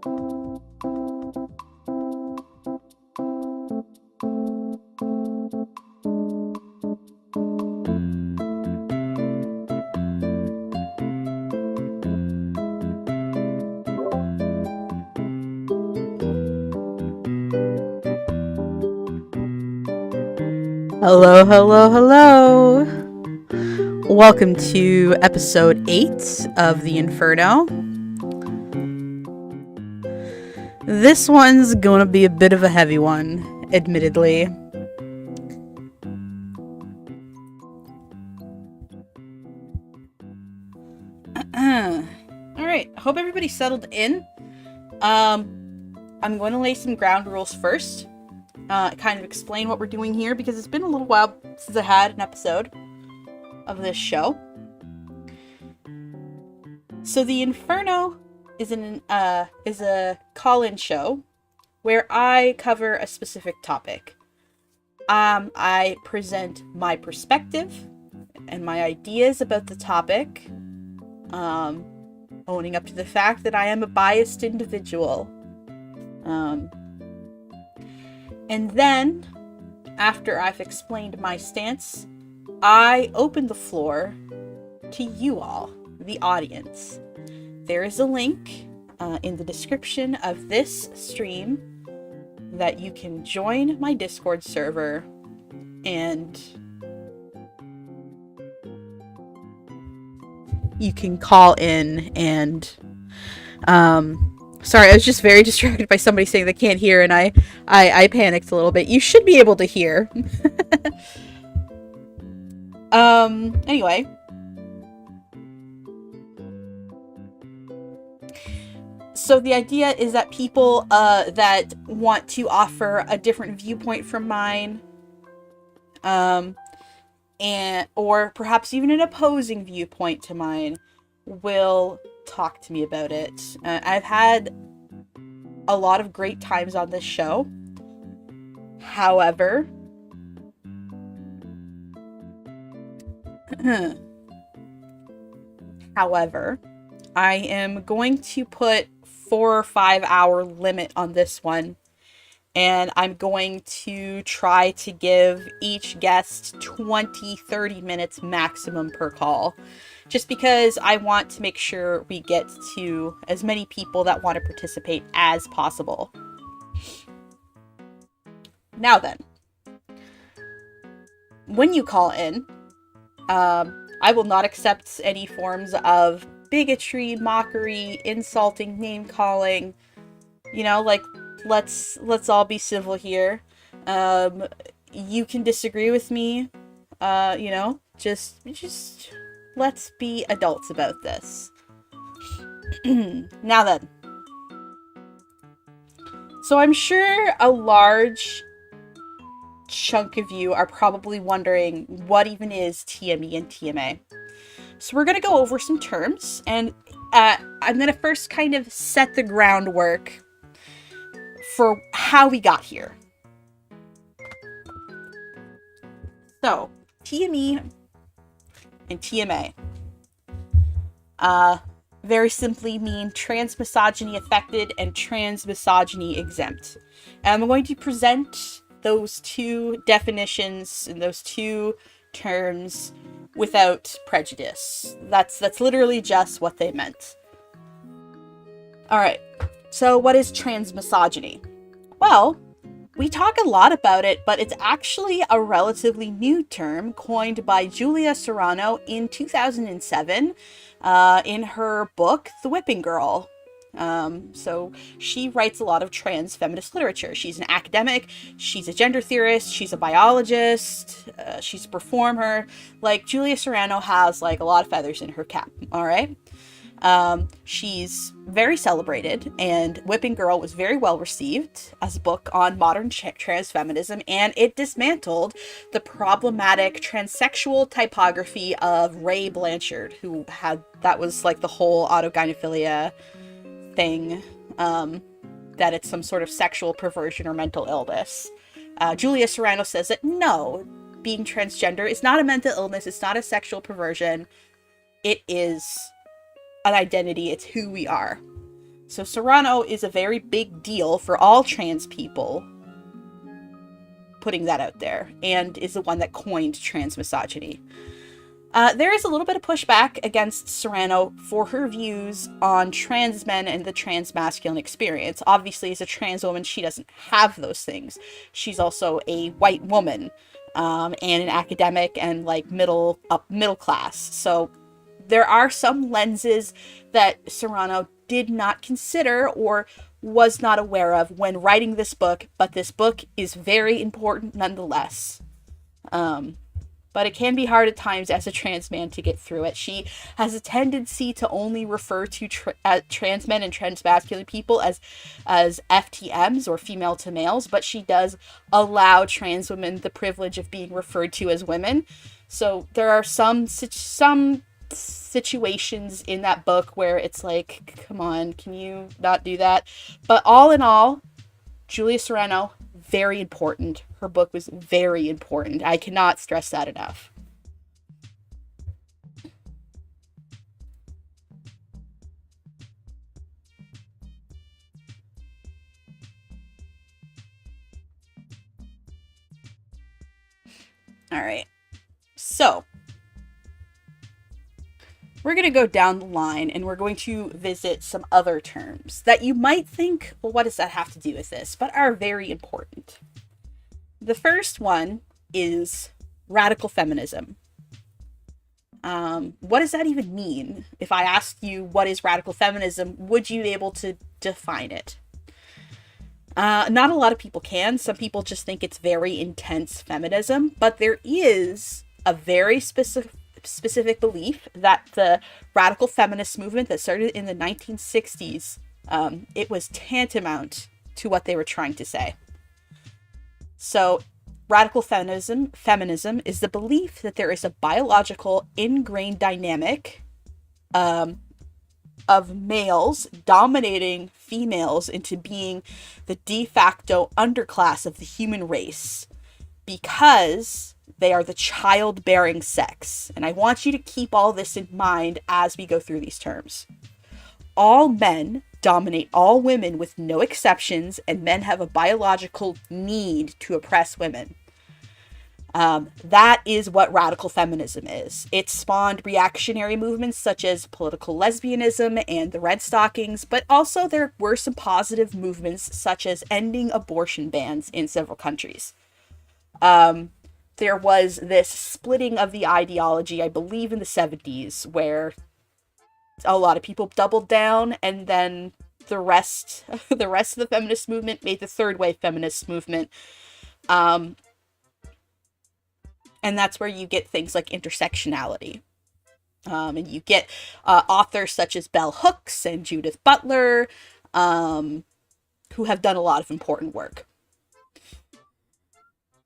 Hello, hello, hello. Welcome to episode 8 of the Inferno. This one's gonna be a bit of a heavy one, admittedly. Alright, hope everybody's settled in. I'm going to lay some ground rules first. Kind of explain what we're doing here, because it's been a little while since I had an episode of this show. So the Inferno is a call-in show where I cover a specific topic. I present my perspective and my ideas about the topic, owning up to the fact that I am a biased individual. And then, after I've explained my stance, I open the floor to you all, the audience. There is a link in the description of this stream that you can join my Discord server and you can call in and sorry, I was just very distracted by somebody saying they can't hear, and I panicked a little bit. You should be able to hear. Anyway. So the idea is that people that want to offer a different viewpoint from mine, or perhaps even an opposing viewpoint to mine, will talk to me about it. I've had a lot of great times on this show. However, I am going to put 4 or 5 hour limit on this one, and I'm going to try to give each guest 20-30 minutes maximum per call, just because I want to make sure we get to as many people that want to participate as possible. Now then, when you call in, I will not accept any forms of bigotry, mockery, insulting, name-calling. You know, like, let's all be civil here. You can disagree with me, just let's be adults about this. Now then. So I'm sure a large chunk of you are probably wondering what even is TME and TMA. So we're going to go over some terms, and I'm going to first kind of set the groundwork for how we got here. So, TME and TMA very simply mean trans misogyny affected and trans misogyny exempt. And I'm going to present those two definitions and those two terms without prejudice. That's literally just what they meant. Alright, so what is trans misogyny? Well, we talk a lot about it, but it's actually a relatively new term coined by Julia Serrano in 2007 in her book, The Whipping Girl. So she writes a lot of trans feminist literature. She's an academic, she's a gender theorist, she's a biologist, she's a performer. Like, Julia Serrano has, like, a lot of feathers in her cap, alright? She's very celebrated, and Whipping Girl was very well received as a book on modern trans feminism, and it dismantled the problematic transsexual typography of Ray Blanchard, who had, that was like the whole autogynephilia thing, that it's some sort of sexual perversion or mental illness. Julia Serrano says that no, being transgender is not a mental illness, it's not a sexual perversion, it is an identity, it's who we are. So Serrano is a very big deal for all trans people, putting that out there, and is the one that coined transmisogyny. There is a little bit of pushback against Serrano for her views on trans men and the trans masculine experience. Obviously, as a trans woman, she doesn't have those things. She's also a white woman, and an academic and like middle class. So there are some lenses that Serrano did not consider or was not aware of when writing this book, but this book is very important nonetheless. But it can be hard at times as a trans man to get through it. She has a tendency to only refer to trans men and trans masculine people as FTMs, or female to males, but she does allow trans women the privilege of being referred to as women. So there are some situations in that book where it's like, come on, can you not do that? But all in all, Julia Serrano, very important. Her book was very important. I cannot stress that enough. All right. So, we're going to go down the line and we're going to visit some other terms that you might think, well, what does that have to do with this? But are very important. The first one is radical feminism. What does that even mean? If I asked you what is radical feminism, would you be able to define it? Not a lot of people can. Some people just think it's very intense feminism, but there is a very specific belief that the radical feminist movement that started in the 1960s, it was tantamount to what they were trying to say. So radical feminism is the belief that there is a biological ingrained dynamic of males dominating females into being the de facto underclass of the human race because they are the childbearing sex. And I want you to keep all this in mind as we go through these terms. All men dominate all women with no exceptions, and men have a biological need to oppress women. That is what radical feminism is. It spawned reactionary movements such as political lesbianism and the Red Stockings, but also there were some positive movements such as ending abortion bans in several countries. There was this splitting of the ideology, I believe in the 70s, where a lot of people doubled down, and then the rest of the feminist movement made the third wave feminist movement. And that's where you get things like intersectionality. And you get authors such as Bell Hooks and Judith Butler, who have done a lot of important work.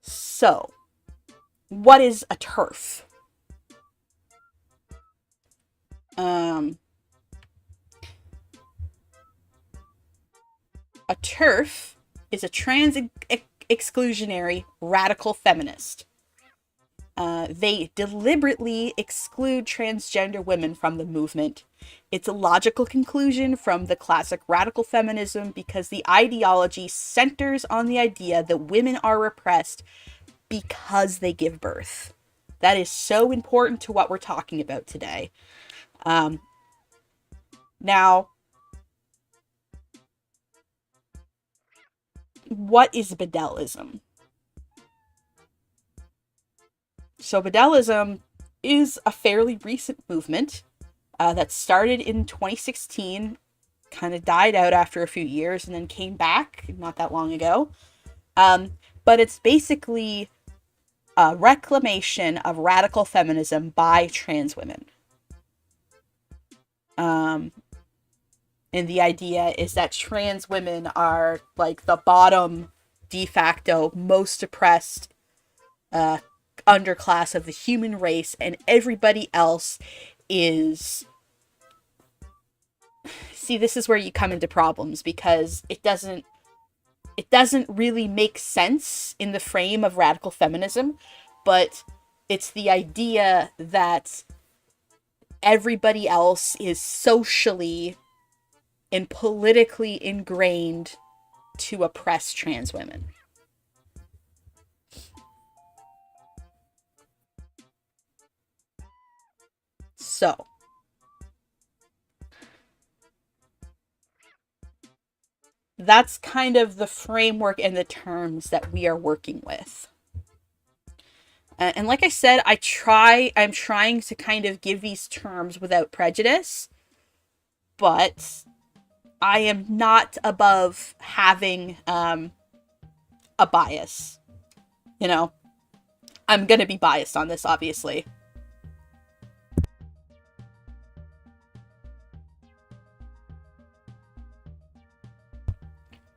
So, what is a TERF? A TERF is a trans-exclusionary radical feminist. They deliberately exclude transgender women from the movement. It's a logical conclusion from the classic radical feminism because the ideology centers on the idea that women are repressed because they give birth. That is so important to what we're talking about today. Now, what is Bedellism? So Bedellism is a fairly recent movement that started in 2016, kind of died out after a few years, and then came back not that long ago. But it's basically a reclamation of radical feminism by trans women. And the idea is that trans women are like the bottom, de facto, most oppressed underclass of the human race, and everybody else is... See, this is where you come into problems, because it doesn't really make sense in the frame of radical feminism, but it's the idea that everybody else is socially and politically ingrained to oppress trans women. So, that's kind of the framework and the terms that we are working with. And like I said, I'm trying to kind of give these terms without prejudice, but I am not above having a bias. You know, I'm going to be biased on this, obviously.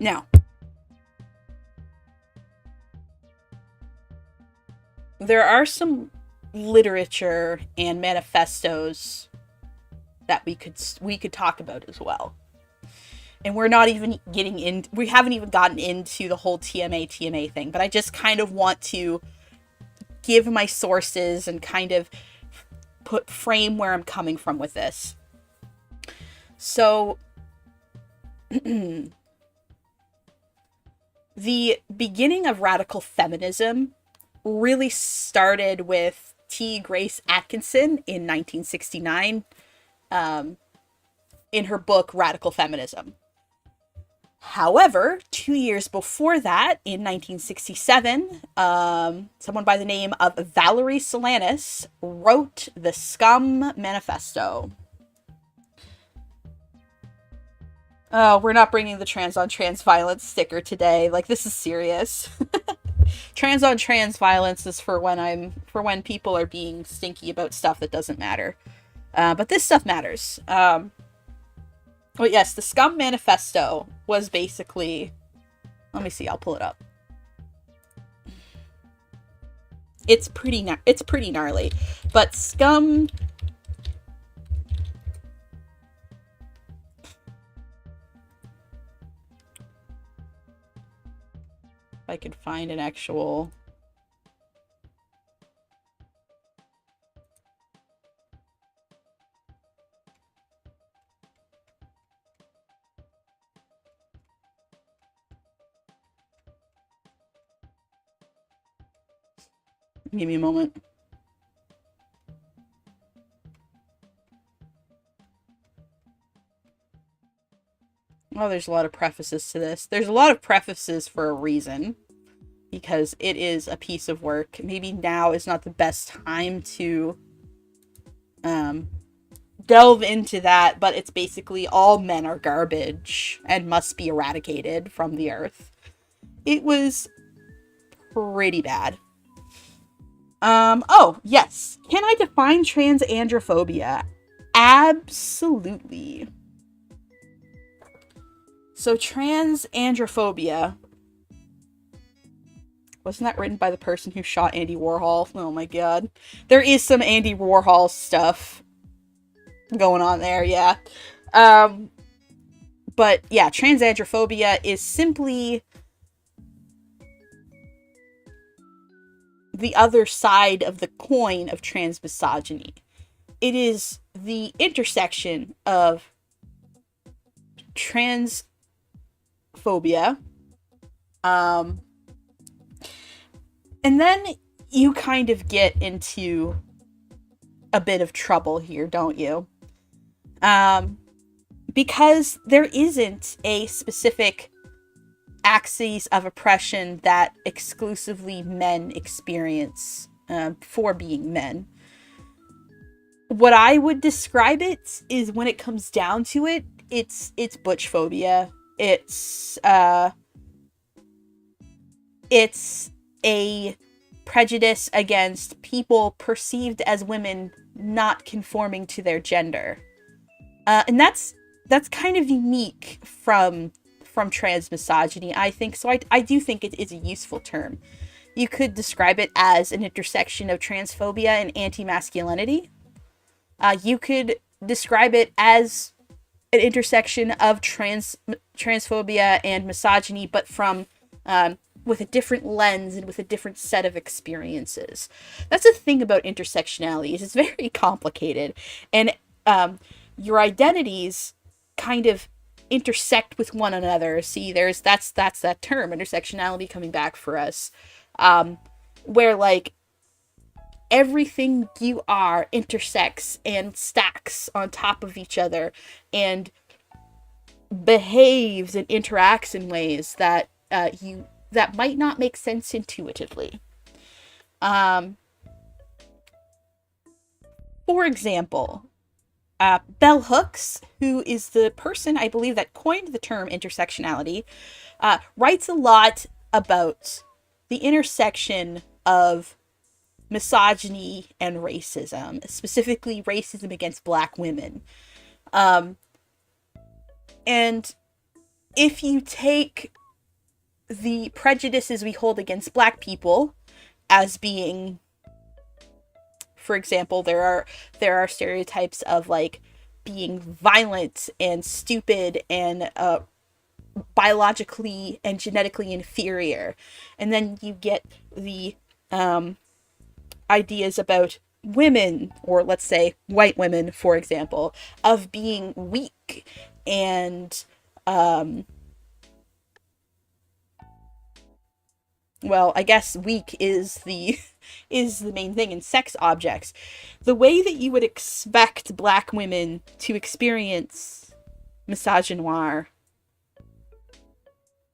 Now, there are some literature and manifestos that we could talk about as well. And we're not even we haven't even gotten into the whole TMA thing, but I just kind of want to give my sources and kind of frame where I'm coming from with this. So, the beginning of radical feminism really started with T. Grace Atkinson in 1969 in her book Radical Feminism. However, 2 years before that, in 1967, someone by the name of Valerie Solanas wrote the Scum Manifesto. Oh, we're not bringing the trans on trans violence sticker today. Like, this is serious. Trans on trans violence is for when people are being stinky about stuff that doesn't matter. But this stuff matters. But yes, the Scum Manifesto was basically... Let me see, I'll pull it up. It's pretty gnarly. But Scum... If I could find an actual... Give me a moment. Oh, there's a lot of prefaces to this. There's a lot of prefaces for a reason, because it is a piece of work. Maybe now is not the best time to delve into that, but it's basically all men are garbage and must be eradicated from the earth. It was pretty bad. Oh, yes. Can I define transandrophobia? Absolutely. So transandrophobia, wasn't that written by the person who shot Andy Warhol? Oh my god. There is some Andy Warhol stuff going on there, yeah. But yeah, transandrophobia is simply the other side of the coin of transmisogyny. It is the intersection of transphobia, and then you kind of get into a bit of trouble here, don't you? Because there isn't a specific axes of oppression that exclusively men experience for being men. What I would describe it is, when it comes down to it, it's butch phobia. It's a prejudice against people perceived as women not conforming to their gender. And that's kind of unique from transmisogyny, I think. So I do think it is a useful term. You could describe it as an intersection of transphobia and anti-masculinity. You could describe it as an intersection of transphobia and misogyny, but from with a different lens and with a different set of experiences. That's the thing about intersectionality, is it's very complicated, and your identities kind of intersect with one another. See, that's that term, intersectionality, coming back for us, where like everything you are intersects and stacks on top of each other and behaves and interacts in ways that that might not make sense intuitively. For example, Bell Hooks, who is the person I believe that coined the term intersectionality, writes a lot about the intersection of misogyny and racism, specifically racism against Black women. And if you take the prejudices we hold against Black people as being, for example, there are stereotypes of like being violent and stupid and biologically and genetically inferior, and then you get the ideas about women, or let's say white women, for example, of being weak and well, I guess weak is the main thing in sex objects. The way that you would expect Black women to experience misogynoir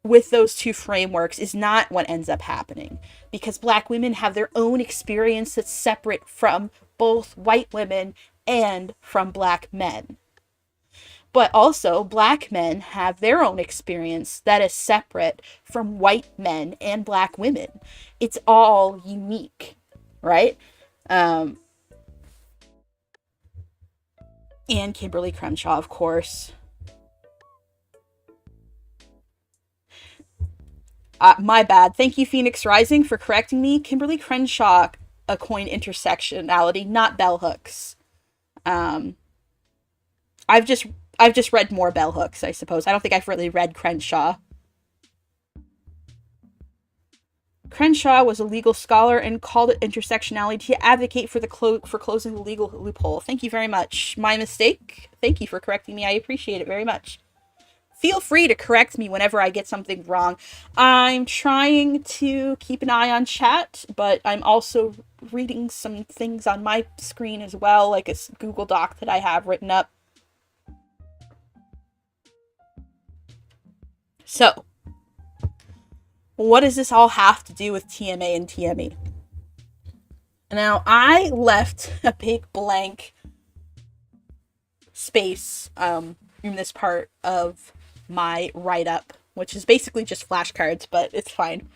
with those two frameworks is not what ends up happening, because Black women have their own experience that's separate from both white women and from Black men. But also, Black men have their own experience that is separate from white men and Black women. It's all unique, right? And Kimberly Crenshaw, of course. My bad. Thank you, Phoenix Rising, for correcting me. Kimberly Crenshaw coined intersectionality, not bell hooks. I've just read more bell hooks, I suppose. I don't think I've really read Crenshaw. Crenshaw was a legal scholar and called it intersectionality to advocate for for closing the legal loophole. Thank you very much. My mistake. Thank you for correcting me. I appreciate it very much. Feel free to correct me whenever I get something wrong. I'm trying to keep an eye on chat, but I'm also reading some things on my screen as well, like a Google Doc that I have written up. So, what does this all have to do with TMA and TME? Now, I left a big blank space in this part of my write-up, which is basically just flashcards, but it's fine.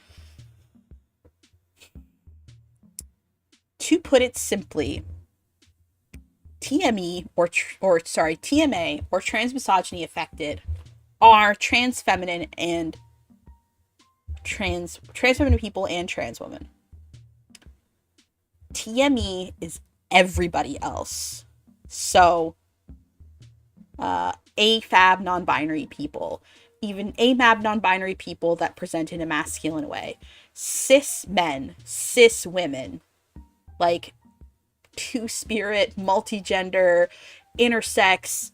To put it simply, TMA or transmisogyny affected are trans feminine and trans feminine people and trans women. TME is everybody else. So AFAB non-binary people, even AMAB non-binary people that present in a masculine way, cis men, cis women, like two-spirit, multigender, intersex,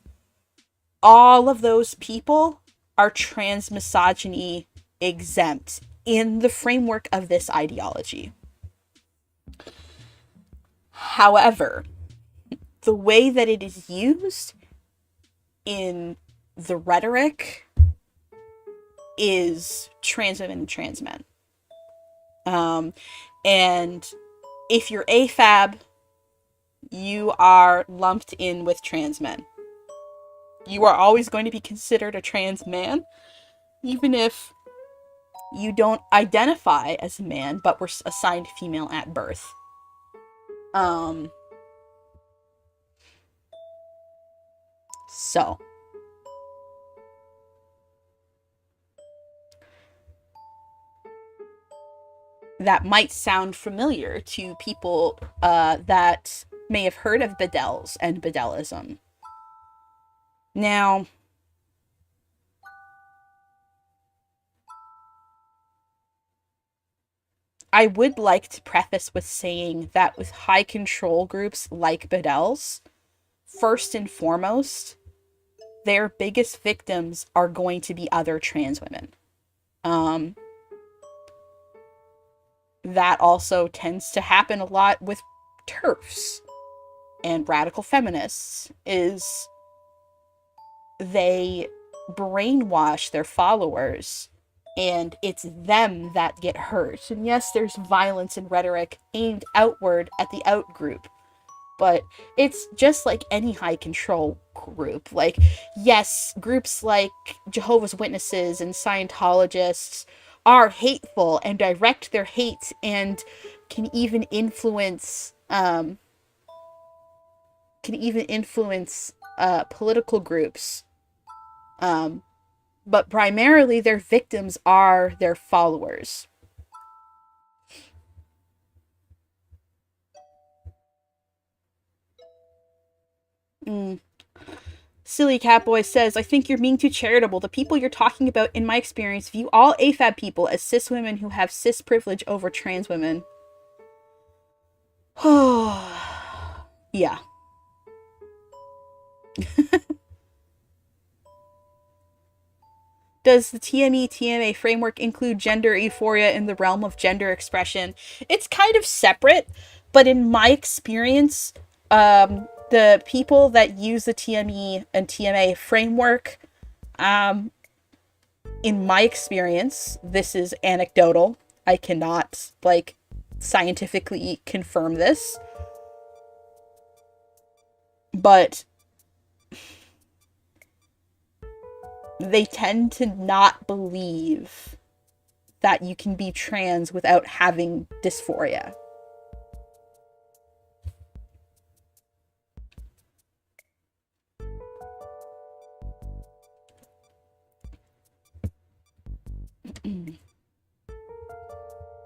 all of those people are transmisogyny exempt in the framework of this ideology. However, the way that it is used in the rhetoric is trans women and trans men. And if you're AFAB, you are lumped in with trans men. You are always going to be considered a trans man, even if you don't identify as a man, but were assigned female at birth. So. That might sound familiar to people that may have heard of Bedels and Bedelism. Now, I would like to preface with saying that with high control groups like Bedels, first and foremost, their biggest victims are going to be other trans women. Um, that also tends to happen a lot with TERFs and radical feminists, is they brainwash their followers and it's them that get hurt. And yes, there's violence and rhetoric aimed outward at the out group, but it's just like any high control group. Like, yes, groups like Jehovah's Witnesses and Scientologists are hateful and direct their hate and can even influence political groups. But primarily their victims are their followers. Silly Catboy says, I think you're being too charitable. The people you're talking about, in my experience, view all AFAB people as cis women who have cis privilege over trans women. Yeah. Does the TME TMA framework include gender euphoria in the realm of gender expression? It's kind of separate, but in my experience, the people that use the TME and TMA framework, in my experience, this is anecdotal. I cannot, like, scientifically confirm this, but they tend to not believe that you can be trans without having dysphoria.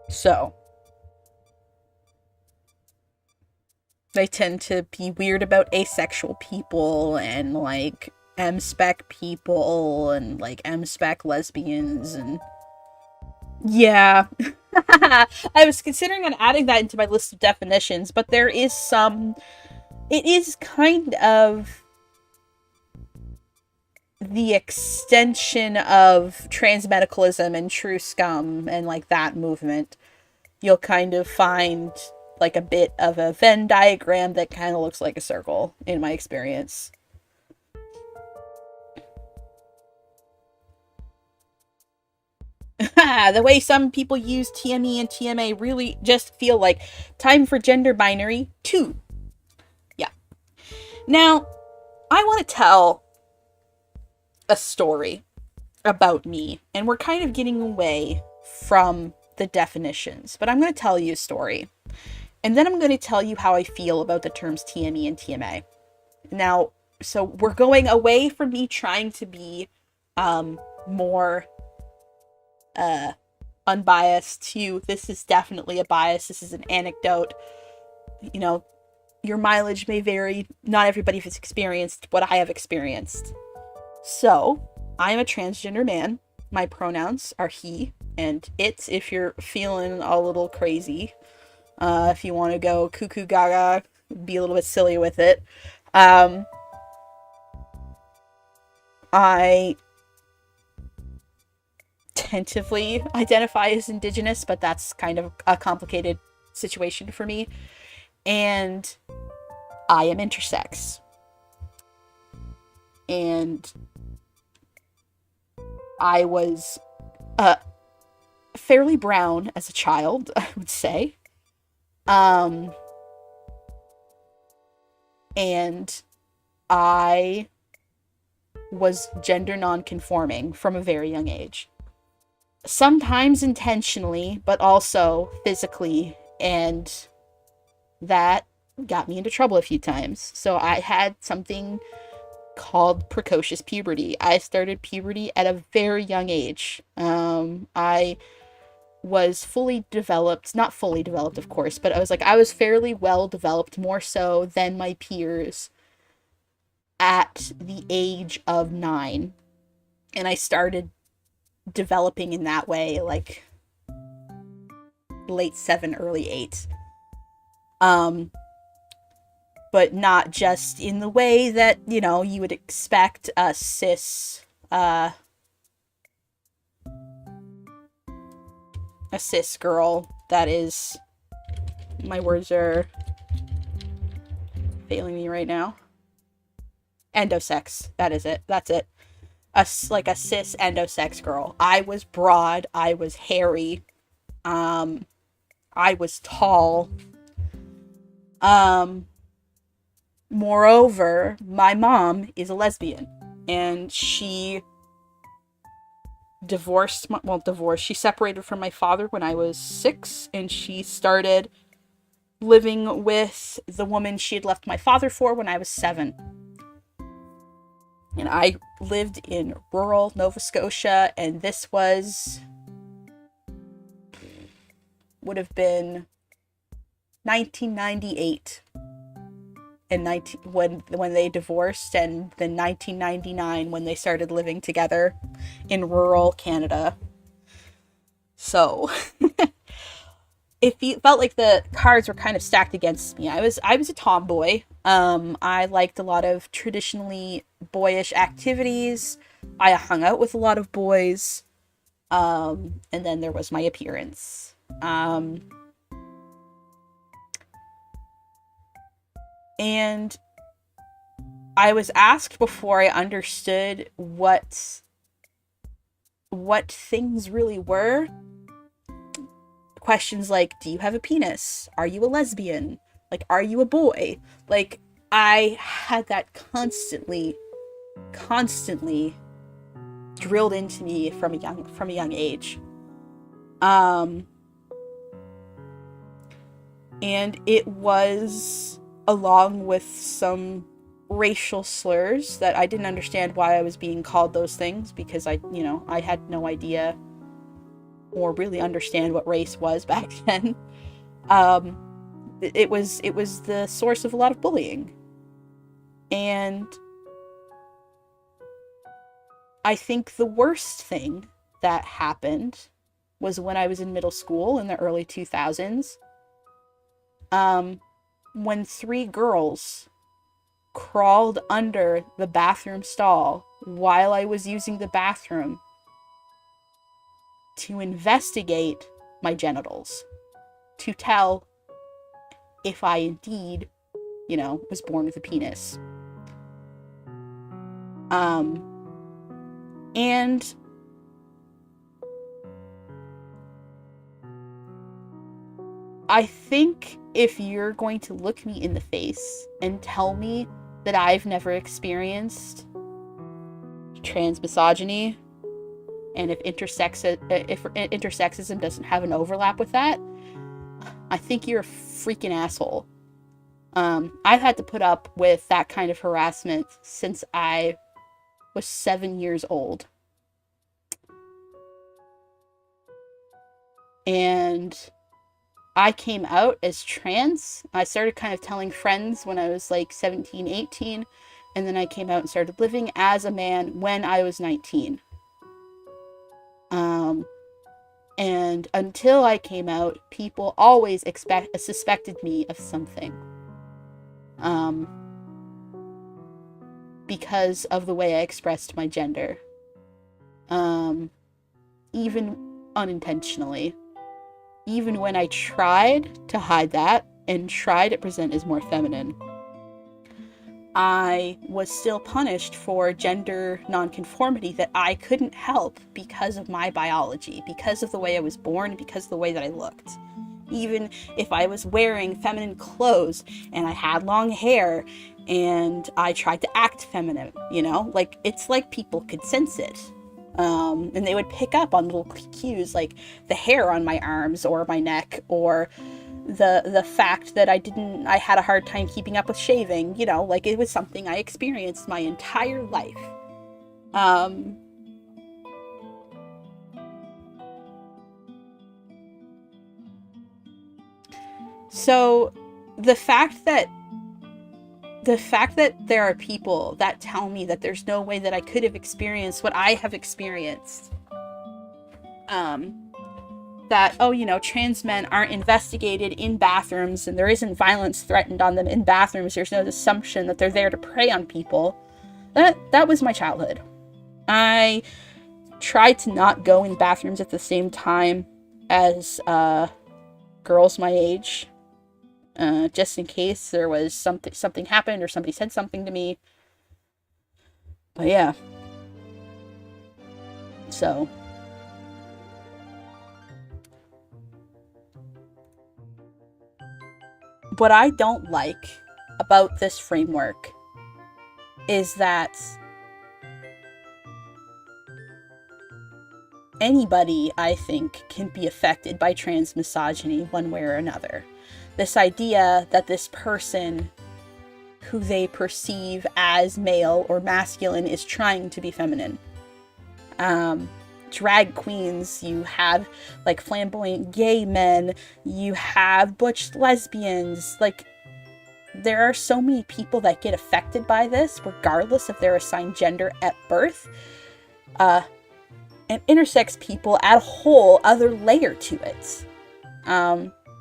So, they tend to be weird about asexual people and, like, M-spec people and, like, M-spec lesbians and... Yeah. I was considering on adding that into my list of definitions, but there is some... It is kind of the extension of transmedicalism and true scum and, like, that movement. You'll kind of find, like, a bit of a Venn diagram that kind of looks like a circle, in my experience. The way some people use TME and TMA really just feel like time for gender binary 2. Yeah. Now, I want to tell a story about me, and we're kind of getting away from the definitions, but I'm going to tell you a story. And then I'm going to tell you how I feel about the terms TME and TMA. Now, so we're going away from me trying to be more unbiased to this is definitely a bias, this is an anecdote. You know, your mileage may vary. Not everybody has experienced what I have experienced. So, I am a transgender man. My pronouns are he and it if you're feeling a little crazy. If you want to go cuckoo gaga, be a little bit silly with it. I tentatively identify as indigenous, but that's kind of a complicated situation for me. And I am intersex. And I was fairly brown as a child, I would say. And I was gender non-conforming from a very young age. Sometimes intentionally, but also physically, and that got me into trouble a few times. So I had something called precocious puberty. I started puberty at a very young age. I was fully developed, not fully developed, of course, but I was fairly well developed, more so than my peers at the age of 9. And I started developing in that way, like late 7, early 8. but not just in the way that, you know, you would expect a cis girl that is, my words are failing me right now. Endosex. That is it. That's it. Like a cis endosex girl. I was broad. I was hairy. I was tall. Moreover, my mom is a lesbian, and she she separated from my father when I was 6, and she started living with the woman she had left my father for when I was 7. And I lived in rural Nova Scotia, and this would have been 1998, and when they divorced, and then 1999 when they started living together in rural Canada. So it felt like the cards were kind of stacked against me. I was a tomboy. I liked a lot of traditionally boyish activities. I hung out with a lot of boys. And then there was my appearance. And I was asked before I understood what things really were. Questions like, do you have a penis? Are you a lesbian? Like, are you a boy? Like, I had that constantly drilled into me from a young age. And it was along with some racial slurs that I didn't understand why I was being called those things, because I had no idea or really understand what race was back then. It was the source of a lot of bullying. And I think the worst thing that happened was when I was in middle school in the early 2000s. When 3 girls crawled under the bathroom stall while I was using the bathroom to investigate my genitals, to tell if I indeed, was born with a penis. And I think if you're going to look me in the face and tell me that I've never experienced transmisogyny, and if intersexism doesn't have an overlap with that, I think you're a freaking asshole. I've had to put up with that kind of harassment since I was 7 years old. And I came out as trans. I started kind of telling friends when I was like 17, 18, and then I came out and started living as a man when I was 19. And until I came out, people always suspected me of something. Because of the way I expressed my gender. Even unintentionally. Even when I tried to hide that and tried to present as more feminine, I was still punished for gender nonconformity that I couldn't help because of my biology, because of the way I was born, because of the way that I looked. Even if I was wearing feminine clothes and I had long hair and I tried to act feminine, it's like people could sense it. And they would pick up on little cues like the hair on my arms or my neck, or the fact that I had a hard time keeping up with shaving, like it was something I experienced my entire life. So the fact that there are people that tell me that there's no way that I could have experienced what I have experienced, that, oh, trans men aren't investigated in bathrooms and there isn't violence threatened on them in bathrooms. There's no assumption that they're there to prey on people. That was my childhood. I tried to not go in bathrooms at the same time as girls my age, just in case there was something happened or somebody said something to me. But yeah. So what I don't like about this framework is that anybody, I think, can be affected by trans misogyny one way or another. This idea that this person who they perceive as male or masculine is trying to be feminine. Drag queens, you have like flamboyant gay men, you have butch lesbians, like there are so many people that get affected by this regardless of their assigned gender at birth, and intersex people add a whole other layer to it,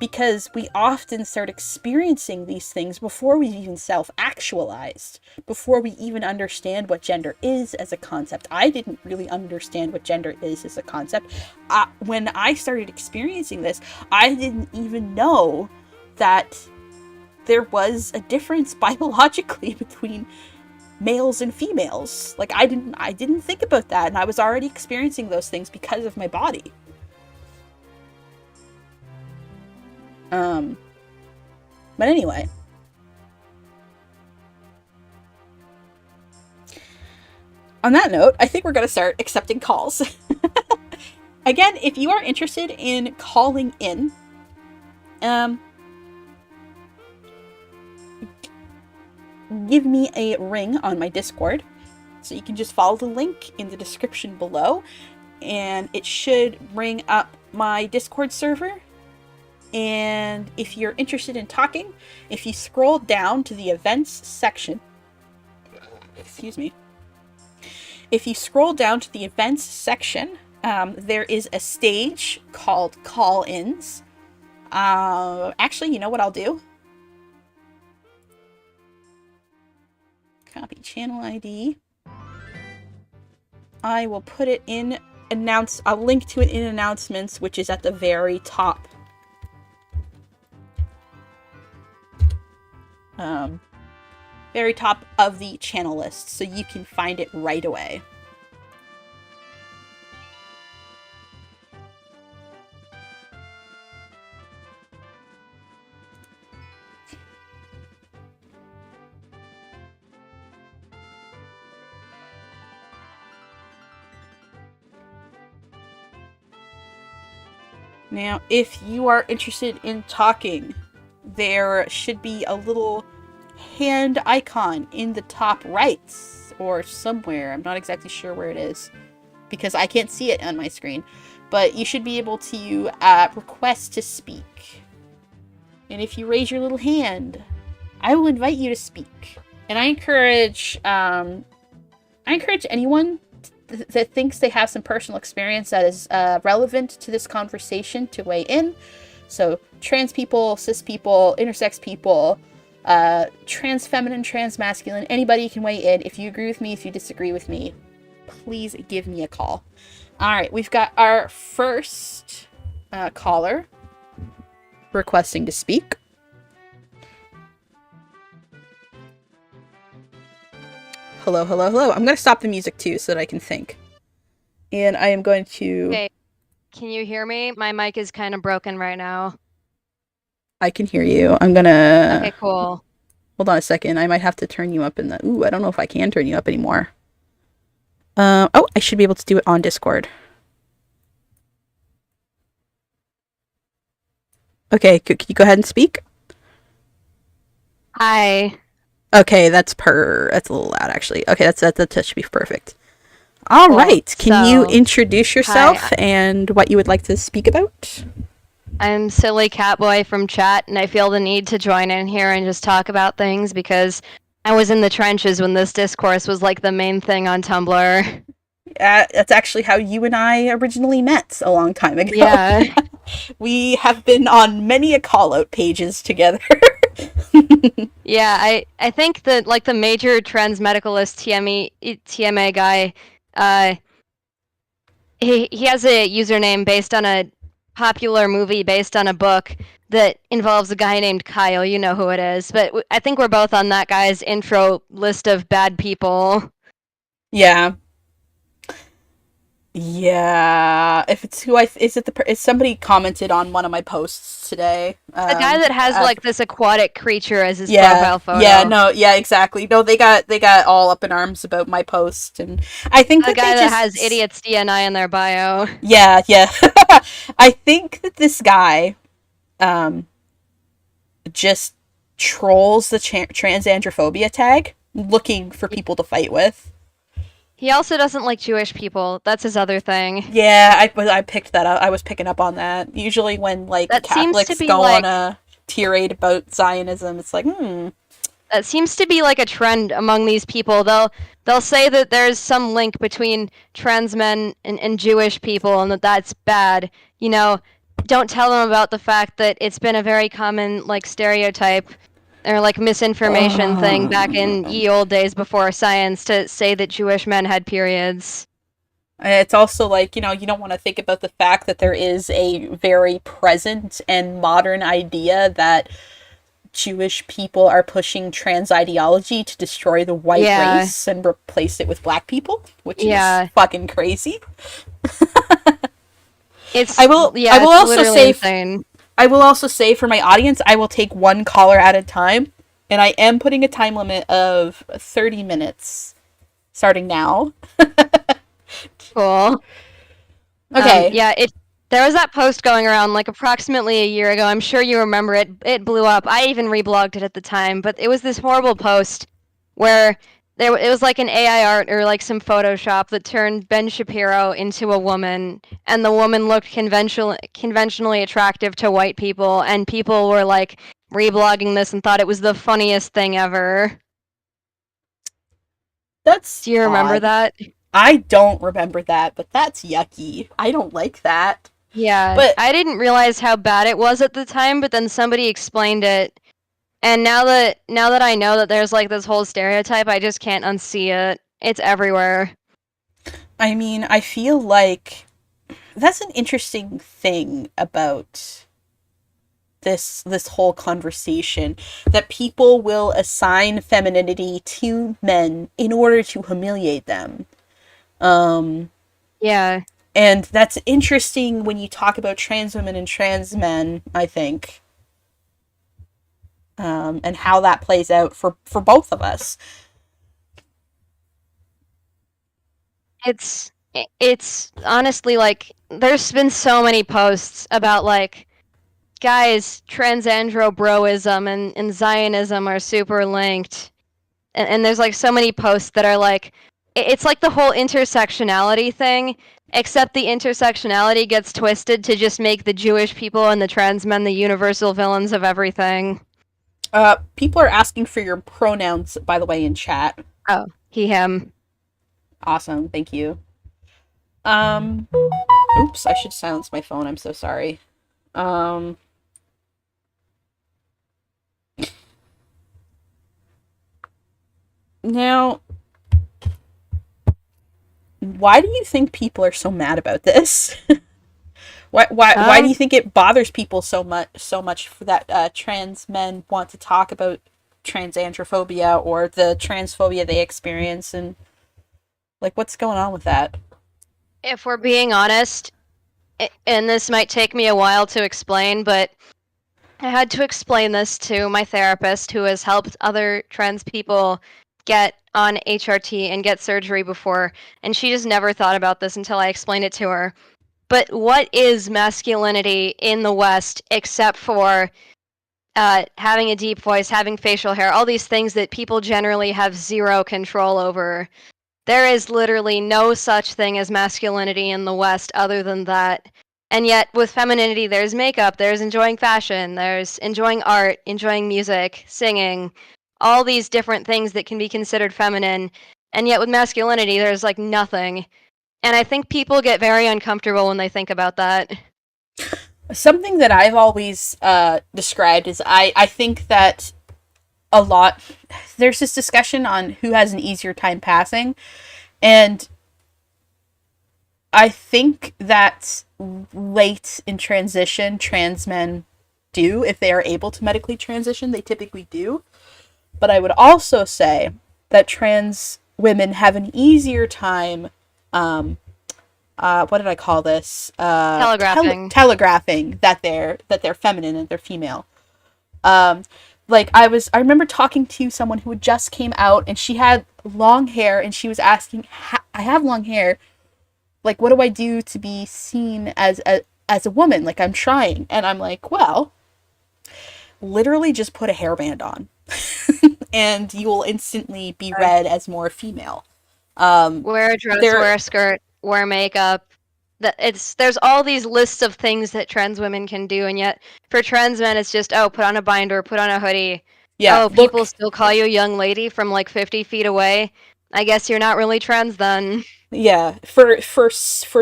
because we often start experiencing these things before we've even self-actualized, before we even understand what gender is as a concept. I didn't really understand what gender is as a concept. When I started experiencing this, I didn't even know that there was a difference biologically between males and females. Like, I didn't think about that, and I was already experiencing those things because of my body. But anyway. On that note, I think we're going to start accepting calls. Again, if you are interested in calling in, give me a ring on my Discord. So you can just follow the link in the description below, and it should bring up my Discord server. And if you're interested in talking, if you scroll down to the events section, if you scroll down to the events section, there is a stage called call-ins. Actually, you know what I'll do? Copy channel ID. I will put it in I'll link to it in announcements, which is at the very top. Very top of the channel list, so you can find it right away. Now, if you are interested in talking, there should be a little hand icon in the top right or somewhere. I'm not exactly sure where it is because I can't see it on my screen, but you should be able to request to speak. And if you raise your little hand, I will invite you to speak. And I encourage anyone that thinks they have some personal experience that is relevant to this conversation to weigh in. So trans people, cis people, intersex people, trans feminine, trans masculine, anybody can weigh in. If you agree with me, if you disagree with me, please give me a call. All right, we've got our first caller requesting to speak. Hello, hello, hello. I'm going to stop the music too so that I can think. And I am going to... Okay, can you hear me? My mic is kind of broken right now. I can hear you. I'm going to... Okay, cool. Hold on a second. I might have to turn you up in the... Ooh, I don't know if I can turn you up anymore. Oh, I should be able to do it on Discord. Okay, can you go ahead and speak? Hi. Okay, that's a little loud, actually. Okay, that should be perfect. All right, can you introduce yourself and what you would like to speak about? I'm Silly Catboy from chat, and I feel the need to join in here and just talk about things because I was in the trenches when this discourse was like the main thing on Tumblr. that's actually how you and I originally met a long time ago. Yeah. We have been on many a call out pages together. Yeah, I think that like the major trans medicalist TMA guy, uh, he has a username based on a popular movie based on a book that involves a guy named Kyle. You know who it is, but I think we're both on that guy's intro list of bad people. Yeah. Yeah, if it's who I is it the is somebody commented on one of my posts today. The guy that has like this aquatic creature as his Yeah, profile yeah, photo. no, yeah, exactly. No, they got all up in arms about my post, and I think The that they guy that has just idiots DNI in their bio. yeah, yeah. I think that this guy um just trolls the transandrophobia tag, looking for people to fight with. He also doesn't like Jewish people. That's his other thing. Yeah, I picked that up. I was picking up on that. Usually when like That seems to Catholics be go on like a tirade about Zionism, it's like, that seems to be like a trend among these people. They'll say that there's some link between trans men and Jewish people and that that's bad. You know, don't tell them about the fact that it's been a very common like stereotype or like misinformation thing back in ye old days before science to say that Jewish men had periods. It's also like, you don't want to think about the fact that there is a very present and modern idea that Jewish people are pushing trans ideology to destroy the white Yeah, race and replace it with black people, which is yeah. fucking crazy. It's I will I yeah, will it's also literally say insane. I will also say for my audience, I will take one caller at a time, and I am putting a time limit of 30 minutes starting now. Cool. Okay. Yeah, there was that post going around like approximately a year ago. I'm sure you remember it. It blew up. I even reblogged it at the time, but it was this horrible post where it was like an AI art or like some Photoshop that turned Ben Shapiro into a woman, and the woman looked conventionally attractive to white people, and people were like reblogging this and thought it was the funniest thing ever. That's Do you remember odd. that? I don't remember that, but that's yucky. I don't like that. Yeah, But I didn't realize how bad it was at the time, but then somebody explained it. And now that I know that there's like this whole stereotype, I just can't unsee it. It's everywhere. I mean, I feel like that's an interesting thing about this whole conversation, that people will assign femininity to men in order to humiliate them. Um Yeah. and that's interesting when you talk about trans women and trans men, I think. And how that plays out for both of us. It's honestly like there's been so many posts about like guys, transandro broism and Zionism are super linked. And there's like so many posts that are like it's like the whole intersectionality thing, except the intersectionality gets twisted to just make the Jewish people and the trans men the universal villains of everything. People are asking for your pronouns, by the way, in chat. Oh, he, him. Awesome, thank you. Um, oops, I should silence my phone. I'm so sorry. Um, now, why do you think people are so mad about this? Why do Um, you think it bothers people so much for that trans men want to talk about transandrophobia or the transphobia they experience, and like what's going on with that? if we're being honest, and this might take me a while to explain, but I had to explain this to my therapist who has helped other trans people get on HRT and get surgery before, and she just never thought about this until I explained it to her. But what is masculinity in the West except for having a deep voice, having facial hair, all these things that people generally have zero control over? There is literally no such thing as masculinity in the West other than that. And yet, with femininity, there's makeup, there's enjoying fashion, there's enjoying art, enjoying music, singing, all these different things that can be considered feminine. And yet, with masculinity, there's like nothing. And I think people get very uncomfortable when they think about that. Something that I've always described is I think that a lot there's this discussion on who has an easier time passing, and I think that late in transition trans men do, if they are able to medically transition, they typically do. But I would also say that trans women have an easier time. What did I call this? Telegraphing. Telegraphing that they're feminine and they're female. Um, like I remember talking to someone who had just came out and she had long hair and she was asking, "I have long hair. Like, what do I do to be seen as a woman? Like, I'm trying." And I'm like, well, literally just put a hairband on, and you will instantly be read as more female. Wear a dress, There, wear a skirt, wear makeup. There's all these lists of things that trans women can do, and yet for trans men it's just, oh, put on a binder, put on a hoodie. yeah, Oh, people look, still call you a young lady from like 50 feet away. I guess you're not really trans then. yeah. For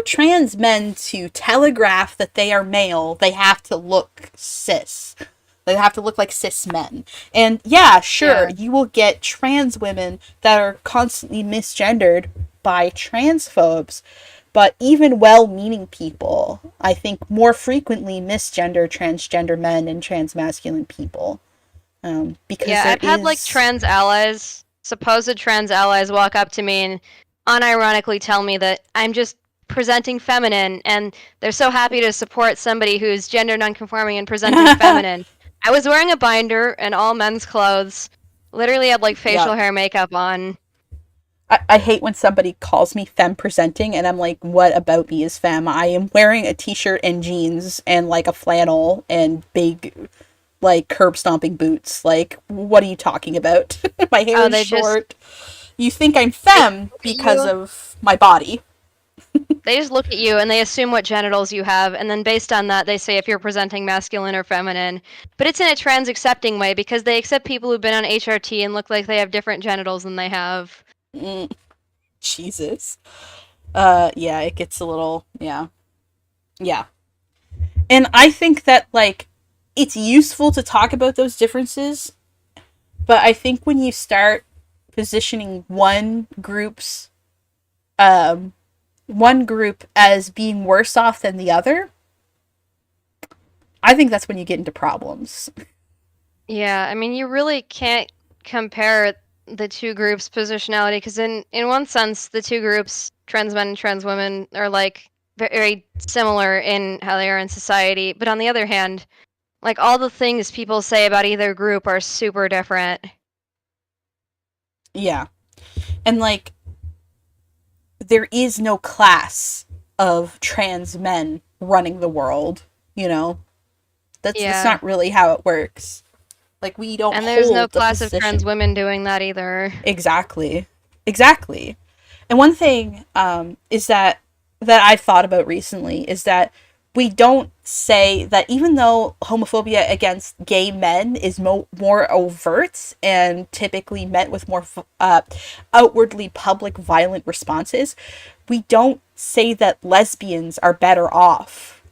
trans men to telegraph that they are male, they have to look cis. They have to look like cis men. And yeah, sure, Yeah. you will get trans women that are constantly misgendered by transphobes, but even well-meaning people, I think, more frequently misgender transgender men and transmasculine people. Because Yeah, there I've had like is, trans allies, supposed trans allies, walk up to me and unironically tell me that I'm just presenting feminine, and they're so happy to support somebody who's gender nonconforming and presenting feminine. I was wearing a binder and all men's clothes, literally had like yeah. facial hair makeup on. I hate when somebody calls me femme presenting and I'm like, what about me is femme? I am wearing a t-shirt and jeans and like a flannel and big like curb stomping boots. Like, what are you talking about? My hair Oh, is they just short. You think I'm they femme look at because you. of my body. They just look at you and they assume what genitals you have, and then based on that, they say if you're presenting masculine or feminine. But it's in a trans accepting way because they accept people who've been on HRT and look like they have different genitals than they have. Mm, Jesus. Yeah, it gets a little, yeah. Yeah. And I think that like it's useful to talk about those differences, but I think when you start positioning um one group as being worse off than the other, I think that's when you get into problems. Yeah, I mean, you really can't compare the two groups' positionality because in one sense, the two groups, trans men and trans women, are like very similar in how they are in society. But on the other hand, like all the things people say about either group are super different. Yeah. And like there is no class of trans men running the world, you know? That's Yeah. not really how it works. Like we don't And there's no hold the class of trans position. women doing that either. Exactly. Exactly. And one thing is that I've thought about recently is that we don't say that even though homophobia against gay men is more overt and typically met with more outwardly public violent responses, we don't say that lesbians are better off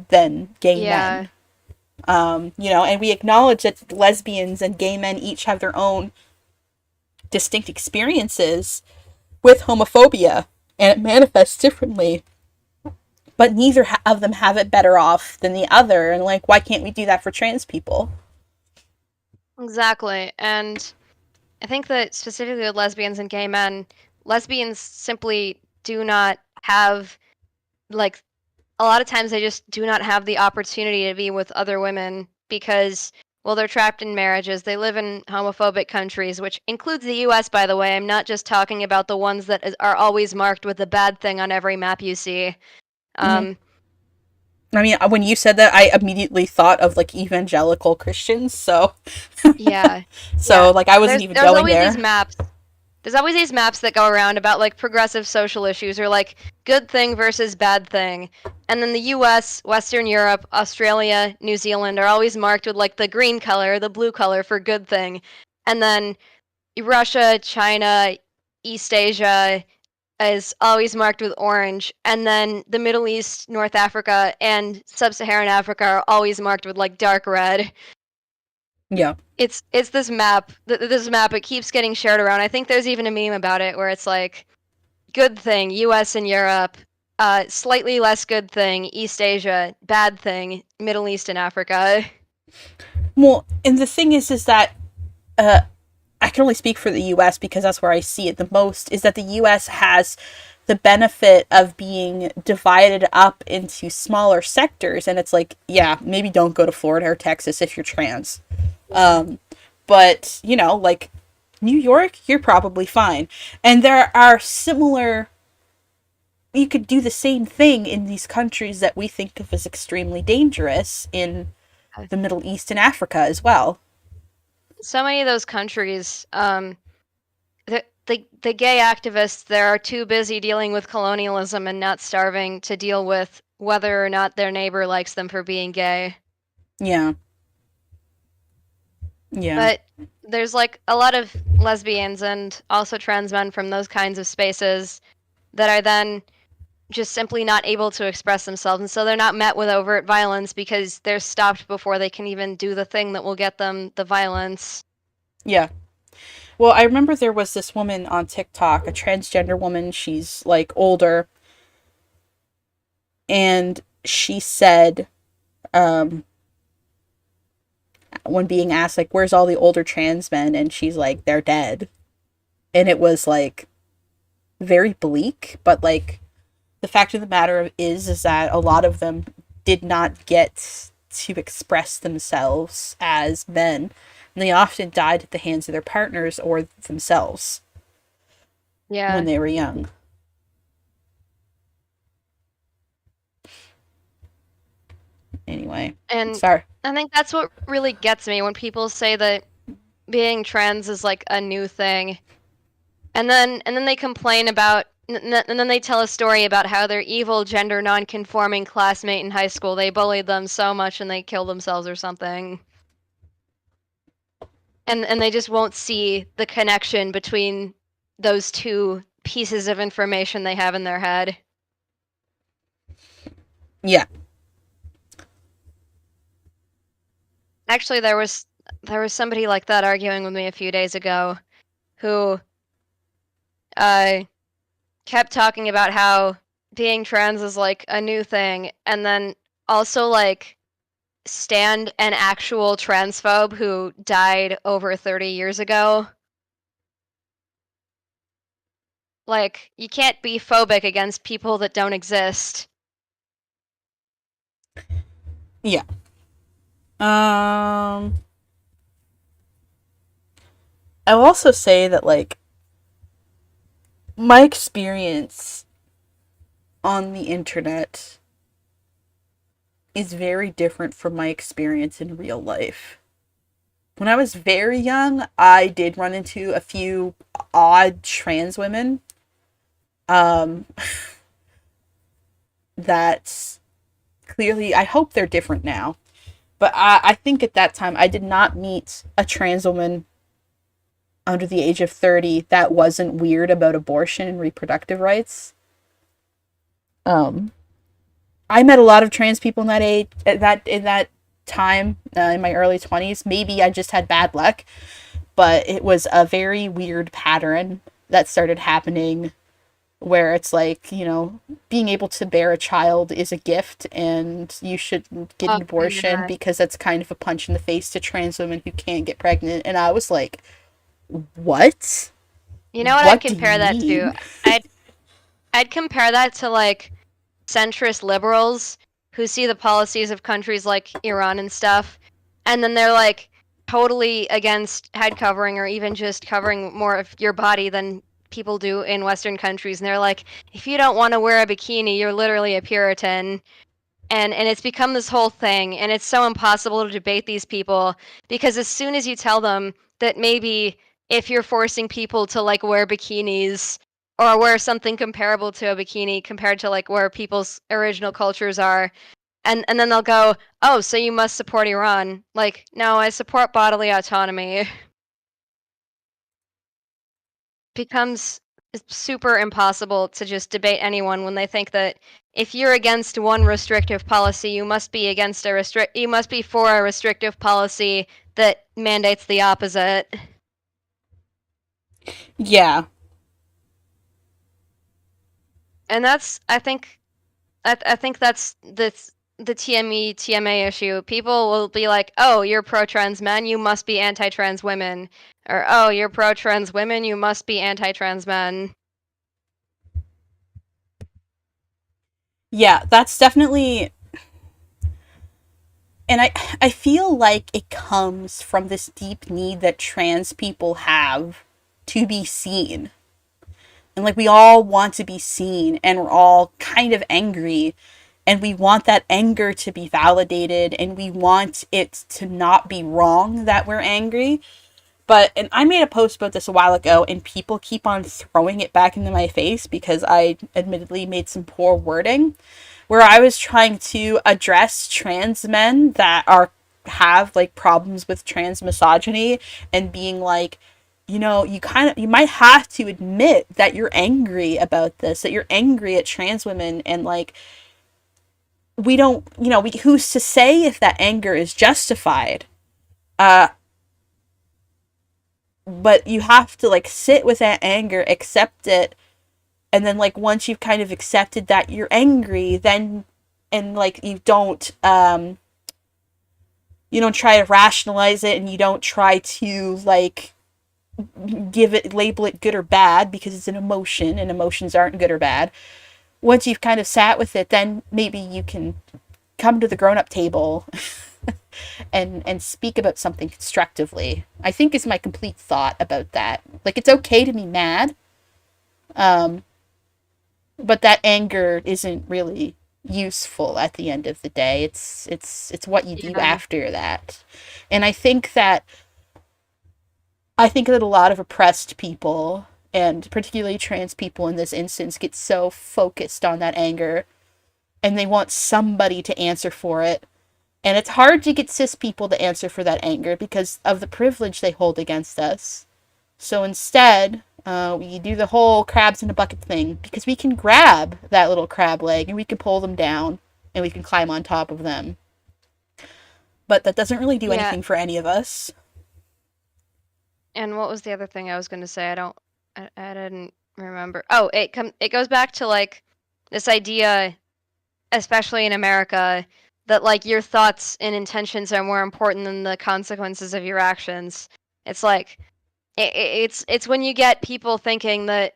than gay men. Yeah. And we acknowledge that lesbians and gay men each have their own distinct experiences with homophobia and it manifests differently, but neither of them have it better off than the other. And like, why can't we do that for trans people? Exactly. And I think that specifically with lesbians and gay men, lesbians simply do not have like a lot of times they just do not have the opportunity to be with other women because, well, they're trapped in marriages. They live in homophobic countries, which includes the US, by the way. I'm not just talking about the ones that are always marked with the bad thing on every map you see. Mm-hmm. Um, I mean, when you said that, I immediately thought of like evangelical Christians. So, yeah, so yeah. like I wasn't There's even there's going always these there. maps. There's always these maps that go around about like progressive social issues or like good thing versus bad thing. And then the US, Western Europe, Australia, New Zealand are always marked with like the green color, the blue color for good thing. And then Russia, China, East Asia, is always marked with orange, and then the Middle East, North Africa, and Sub-Saharan Africa are always marked with like dark red. Yeah. It's this map. This map, it keeps getting shared around. I think there's even a meme about it where it's like, good thing U.S. and Europe, slightly less good thing East Asia, bad thing Middle East and Africa. Well, and the thing is that uh, I can only speak for the US because that's where I see it the most, is that the US has the benefit of being divided up into smaller sectors. And it's like, yeah, maybe don't go to Florida or Texas if you're trans. But, you know, like New York, you're probably fine. And there are similar, you could do the same thing in these countries that we think of as extremely dangerous in the Middle East and Africa as well. So many of those countries, the gay activists there are too busy dealing with colonialism and not starving to deal with whether or not their neighbor likes them for being gay. Yeah. Yeah. But there's like a lot of lesbians and also trans men from those kinds of spaces that are then just simply not able to express themselves. And so they're not met with overt violence because they're stopped before they can even do the thing that will get them the violence. Yeah. Well, I remember there was this woman on TikTok, a transgender woman. She's like older, and she said, um, when being asked like, "Where's all the older trans men?" and she's like, "They're dead," and it was like very bleak. But like, the fact of the matter is that a lot of them did not get to express themselves as men, and they often died at the hands of their partners or themselves when Yeah. they were young. Anyway, And sorry. I think that's what really gets me when people say that being trans is like a new thing. And then they complain about and then they tell a story about how their evil gender non-conforming classmate in high school, they bullied them so much and they killed themselves or something. And they just won't see the connection between those two pieces of information they have in their head. Yeah. Actually, there was somebody like that arguing with me a few days ago who uh kept talking about how being trans is like a new thing, and then also like stand an actual transphobe who died over 30 years ago. Like, you can't be phobic against people that don't exist. Yeah. Um, I'll also say that like my experience on the internet is very different from my experience in real life. When I was very young, I did run into a few odd trans women um that clearly I hope they're different now. But I think at that time I did not meet a trans woman under the age of 30 that wasn't weird about abortion and reproductive rights. Um, I met a lot of trans people in that age, in that time, in my early 20s. Maybe I just had bad luck, but it was a very weird pattern that started happening where it's like, you know, being able to bear a child is a gift and you should get Oh an my abortion god. because that's kind of a punch in the face to trans women who can't get pregnant. And I was like, what? You know what I'd What do you compare that to? mean? I'd I'd compare that to like centrist liberals who see the policies of countries like Iran and stuff, and then they're like totally against head covering or even just covering more of your body than people do in Western countries. And they're like, if you don't want to wear a bikini, you're literally a Puritan. And it's become this whole thing, and it's so impossible to debate these people because as soon as you tell them that maybe if you're forcing people to like wear bikinis or wear something comparable to a bikini compared to like where people's original cultures are, and then they'll go, oh, so you must support Iran. Like, no, I support bodily autonomy. becomes it's super impossible to just debate anyone when they think that if you're against one restrictive policy, you must be you must be for a restrictive policy that mandates the opposite. Yeah. And that's I think that's the TME TMA issue. People will be like, "Oh, you're pro-trans men, you must be anti-trans women." Or, "Oh, you're pro-trans women, you must be anti-trans men." Yeah, that's definitely, and I feel like it comes from this deep need that trans people have to be seen. And like we all want to be seen and we're all kind of angry and we want that anger to be validated and we want it to not be wrong that we're angry. But, and I made a post about this a while ago and people keep on throwing it back into my face because I admittedly made some poor wording where I was trying to address trans men that are have like problems with trans misogyny and being like, you know, you might have to admit that you're angry about this, that you're angry at trans women, and like we don't, you know, who's to say if that anger is justified? Uh but you have to like sit with that anger, accept it, and then like once you've kind of accepted that you're angry, then and like you don't try to rationalize it and you don't try to like label it good or bad because it's an emotion and emotions aren't good or bad. Once you've kind of sat with it, then maybe you can come to the grown-up table and speak about something constructively. I think is my complete thought about that. Like it's okay to be mad, um, but that anger isn't really useful at the end of the day. It's what you do Yeah. after that. And I think that a lot of oppressed people and particularly trans people in this instance get so focused on that anger and they want somebody to answer for it. And it's hard to get cis people to answer for that anger because of the privilege they hold against us. So instead, we do the whole crabs in a bucket thing because we can grab that little crab leg and we can pull them down and we can climb on top of them. But that doesn't really do Yeah. anything for any of us. And what was the other thing I was going to say? I didn't remember. Oh, it goes back to like this idea, especially in America, that like your thoughts and intentions are more important than the consequences of your actions. It's like it's when you get people thinking that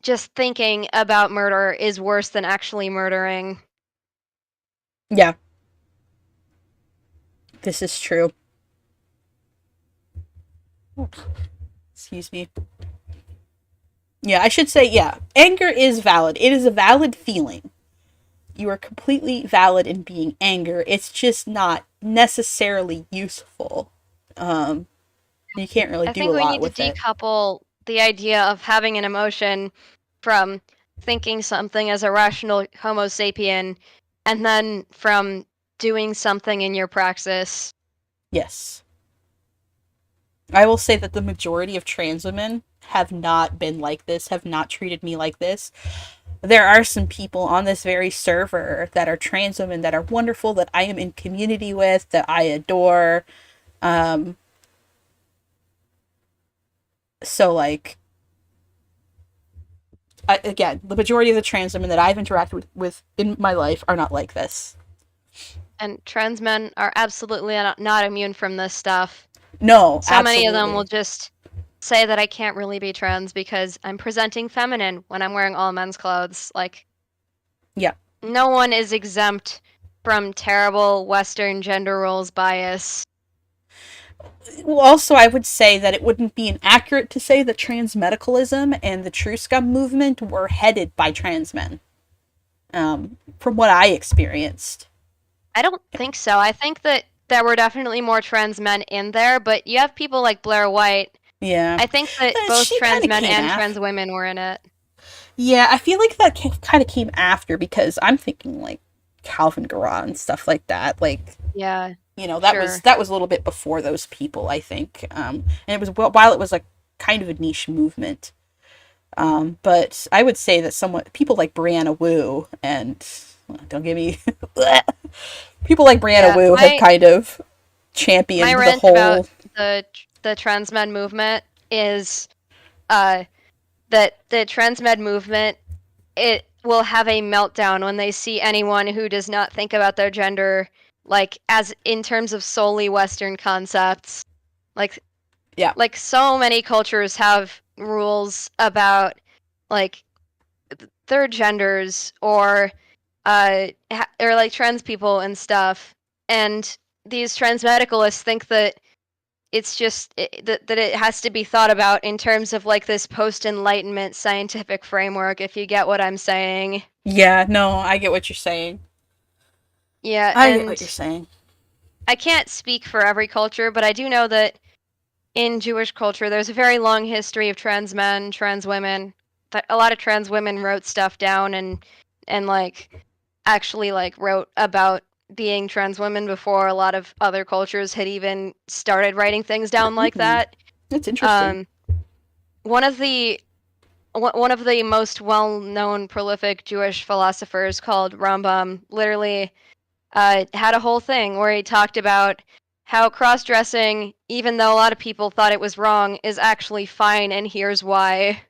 just thinking about murder is worse than actually murdering. Yeah, this is true. Excuse me. Yeah, I should say, yeah, anger is valid. It is a valid feeling. You are completely valid in being anger. It's just not necessarily useful. Um, you can't really I do a think we lot need to with it. decouple the idea of having an emotion from thinking something as a rational Homo sapien and then from doing something in your praxis. Yes. I will say that the majority of trans women have not been like this, have not treated me like this. There are some people on this very server that are trans women that are wonderful, that I am in community with, that I adore. Um, so like again, the majority of the trans women that I've interacted with in my life are not like this. And trans men are absolutely not immune from this stuff. No, So many of them will absolutely. just say that I can't really be trans because I'm presenting feminine when I'm wearing all men's clothes. Like, Yeah. no one is exempt from terrible Western gender roles bias. Well, also, I would say that it wouldn't be inaccurate to say that trans medicalism and the True Scum movement were headed by trans men, from what I experienced. I don't think so. I think that there were definitely more trans men in there, but you have people like Blair White. Yeah. I think that both She kind trans of men came and after. trans women were in it. Yeah, I feel like that kind of came after because I'm thinking like Calvin Garant and stuff like that. Like, Yeah, you know, that was sure. that was a little bit before those people, I think. And it was while it was like kind of a niche movement. But I would say that somewhat people like Brianna Wu and don't give me people like Brianna Yeah, Wu have kind of my championed the rant about whole. the trans med movement is uh that the trans med movement, it will have a meltdown when they see anyone who does not think about their gender like as in terms of solely Western concepts. Like Yeah. like so many cultures have rules about like their genders or like trans people and stuff. And these trans medicalists think that it's just that it has to be thought about in terms of like this post enlightenment scientific framework, if you get what I'm saying. Yeah, no, I get what you're saying. Yeah, I get what you're and saying. I can't speak for every culture, but I do know that in Jewish culture there's a very long history of trans men, trans women. A lot of trans women wrote stuff down and like actually like wrote about being trans women before a lot of other cultures had even started writing things down like Hmm. that. That's interesting. Um, one of the one of the most well-known prolific Jewish philosophers called Rambam literally had a whole thing where he talked about how cross-dressing, even though a lot of people thought it was wrong, is actually fine, and here's why.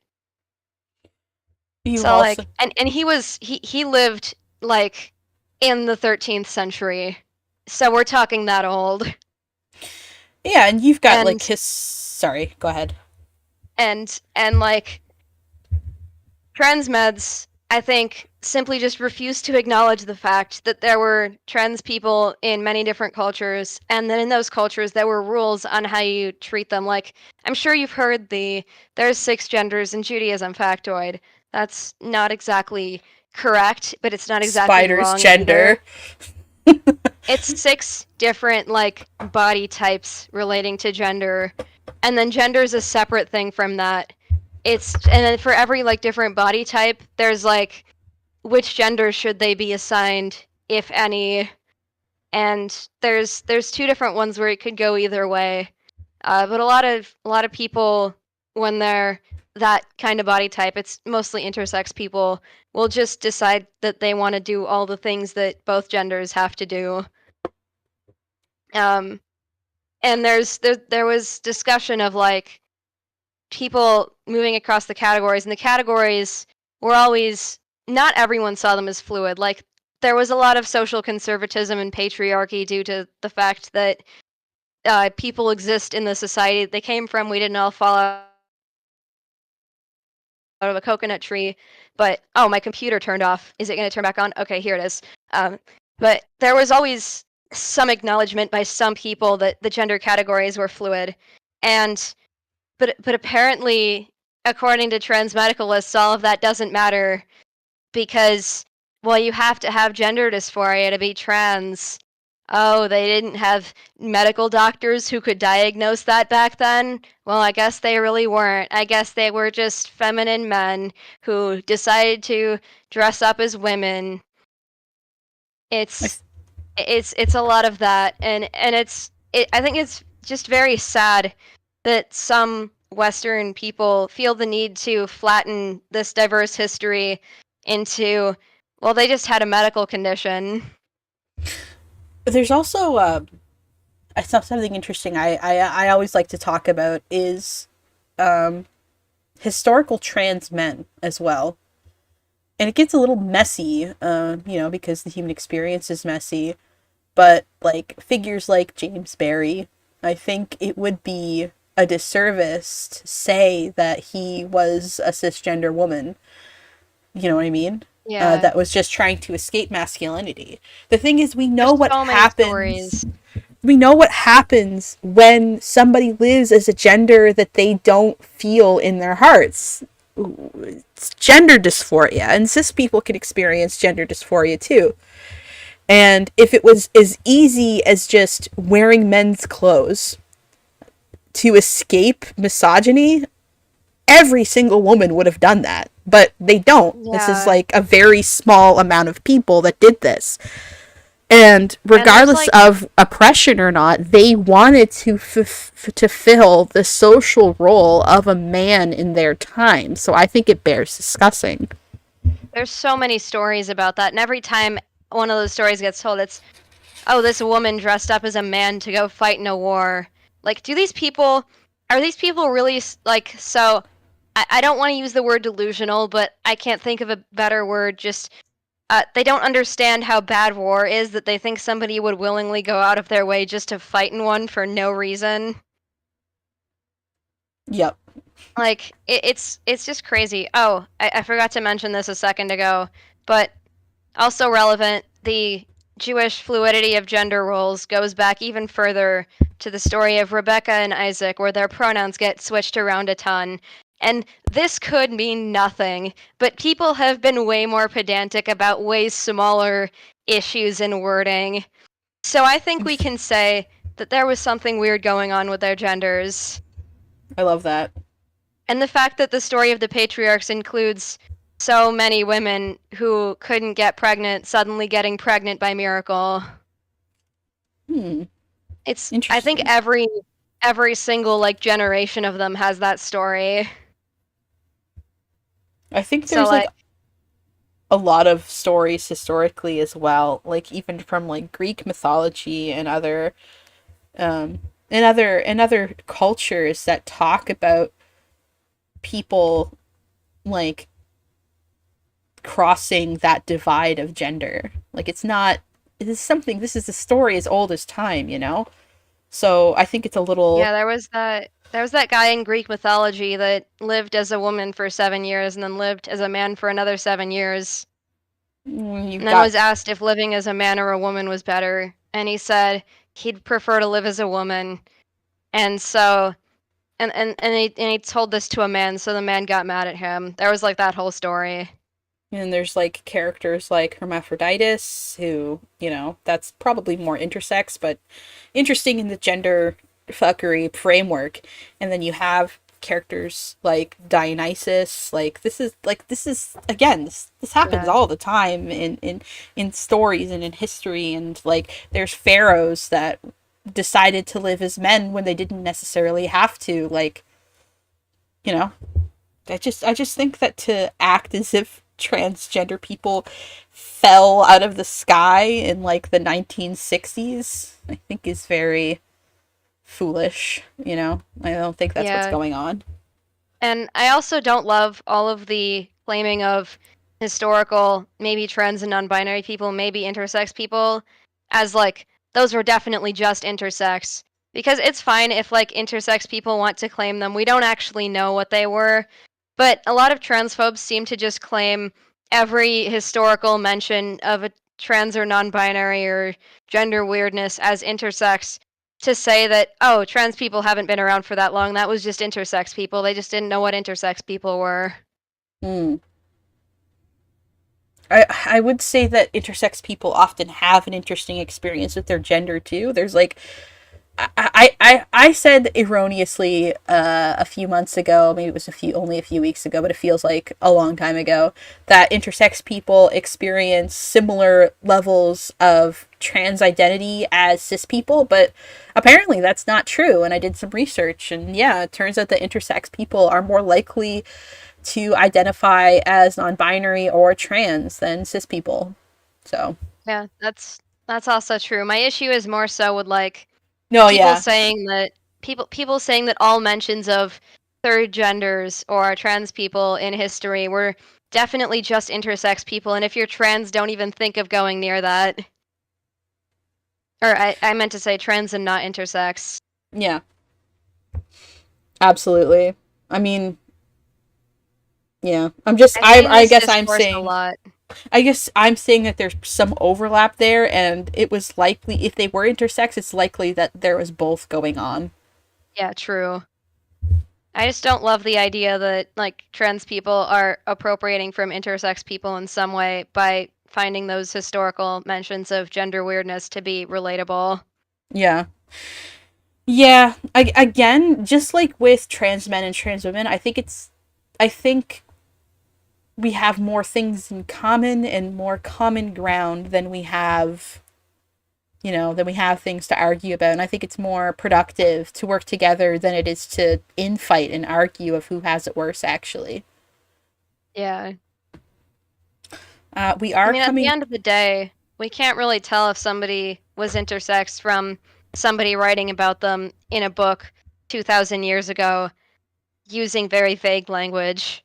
You So also, like, and he lived like in the 13th century, so we're talking that old. yeah, and you've got like And his. Sorry, go ahead. and like trans meds, I think, simply just refuse to acknowledge the fact that there were trans people in many different cultures, and then in those cultures there were rules on how you treat them. Like, I'm sure you've heard there's 6 genders in Judaism factoid. That's not exactly correct, but it's not exactly Spider's wrong either. gender. It's 6 different like body types relating to gender, and then gender is a separate thing from that. And then for every like different body type, there's like which gender should they be assigned, if any. And there's 2 different ones where it could go either way. But a lot of people, when they're that kind of body type, it's mostly intersex people, will just decide that they want to do all the things that both genders have to do. Um, and there was discussion of like people moving across the categories, and the categories were always, not everyone saw them as fluid. Like there was a lot of social conservatism and patriarchy due to the fact that people exist in the society they came from. We didn't all fall out of a coconut tree. But oh, my computer turned off. Is it going to turn back on? Okay, here it is. Um, but there was always some acknowledgement by some people that the gender categories were fluid, and but apparently, according to trans medicalists, all of that doesn't matter because, well, you have to have gender dysphoria to be trans. Oh, they didn't have medical doctors who could diagnose that back then? Well, I guess they really weren't. I guess they were just feminine men who decided to dress up as women. I, It's it's a lot of that, and I think it's just very sad that some Western people feel the need to flatten this diverse history into, well, they just had a medical condition. there's also I saw something interesting. I always like to talk about is um, historical trans men as well, and it gets a little messy, because the human experience is messy. But like figures like James Barry, I think it would be a disservice to say that he was a cisgender woman. You know what I mean? Yeah, That was just trying to escape masculinity. The thing is, we know there's what so many happens. stories. We know what happens when somebody lives as a gender that they don't feel in their hearts. It's gender dysphoria, and cis people can experience gender dysphoria too. And if it was as easy as just wearing men's clothes to escape misogyny, every single woman would have done that. But they don't. This is Yeah, like a very small amount of people that did this. And And there's regardless like of oppression or not, they wanted to to fill the social role of a man in their time. So I think it bears discussing. there's so many stories about that, and every time one of those stories gets told, it's, oh, this woman dressed up as a man to go fight in a war. Like, do these people are these people really like so? I don't want to use the word delusional, but I can't think of a better word. Just they don't understand how bad war is that they think somebody would willingly go out of their way just to fight in one for no reason. Yep. Like it's just crazy. Oh, I forgot to mention this a second ago, but also relevant, the Jewish fluidity of gender roles goes back even further to the story of Rebecca and Isaac, where their pronouns get switched around a ton. And this could mean nothing, but people have been way more pedantic about way smaller issues in wording. So I think we can say that there was something weird going on with their genders. I love that. And the fact that the story of the patriarchs includes so many women who couldn't get pregnant suddenly getting pregnant by miracle. Hmm. It's I think Interesting. every single like generation of them has that story. I think So there's like like a lot of stories historically as well, like even from like Greek mythology and other and other cultures that talk about people like crossing that divide of gender. Like it's not this is a story as old as time, you know? So I think it's a little yeah, there was that guy in Greek mythology that lived as a woman for 7 years and then lived as a man for another 7 years. you've And then got was asked if living as a man or a woman was better, and he said he'd prefer to live as a woman. And so and he told this to a man, so the man got mad at him. There was like that whole story. and there's like characters like Hermaphroditus who, you know, that's probably more intersex, but interesting in the gender fuckery framework. And then you have characters like Dionysus. This is again this happens Yeah. all the time in stories and in history. And like there's pharaohs that decided to live as men when they didn't necessarily have to. Like, you know, I just think that to act as if transgender people fell out of the sky in like the 1960s, I think is very foolish, you know? I don't think that's what's Yeah. going on. And I also don't love all of the claiming of historical, maybe trans and non-binary people, maybe intersex people, as like those were definitely just intersex. Because it's fine if like intersex people want to claim them. We don't actually know what they were. But a lot of transphobes seem to just claim every historical mention of a trans or non-binary or gender weirdness as intersex to say that, oh, trans people haven't been around for that long. That was just intersex people. They just didn't know what intersex people were. Hmm. I would say that intersex people often have an interesting experience with their gender too. There's like I said erroneously a few months ago, maybe it was only a few weeks ago, but it feels like a long time ago, that intersex people experience similar levels of trans identity as cis people, but apparently that's not true. And I did some research, and yeah, it turns out that intersex people are more likely to identify as non-binary or trans than cis people. So, Yeah, that's also true. My issue is more so with like no, people yeah, saying that people saying that all mentions of third genders or trans people in history were definitely just intersex people, and if you're trans, don't even think of going near that. Or I meant to say trans and not intersex. yeah, absolutely. I mean, yeah, I've seen I this guess I'm discourse a saying, lot. I guess I'm saying that there's some overlap there, and it was likely, if they were intersex, it's likely that there was both going on. Yeah, true. I just don't love the idea that like trans people are appropriating from intersex people in some way by finding those historical mentions of gender weirdness to be relatable. Yeah. Yeah, again, just like with trans men and trans women, I think we have more things in common and more common ground than we have then we have things to argue about. And I think it's more productive to work together than it is to infight and argue of who has it worse, actually. Yeah. We I are mean, at the coming. end of the day, we can't really tell if somebody was intersex from somebody writing about them in a book 2,000 years ago using very vague language.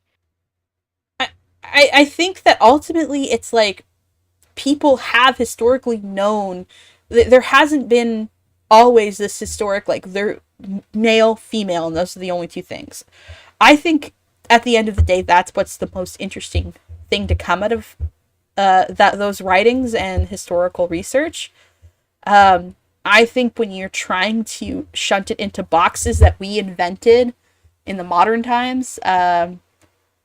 I think that ultimately it's like people have historically known there hasn't been always this historic, like, they're male, female, and those are the only two things. I think at the end of the day, that's what's the most interesting thing to come out of that those writings and historical research. I think when you're trying to shunt it into boxes that we invented in the modern times,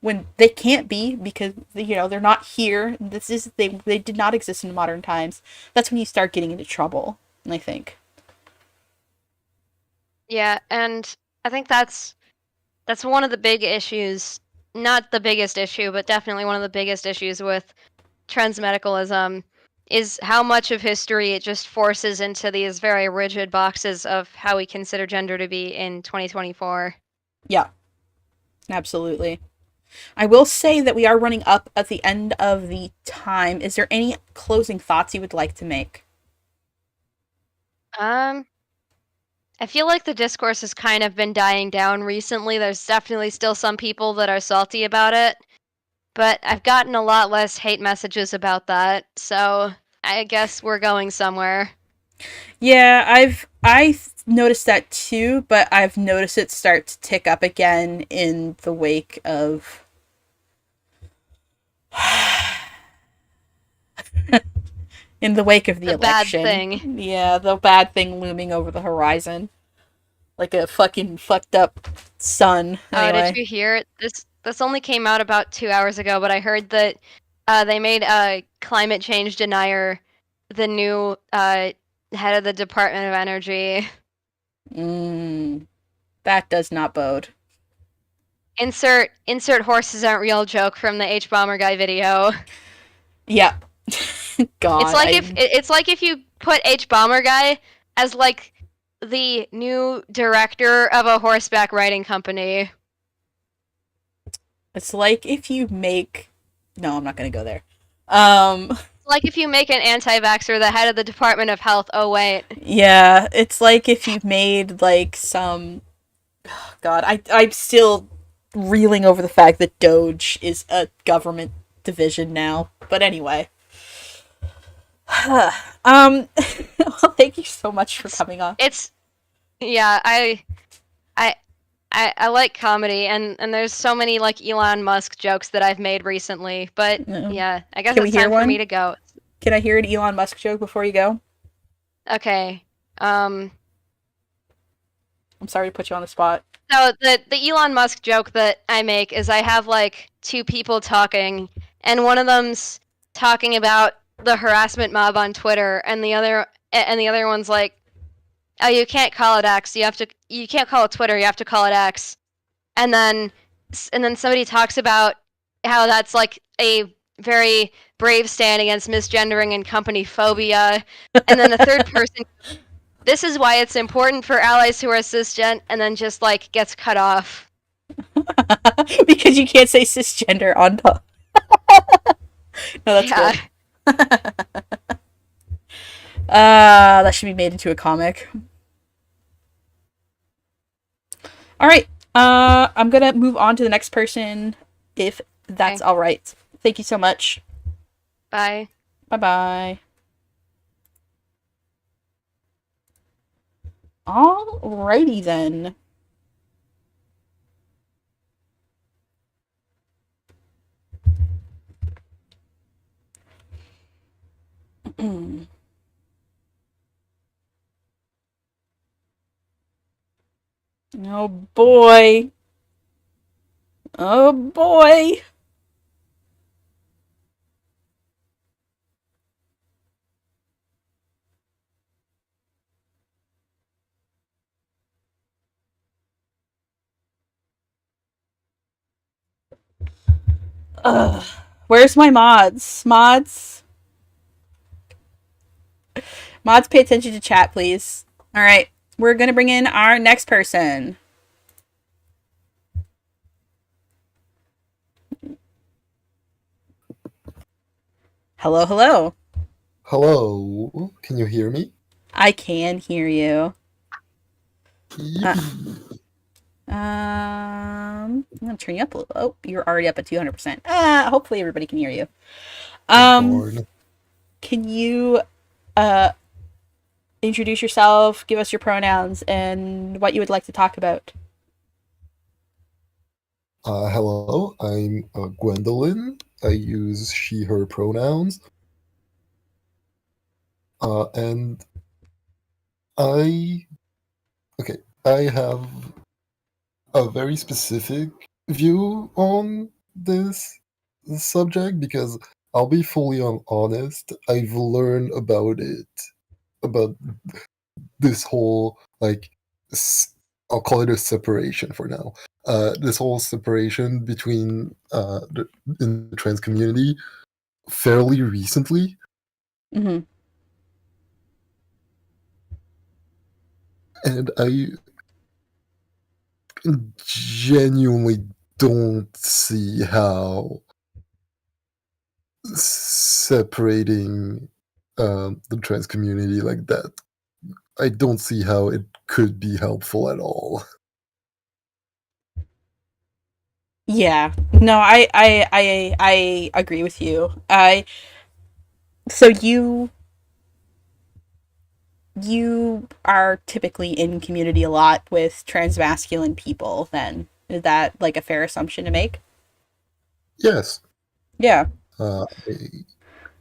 when they can't be because they're not here. They did not exist in modern times. That's when you start getting into trouble. I think. Yeah, and I think that's one of the big issues, not the biggest issue, but definitely one of the biggest issues with transmedicalism is how much of history it just forces into these very rigid boxes of how we consider gender to be in 2024. Yeah, absolutely. I will say that we are running up at the end of the time. Is there any closing thoughts you would like to make? Um, I feel like the discourse has kind of been dying down recently. There's definitely still some people that are salty about it, but I've gotten a lot less hate messages about that, so I guess we're going somewhere. Yeah, I noticed that too, but I've noticed it start to tick up again in the wake of the The bad election. thing. Yeah, the bad thing looming over the horizon. Like a fucking fucked up sun. Oh, did Anyway. you hear? This only came out about 2 hours ago, but I heard that they made a climate change denier the new head of the Department of Energy. Mm, that does not bode. Insert horses aren't real joke from the H Bomber guy video. Yeah. God, It's like if you put H Bomber guy as like the new director of a horseback riding company. it's like if you make. No, I'm not gonna go there. Um, It's like if you make an anti-vaxxer the head of the Department of Health. Oh wait. yeah, it's like if you made like some. God, I'm still reeling over the fact that Doge is a government division now. But anyway. Well, thank you so much for It's coming on. it's yeah, I I like comedy and there's so many like Elon Musk jokes that I've made recently, but No. yeah, I guess Can we it's hear time for me one? to go. Can I hear an Elon Musk joke before you go? Okay. Um I'm sorry to put you on the spot. so the Elon Musk joke that I make is I have like two people talking and one of them's talking about the harassment mob on Twitter and the other one's like, "Oh, you can't call it X. You can't call it Twitter. You have to call it X." and then and then somebody talks about how that's like a very brave stand against misgendering and company phobia, and then the third person, this is why it's important for allies who are cisgen, and then just like gets cut off. Because you can't say cisgender on top. No, that's Yeah. good. That should be made into a comic. All right. I'm gonna move on to the next person, if that's Okay. all right. Thank you so much. Bye. Bye bye. Alrighty then. Oh boy. Oh boy. Ugh. Where's my mods? Mods? Mods, pay attention to chat, please. All right, we're gonna bring in our next person. Hello, hello. Hello, can you hear me? I can hear you. Uh, Yippee. I'm gonna turn you up a little. Oh, you're already up at 200%. Hopefully everybody can hear you. Um, Darn. can you uh introduce yourself, give us your pronouns, and what you would like to talk about? Hello, I'm Gwendolyn. I use she, her pronouns. And I, okay, I have a very specific view on this subject because I'll be fully honest, I've learned about this whole like I'll call it a separation for now. This whole separation between in the trans community fairly recently, Mm-hmm. and I genuinely don't see how separating the trans community like that. I don't see how it could be helpful at all. Yeah. No, I agree with you. I so you are typically in community a lot with transmasculine people. Then is that like a fair assumption to make? Yes, Yeah. I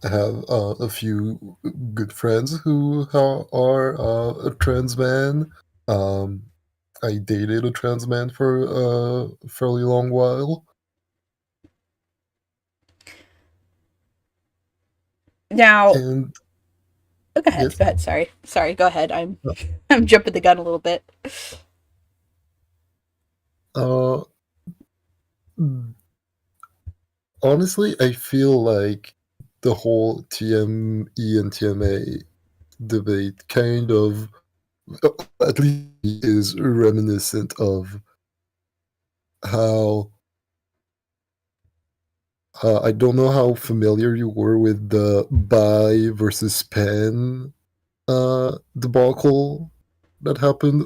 have a few good friends who are a trans man. Um, I dated a trans man for a fairly long while, Now, and oh, go ahead. yes, Go ahead. Sorry. Go ahead. I'm uh, I'm jumping the gun a little bit. uh, honestly, I feel like the whole TME and TMA debate kind of, uh, at least, is reminiscent of how I don't know how familiar you were with the bi versus pan debacle that happened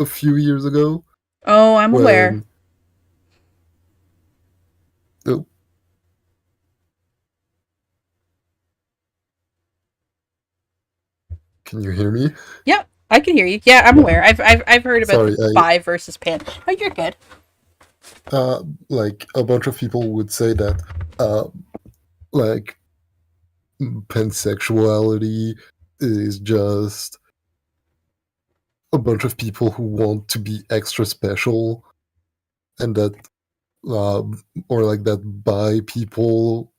a few years ago Oh, I'm aware. when uh, can you hear me? Yep, I can hear you. Yeah, I'm aware. I've heard about Sorry, the bi versus pan. Oh, you're good. like a bunch of people would say that uh like pansexuality is just a bunch of people who want to be extra special, and that or like that bi people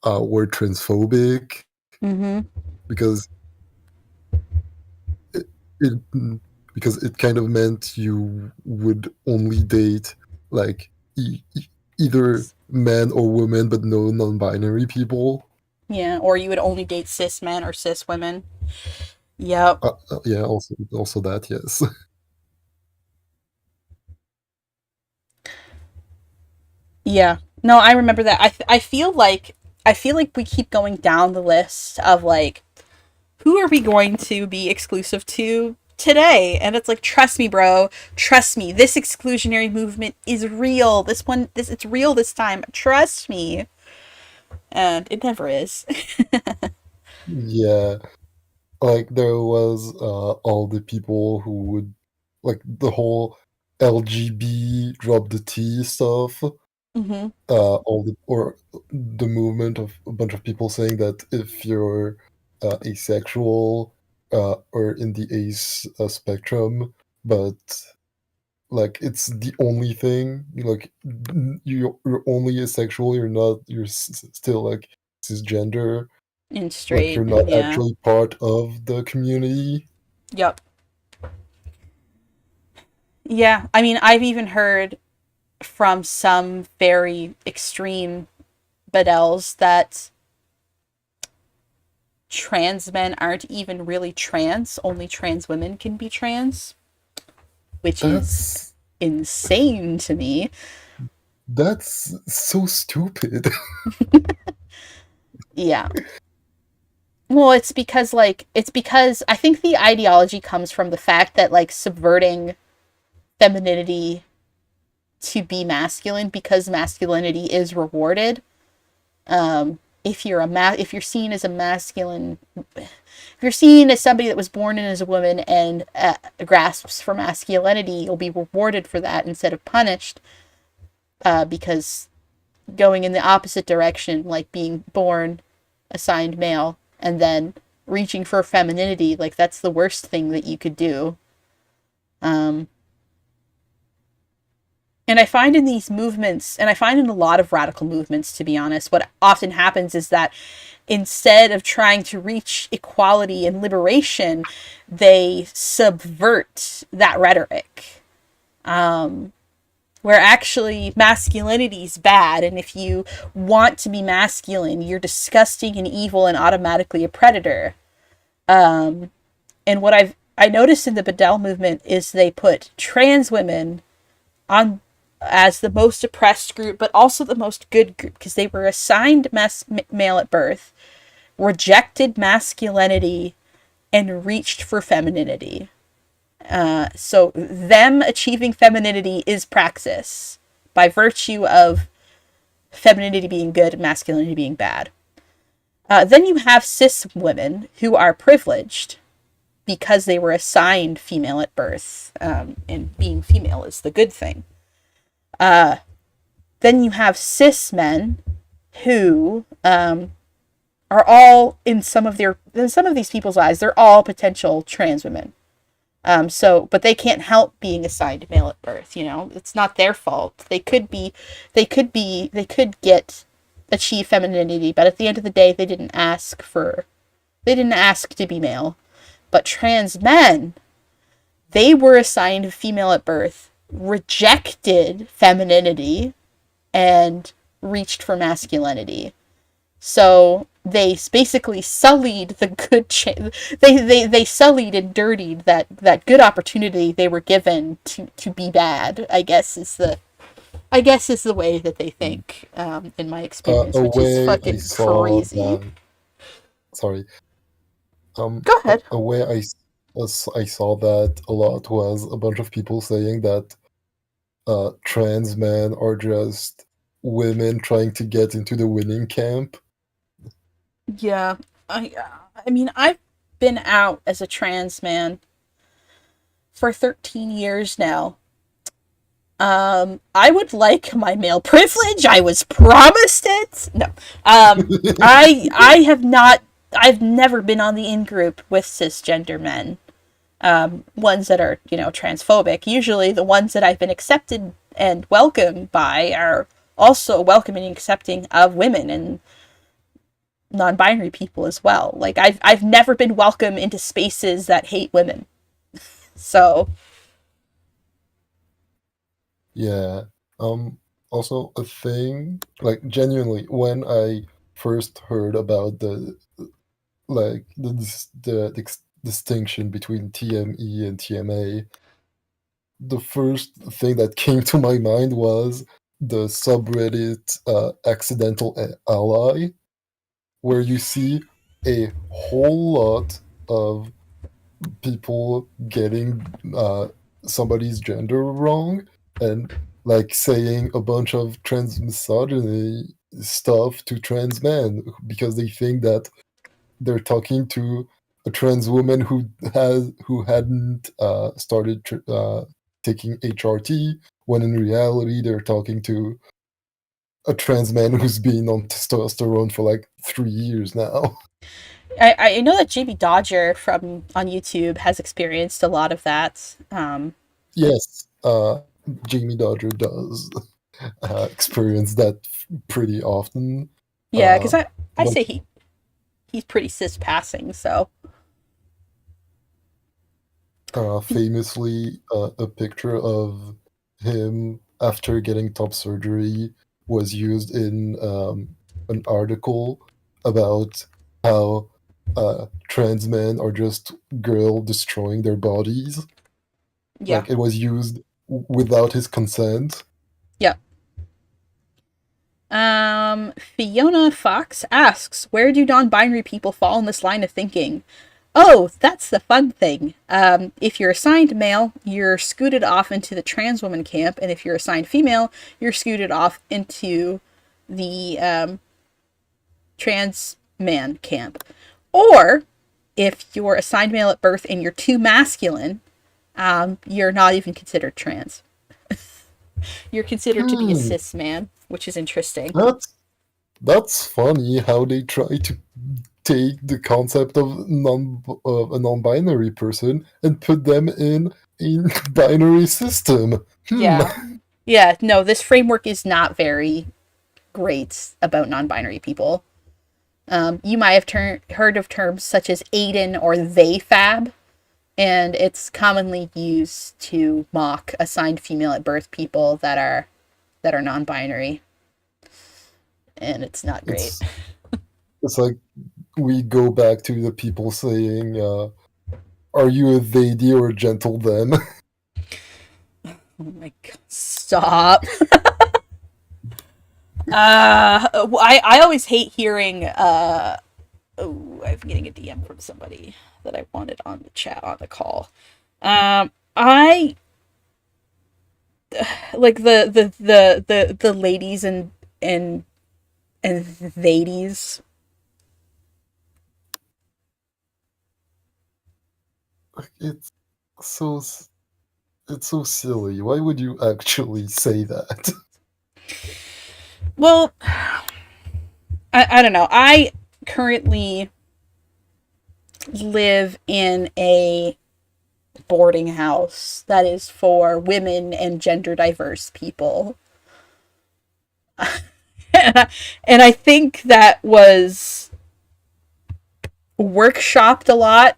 were transphobic Mm-hmm. because it because it kind of meant you would only date like either men or women, but no non-binary people. Yeah, or you would only date cis men or cis women. Yep. Yeah, also that, yes. Yeah. No, I remember that. I feel like we keep going down the list of like who are we going to be exclusive to today? And it's like trust me, bro. Trust me. This exclusionary movement is real. This it's real this time. Trust me. And it never is. Yeah, like there was all the people who would like the whole LGB drop the T stuff, Mhm. all the or the movement of a bunch of people saying that if you're asexual or in the ace spectrum, but like it's the only thing, like you're only asexual, you're still like cisgender, And like you're straight. not Yeah. actually part of the community. Yep. Yeah. I mean, I've even heard from some very extreme Bedels that trans men aren't even really trans, only trans women can be trans, which is That's insane to me. that's so stupid. Yeah. Well, it's because I think the ideology comes from the fact that like subverting femininity to be masculine because masculinity is rewarded. If you're seen as a masculine, if you're seen as somebody that was born in as a woman and grasps for masculinity, you'll be rewarded for that instead of punished. Because going in the opposite direction, like being born assigned male and then reaching for femininity, like that's the worst thing that you could do. Um, and I find in these movements, and I find in a lot of radical movements, to be honest, what often happens is that instead of trying to reach equality and liberation, they subvert that rhetoric. Where actually masculinity is bad, and if you want to be masculine, you're disgusting and evil and automatically a predator. And what I noticed in the Bedell movement is they put trans women on as the most oppressed group, but also the most good group because they were assigned male at birth, rejected masculinity, and reached for femininity. So them achieving femininity is praxis by virtue of femininity being good and masculinity being bad. Then you have cis women who are privileged because they were assigned female at birth, and being female is the good thing. Then you have cis men who are all in some of these people's eyes, they're all potential trans women. But they can't help being assigned male at birth. It's not their fault. They could achieve femininity, but at the end of the day, they didn't ask to be male. But trans men, they were assigned female at birth, rejected femininity, and reached for masculinity. So they basically sullied the good they sullied and dirtied that good opportunity they were given to be bad, I guess is the way that they think, in my experience, A which is way I fucking saw crazy. that. Sorry. Go ahead. A way I saw that a lot was a bunch of people saying that trans men are just women trying to get into the winning camp. Yeah, I mean, I've been out as a trans man for 13 years now. I would like my male privilege. I was promised it. No. I have not. I've never been on the in group with cisgender men. Ones that are, transphobic. Usually the ones that I've been accepted and welcomed by are also welcoming and accepting of women and non-binary people as well. Like I've never been welcome into spaces that hate women. So, Yeah. Um, Also a thing, like genuinely, when I first heard about the distinction between TME and TMA, the first thing that came to my mind was the subreddit accidental ally, where you see a whole lot of people getting somebody's gender wrong and like saying a bunch of trans misogyny stuff to trans men because they think that they're talking to a trans woman who hadn't started taking HRT, when in reality they're talking to a trans man who's been on testosterone for like 3 years now. I know that JB Dodger from on YouTube has experienced a lot of that. Yes, Jamie Dodger does experience that pretty often. Yeah, because Uh, I say like, he's pretty cis passing. So famously, a picture of him after getting top surgery was used in an article about how trans men are just girls destroying their bodies. Yeah. Like, it was used without his consent. Yeah. Fiona Fox asks, where do non-binary people fall in this line of thinking? Oh, that's the fun thing. If you're assigned male, you're scooted off into the trans woman camp, and if you're assigned female, you're scooted off into the trans man camp. Or if you're assigned male at birth and you're too masculine, you're not even considered trans. You're considered to be a cis man, which is interesting. That's funny how they try to take the concept of a non-binary person and put them in a binary system. Yeah. Yeah, no, this framework is not very great about non-binary people. You might have heard of terms such as Aiden or they fab, and it's commonly used to mock assigned female at birth people that are non-binary, and it's not great. It's like we go back to the people saying, "Are you a they or a gentle them?" Oh my god! Stop. I always hate hearing. Oh, I'm getting a DM from somebody that I wanted on the chat on the call. I like the ladies and ladies. It's so it's so silly. Why would you actually say that? Well, I don't know. I currently live in a boarding house that is for women and gender diverse people. And I think that was workshopped a lot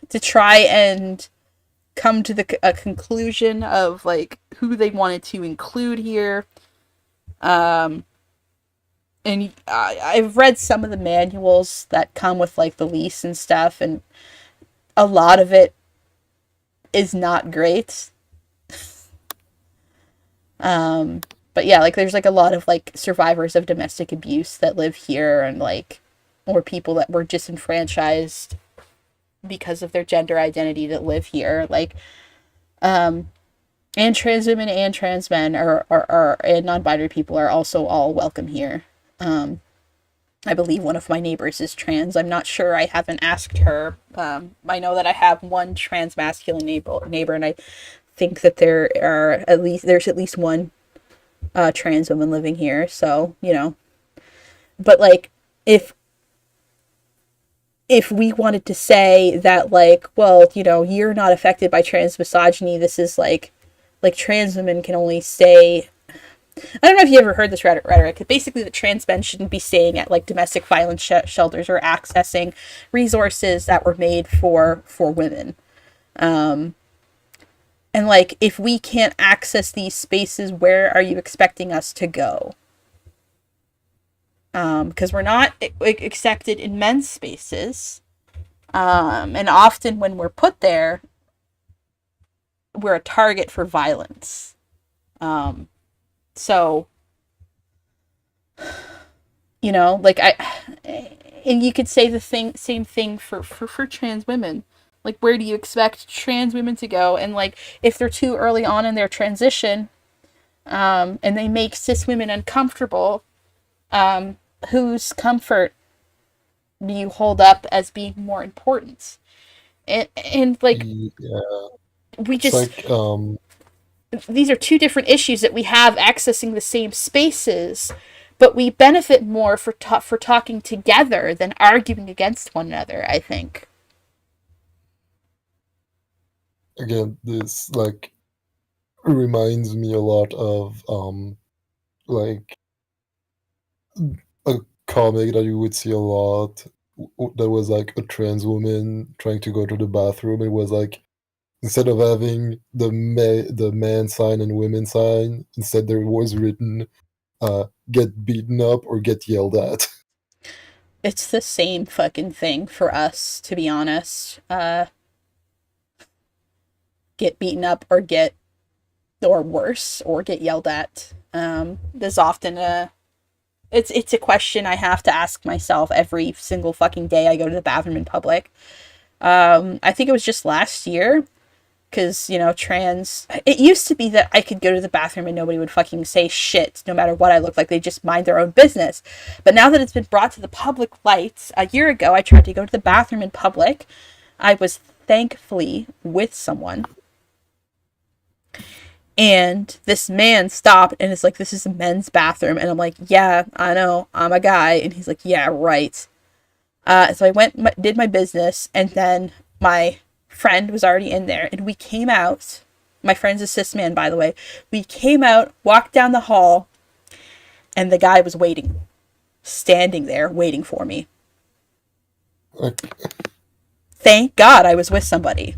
to try and come to a conclusion of like who they wanted to include here. And I've read some of the manuals that come with like the lease and stuff, and a lot of it is not great. But yeah, like there's like a lot of like survivors of domestic abuse that live here, and like or people that were disenfranchised because of their gender identity that live here, like and trans women and trans men are and non-binary people are also all welcome here. I believe one of my neighbors is trans. I'm not sure. I haven't asked her. I know that I have one trans masculine neighbor, and I think that there's at least one trans woman living here. So but like if we wanted to say that like, well, you're not affected by trans misogyny. This is like trans women can only stay. I don't know if you ever heard this rhetoric. Basically, that trans men shouldn't be staying at like domestic violence shelters or accessing resources that were made for women. And like, if we can't access these spaces, where are you expecting us to go? Because we're not accepted in men's spaces. And often when we're put there, we're a target for violence. So, like and you could say the same thing for trans women. Like, where do you expect trans women to go? And like, if they're too early on in their transition, and they make cis women uncomfortable, whose comfort do you hold up as being more important? And like, Yeah, we it's just like these are two different issues that we have accessing the same spaces, but we benefit more for talking together than arguing against one another, I think. again, this like reminds me a lot of like a comic that you would see a lot that was like a trans woman trying to go to the bathroom. It was like, instead of having the man sign and women sign, instead there was written, get beaten up or get yelled at. It's the same fucking thing for us, to be honest. Get beaten up or worse, or get yelled at. There's often it's a question I have to ask myself every single fucking day I go to the bathroom in public. I think it was just last year, because, it used to be that I could go to the bathroom and nobody would fucking say shit, no matter what I look like. They just mind their own business. But now that it's been brought to the public light, a year ago, I tried to go to the bathroom in public. I was thankfully with someone. And this man stopped and is like, "This is a men's bathroom." And I'm like, "Yeah, I know. I'm a guy." And he's like, "Yeah, right." So I went, did my business, and then my friend was already in there, and we came out. My friend's a cis man, by the way. We came out, walked down the hall, and the guy was waiting, standing there, waiting for me. Thank God I was with somebody.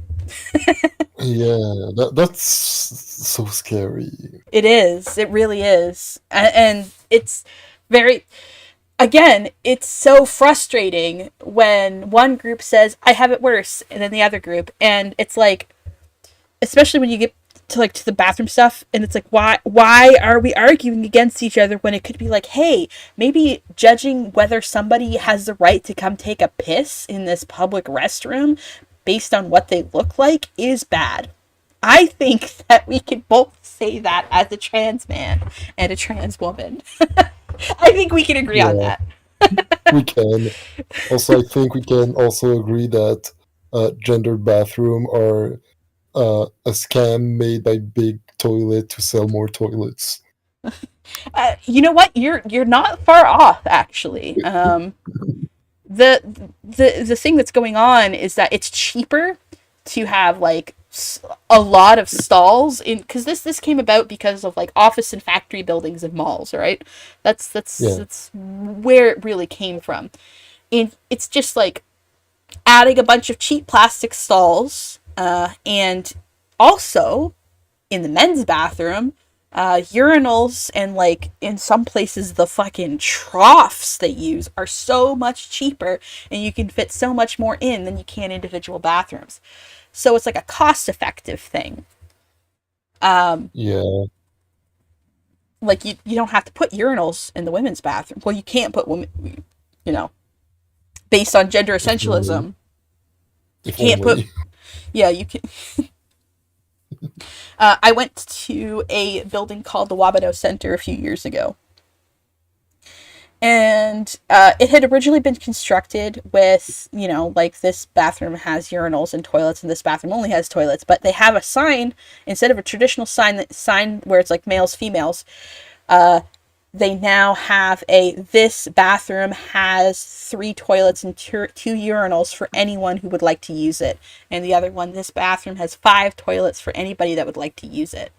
Yeah, that's so scary. It is. It really is. And it's very... Again, it's so frustrating when one group says, "I have it worse," and then the other group, and it's like, especially when you get to the bathroom stuff, and it's like, why are we arguing against each other when it could be like, hey, maybe judging whether somebody has the right to come take a piss in this public restroom based on what they look like is bad. I think that we can both say that as a trans man and a trans woman. I think we can agree on Yeah, that. we can. Also, I think we can also agree that gendered bathroom are a scam made by Big Toilet to sell more toilets. You know what? You're not far off, actually. The thing that's going on is that it's cheaper to have like a lot of stalls in, because this came about because of like office and factory buildings and malls, right? Yeah, That's where it really came from. And it's just like adding a bunch of cheap plastic stalls, and also in the men's bathroom, urinals, and like in some places the fucking troughs they use are so much cheaper, and you can fit so much more in than you can individual bathrooms. So it's like a cost effective thing. yeah, Like you don't have to put urinals in the women's bathroom. Well, you can't put women, you know, based on gender if only, essentialism. You if can't put, only. yeah, you can. I went to a building called the Wabano Center a few years ago. And it had originally been constructed with, like this bathroom has urinals and toilets, and this bathroom only has toilets. But they have a sign, instead of a traditional sign where it's like males, females, they now have this bathroom has 3 toilets and 2 urinals for anyone who would like to use it. And the other one, this bathroom has 5 toilets for anybody that would like to use it.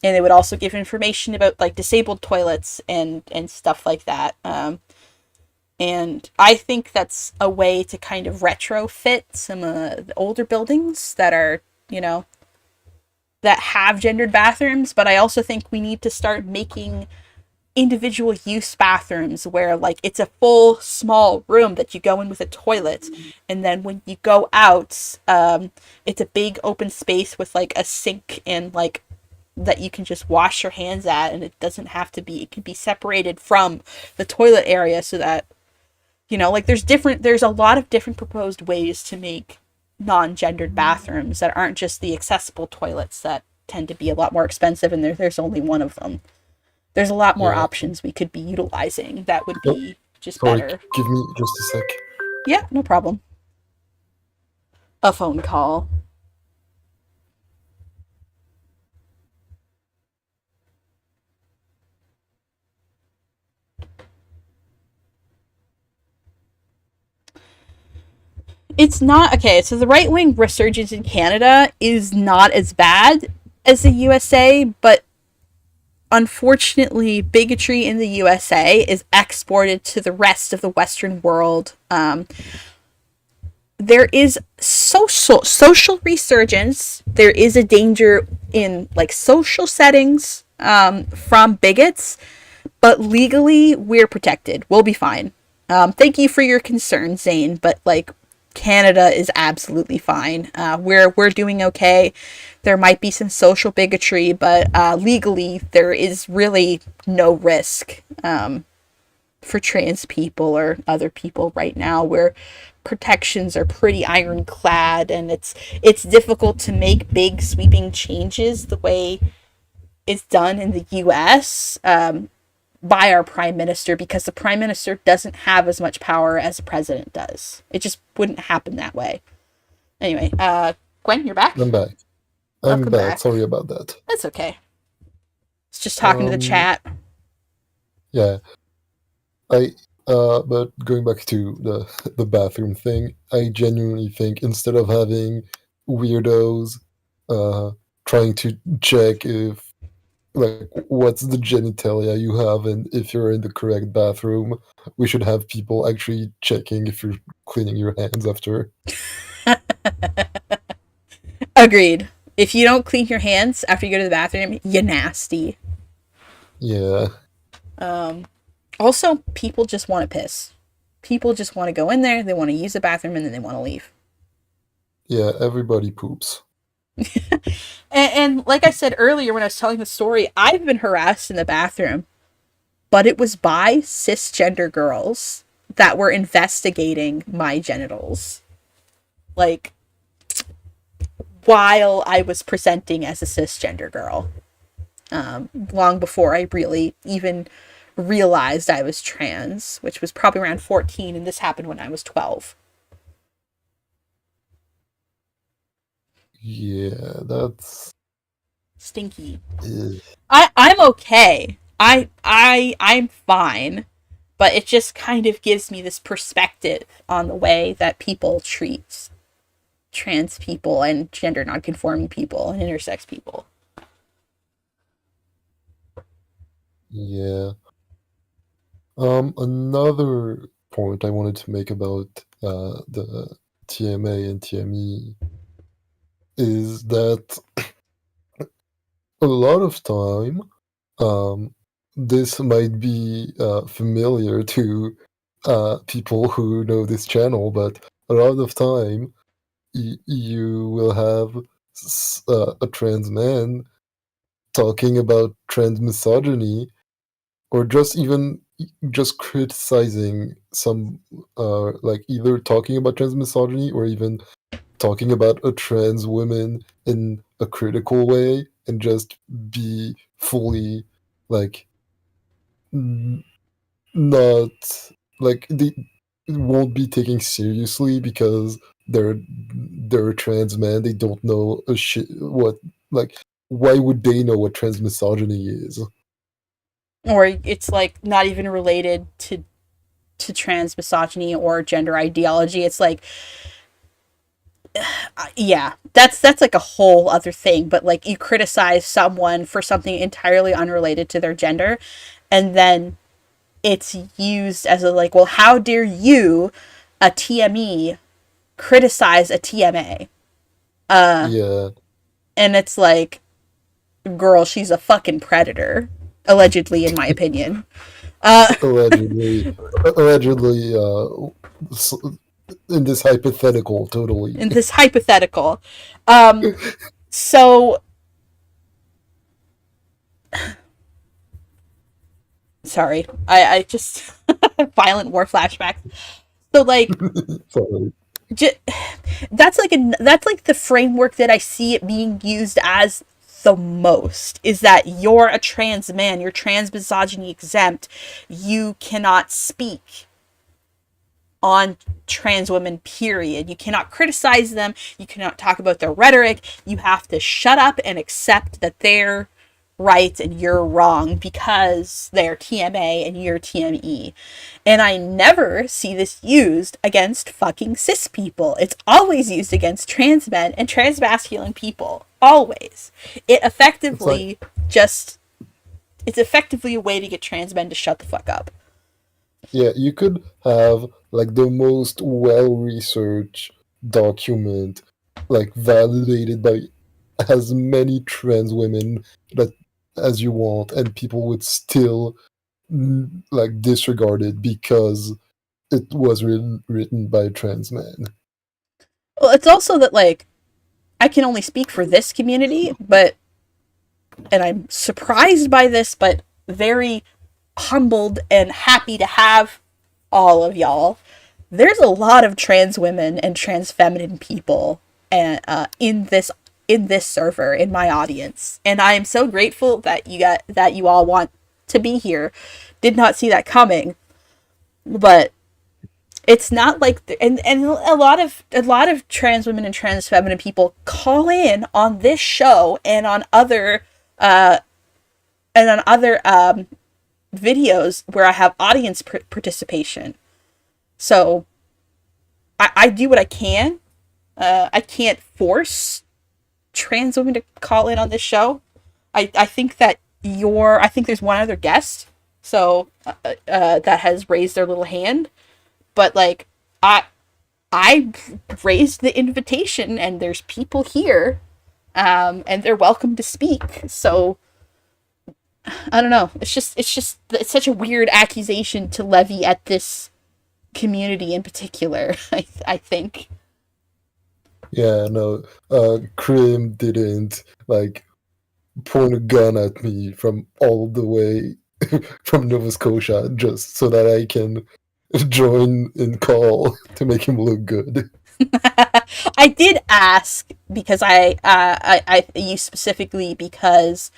And they would also give information about like disabled toilets and stuff like that. And I think that's a way to kind of retrofit some the older buildings that are, that have gendered bathrooms. But I also think we need to start making individual use bathrooms where like it's a full small room that you go in with a toilet, and then when you go out, it's a big open space with like a sink and like that you can just wash your hands at, and it doesn't have to be, it can be separated from the toilet area, so that like there's a lot of different proposed ways to make non-gendered bathrooms that aren't just the accessible toilets that tend to be a lot more expensive, and there's only one of them. There's a lot more Yeah. options we could be utilizing that would Oh, be just sorry, better. give me just a sec. Yeah, no problem. A phone call. It's not okay. So the right wing resurgence in Canada is not as bad as the USA, but unfortunately, bigotry in the USA is exported to the rest of the Western world. There is social resurgence. There is a danger in like social settings, from bigots, but legally we're protected. We'll be fine. Thank you for your concern, Zane, but like Canada is absolutely fine. We're doing okay. There might be some social bigotry, but legally there is really no risk for trans people or other people right now, where protections are pretty ironclad, and it's difficult to make big sweeping changes the way it's done in the U.S. By our prime minister, because the prime minister doesn't have as much power as the president does. It just wouldn't happen that way. Anyway, Gwen, you're back. I'm back. I'm Welcome back. back. Sorry about that. That's okay. It's just talking to the chat. Yeah. But going back to the bathroom thing, I genuinely think instead of having weirdos trying to check if like what's the genitalia you have and if you're in the correct bathroom, we should have people actually checking if you're cleaning your hands after. Agreed. If you don't clean your hands after you go to the bathroom, you're nasty. Yeah. Also, people just want to piss. People just want to go in there, they want to use the bathroom, and then they want to leave. Yeah, everybody poops. And like I said earlier when I was telling the story, I've been harassed in the bathroom, but it was by cisgender girls that were investigating my genitals. Like, while I was presenting as a cisgender girl. Long before I really even realized I was trans, which was probably around 14, and this happened when I was 12. Yeah, that's Stinky. eh. I'm okay. I'm fine, but it just kind of gives me this perspective on the way that people treat trans people and gender nonconforming people and intersex people. Yeah. Another point I wanted to make about the TMA and TME is that a lot of time, this might be familiar to people who know this channel, but a lot of time you will have a trans man talking about trans misogyny or just criticizing some like either talking about trans misogyny or even talking about a trans woman in a critical way and just be fully like not like they won't be taken seriously because they're a trans man. They don't know a shit what like why would they know what trans misogyny is? Or it's like not even related to trans misogyny or gender ideology. It's like, yeah, that's like a whole other thing. But like, you criticize someone for something entirely unrelated to their gender, and then it's used as a like, well, how dare you, a TME, criticize a TMA? Yeah, And it's like, girl, she's a fucking predator, allegedly, in my opinion. allegedly, allegedly, s- in this hypothetical, totally. In this hypothetical. So sorry, I just violent war flashbacks. So like, Sorry. j- that's like the framework that I see it being used as the most, is that you're a trans man, you're trans misogyny exempt, you cannot speak on trans women, period. You cannot criticize them, you cannot talk about their rhetoric, you have to shut up and accept that they're right and you're wrong because they're TMA and you're TME. And I never see this used against fucking cis people. It's always used against trans men and trans masculine people. Always. It's It's effectively a way to get trans men to shut the fuck up. yeah, you could have like the most well-researched document, like validated by as many trans women that as you want, and people would still like disregarded because it was written by a trans man. Well, it's also that, like, I can only speak for this community, but, and I'm surprised by this, but very humbled and happy to have all of y'all. There's a lot of trans women and trans feminine people and in this server, in my audience, and I am so grateful that you all want to be here. Did not see that coming, but it's not like and a lot of trans women and trans feminine people call in on this show and on other uh videos where I have audience participation. So I do what I can. I can't force trans women to call in on this show. I think that I think there's one other guest, so that has raised their little hand, but like I I raised the invitation, and there's people here, and they're welcome to speak. So I don't know. It's such a weird accusation to levy at this community in particular. I think. Yeah, no, Krim didn't like point a gun at me from all the way from Nova Scotia just so that I can join in call to make him look good. I did ask because I you specifically because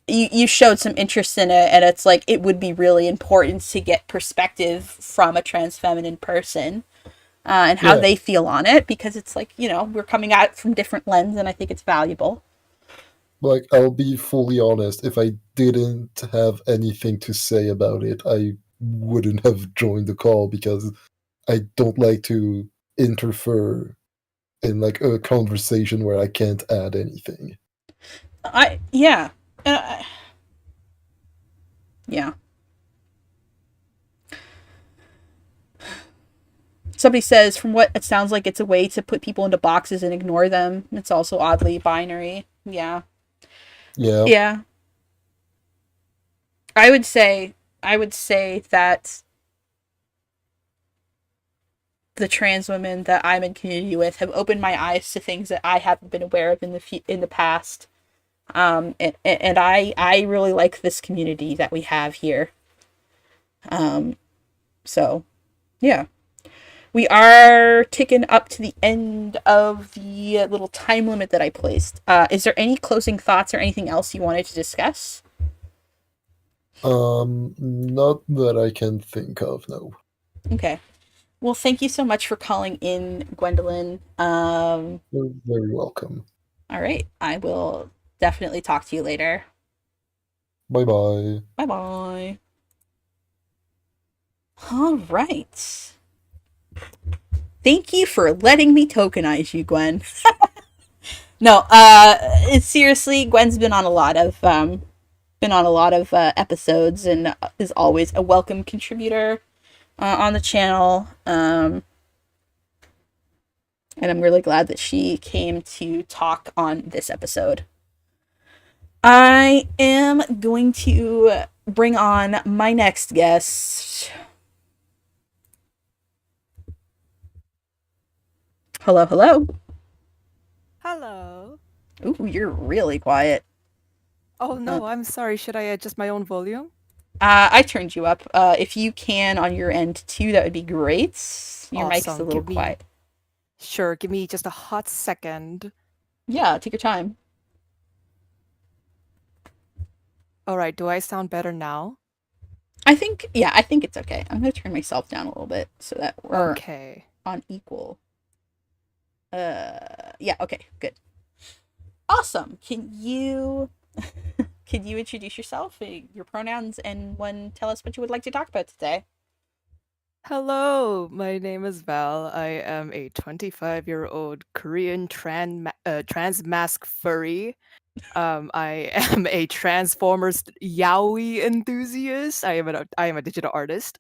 you showed some interest in it, and it's like it would be really important to get perspective from a trans feminine person, and how Yeah, they feel on it, because it's like, we're coming at it from different lens, and I think it's valuable. like I'll be fully honest, if I didn't have anything to say about it, I wouldn't have joined the call because I don't like to interfere in like a conversation where I can't add anything. Yeah. uh, yeah. Somebody says, from what it sounds like, it's a way to put people into boxes and ignore them. It's also oddly binary. Yeah. Yeah, Yeah. I would say that the trans women that I'm in community with have opened my eyes to things that I haven't been aware of in the past. And I really like this community that we have here. So yeah, we are ticking up to the end of the little time limit that I placed. Is there any closing thoughts or anything else you wanted to discuss? not that I can think of, no. Okay. Well, thank you so much for calling in, Gwendolyn. You're very welcome. All right. I will definitely talk to you later. Bye bye. Bye bye. All right. Thank you for letting me tokenize you, Gwen. No, it's seriously, Gwen's been on a lot of episodes, and is always a welcome contributor on the channel. And I'm really glad that she came to talk on this episode. I am going to bring on my next guest. Hello, hello. Hello. Ooh, you're really quiet. Oh Uh, no, I'm sorry. Should I adjust my own volume? I turned you up. If you can on your end too, that would be great. Your mic's a Awesome. little quiet. Give me just a hot second. Yeah, take your time. All right, do I sound better now? I think it's okay. I'm gonna turn myself down a little bit so that we're Okay. on equal. Yeah, okay, good. Awesome. Can you introduce yourself, your pronouns, and tell us what you would like to talk about today? Hello, my name is Val. I am a 25-year-old Korean trans mask furry. I am a Transformers yaoi enthusiast. I am a digital artist.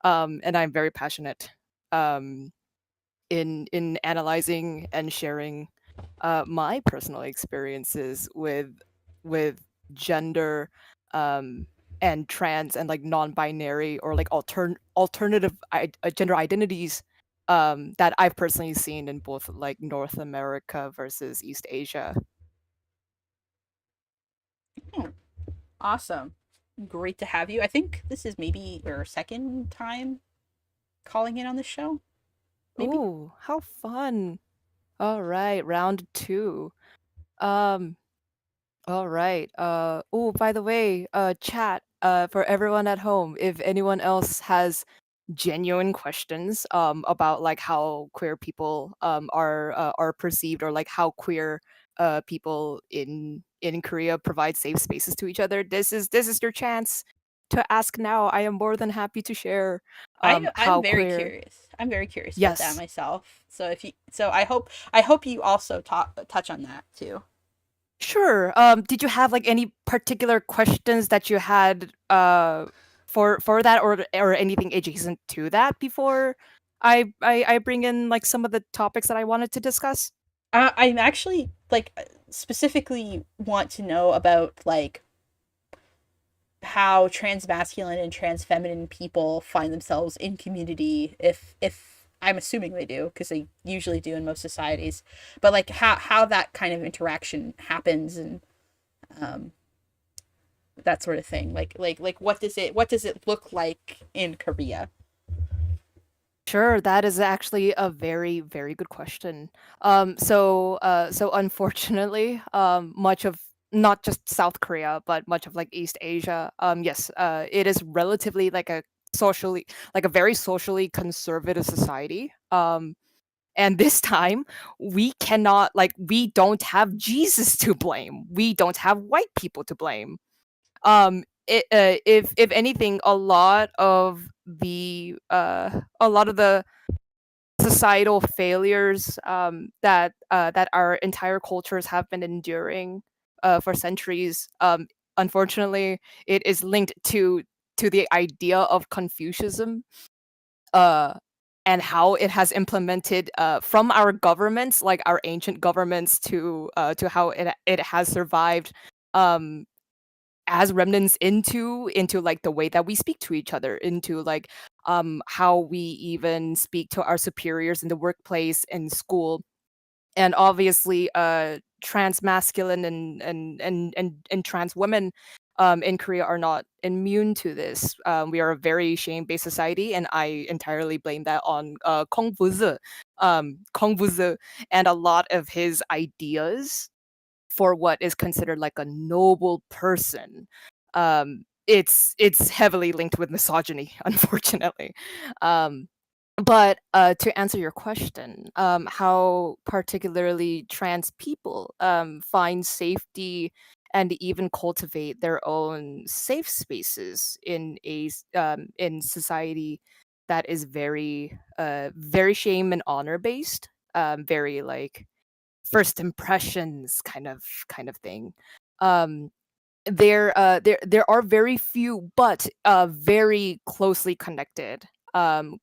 And I'm very passionate. Um, in analyzing and sharing my personal experiences with gender and trans and like non-binary or like alternative gender identities that I've personally seen in both like North America versus East Asia. Awesome. Great to have you. I think this is maybe your second time calling in on the show. Maybe. Oh, how fun. All right, round 2. Um all right. Oh, by the way, chat, for everyone at home, if anyone else has genuine questions about like how queer people are perceived, or like how queer people in Korea provide safe spaces to each other, this is your chance to ask now. I am more than happy to share I'm how very queer. curious. I'm very curious about that Yes. myself. So if you, so I hope you also touch on that too. Sure. Did you have like any particular questions that you had for that, or anything adjacent to that before I bring in like some of the topics that I wanted to discuss? I'm actually like specifically want to know about like how trans masculine and trans feminine people find themselves in community, if I'm assuming they do, because they usually do in most societies, but like how that kind of interaction happens, and um that sort of thing, like what does it look like in Korea? Sure, that is actually a very, very good question. So unfortunately, much of not just South Korea, but much of like East Asia, yes, it is relatively like a very socially conservative society. And this time, we don't have Jesus to blame. We don't have white people to blame. If anything, a lot of the societal failures that our entire cultures have been enduring for centuries, unfortunately, it is linked to the idea of Confucianism, uh, and how it has implemented from our governments, like our ancient governments, to how it has survived um, as remnants into like the way that we speak to each other, into like how we even speak to our superiors in the workplace and school. And obviously trans masculine and trans women in Korea are not immune to this. We are a very shame-based society, and I entirely blame that on Kong Buzi, and a lot of his ideas for what is considered like a noble person. It's heavily linked with misogyny, unfortunately. Um, but to answer your question, how particularly trans people find safety and even cultivate their own safe spaces in society that is very shame and honor based, very like first impressions kind of thing. Um, there are very few, but very closely connected